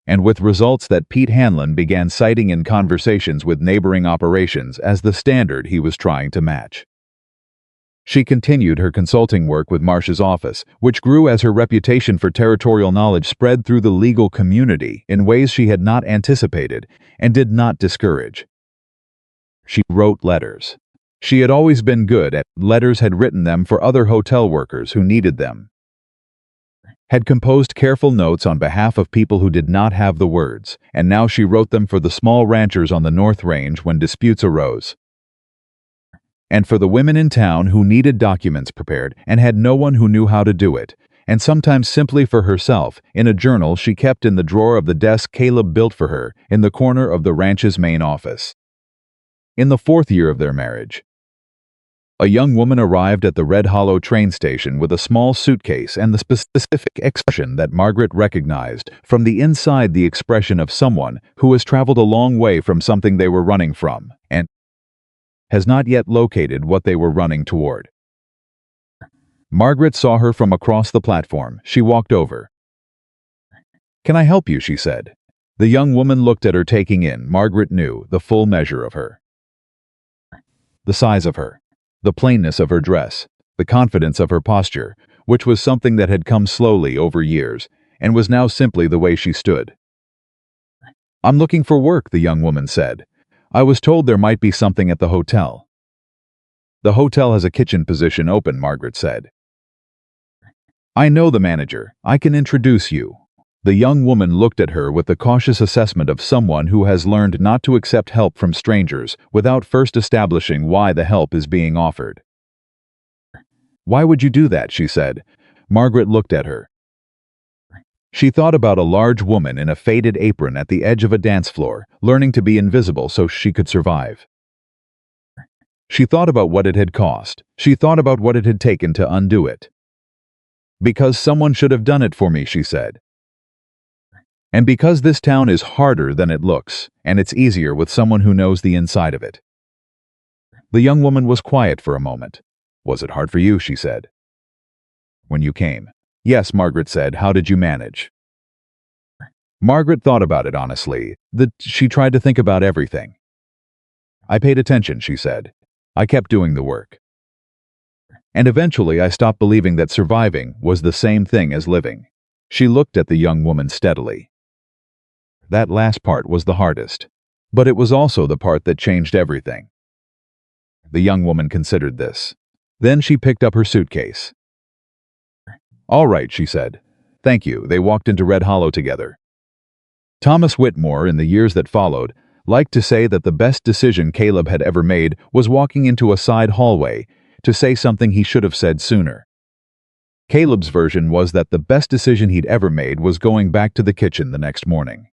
and with results that Pete Hanlon began citing in conversations with neighboring operations as the standard he was trying to match. She continued her consulting work with Marsh's office, which grew as her reputation for territorial knowledge spread through the legal community in ways she had not anticipated and did not discourage. She wrote letters. She had always been good at letters, had written them for other hotel workers who needed them, had composed careful notes on behalf of people who did not have the words, and now she wrote them for the small ranchers on the North Range when disputes arose, and for the women in town who needed documents prepared and had no one who knew how to do it, and sometimes simply for herself, in a journal she kept in the drawer of the desk Caleb built for her in the corner of the ranch's main office. In the 4th year of their marriage, a young woman arrived at the Red Hollow train station with a small suitcase and the specific expression that Margaret recognized from the inside, the expression of someone who has traveled a long way from something they were running from and has not yet located what they were running toward. Margaret saw her from across the platform. She walked over. "Can I help you?" she said. The young woman looked at her, taking in, Margaret knew, the full measure of her. The size of her, the plainness of her dress, the confidence of her posture, which was something that had come slowly over years, and was now simply the way she stood. "I'm looking for work," the young woman said. "I was told there might be something at the hotel." "The hotel has a kitchen position open," Margaret said. "I know the manager. I can introduce you." The young woman looked at her with the cautious assessment of someone who has learned not to accept help from strangers without first establishing why the help is being offered. "Why would you do that?" she said. Margaret looked at her. She thought about a large woman in a faded apron at the edge of a dance floor, learning to be invisible so she could survive. She thought about what it had cost. She thought about what it had taken to undo it. "Because someone should have done it for me," she said. "And because this town is harder than it looks, and it's easier with someone who knows the inside of it." The young woman was quiet for a moment. "Was it hard for you?" she said. "When you came?" "Yes," Margaret said. "How did you manage?" Margaret thought about it honestly. She tried to think about everything. "I paid attention," she said. "I kept doing the work. And eventually I stopped believing that surviving was the same thing as living." She looked at the young woman steadily. That last part was the hardest, but it was also the part that changed everything. The young woman considered this. Then she picked up her suitcase. "All right," she said. "Thank you." They walked into Red Hollow together. Thomas Whitmore, in the years that followed, liked to say that the best decision Caleb had ever made was walking into a side hallway to say something he should have said sooner. Caleb's version was that the best decision he'd ever made was going back to the kitchen the next morning.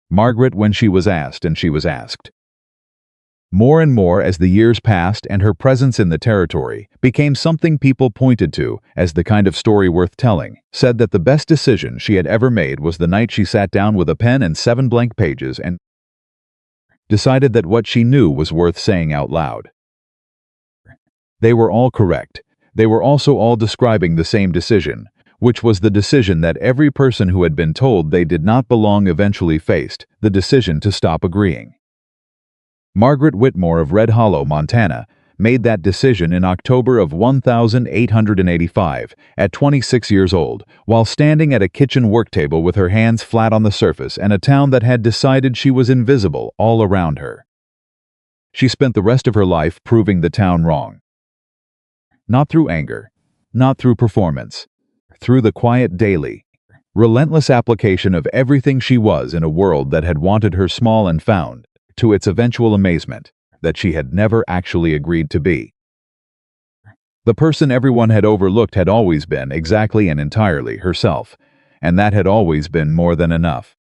Margaret, when she was asked, and she was asked, More and more as the years passed and her presence in the territory became something people pointed to as the kind of story worth telling, said that the best decision she had ever made was the night she sat down with a pen and 7 blank pages and decided that what she knew was worth saying out loud. They were all correct. They were also all describing the same decision, which was the decision that every person who had been told they did not belong eventually faced, the decision to stop agreeing. Margaret Whitmore of Red Hollow, Montana, made that decision in October of 1885, at 26 years old, while standing at a kitchen work table with her hands flat on the surface and a town that had decided she was invisible all around her. She spent the rest of her life proving the town wrong. Not through anger, not through performance, through the quiet daily, relentless application of everything she was in a world that had wanted her small and found, to its eventual amazement, that she had never actually agreed to be. The person everyone had overlooked had always been exactly and entirely herself, and that had always been more than enough.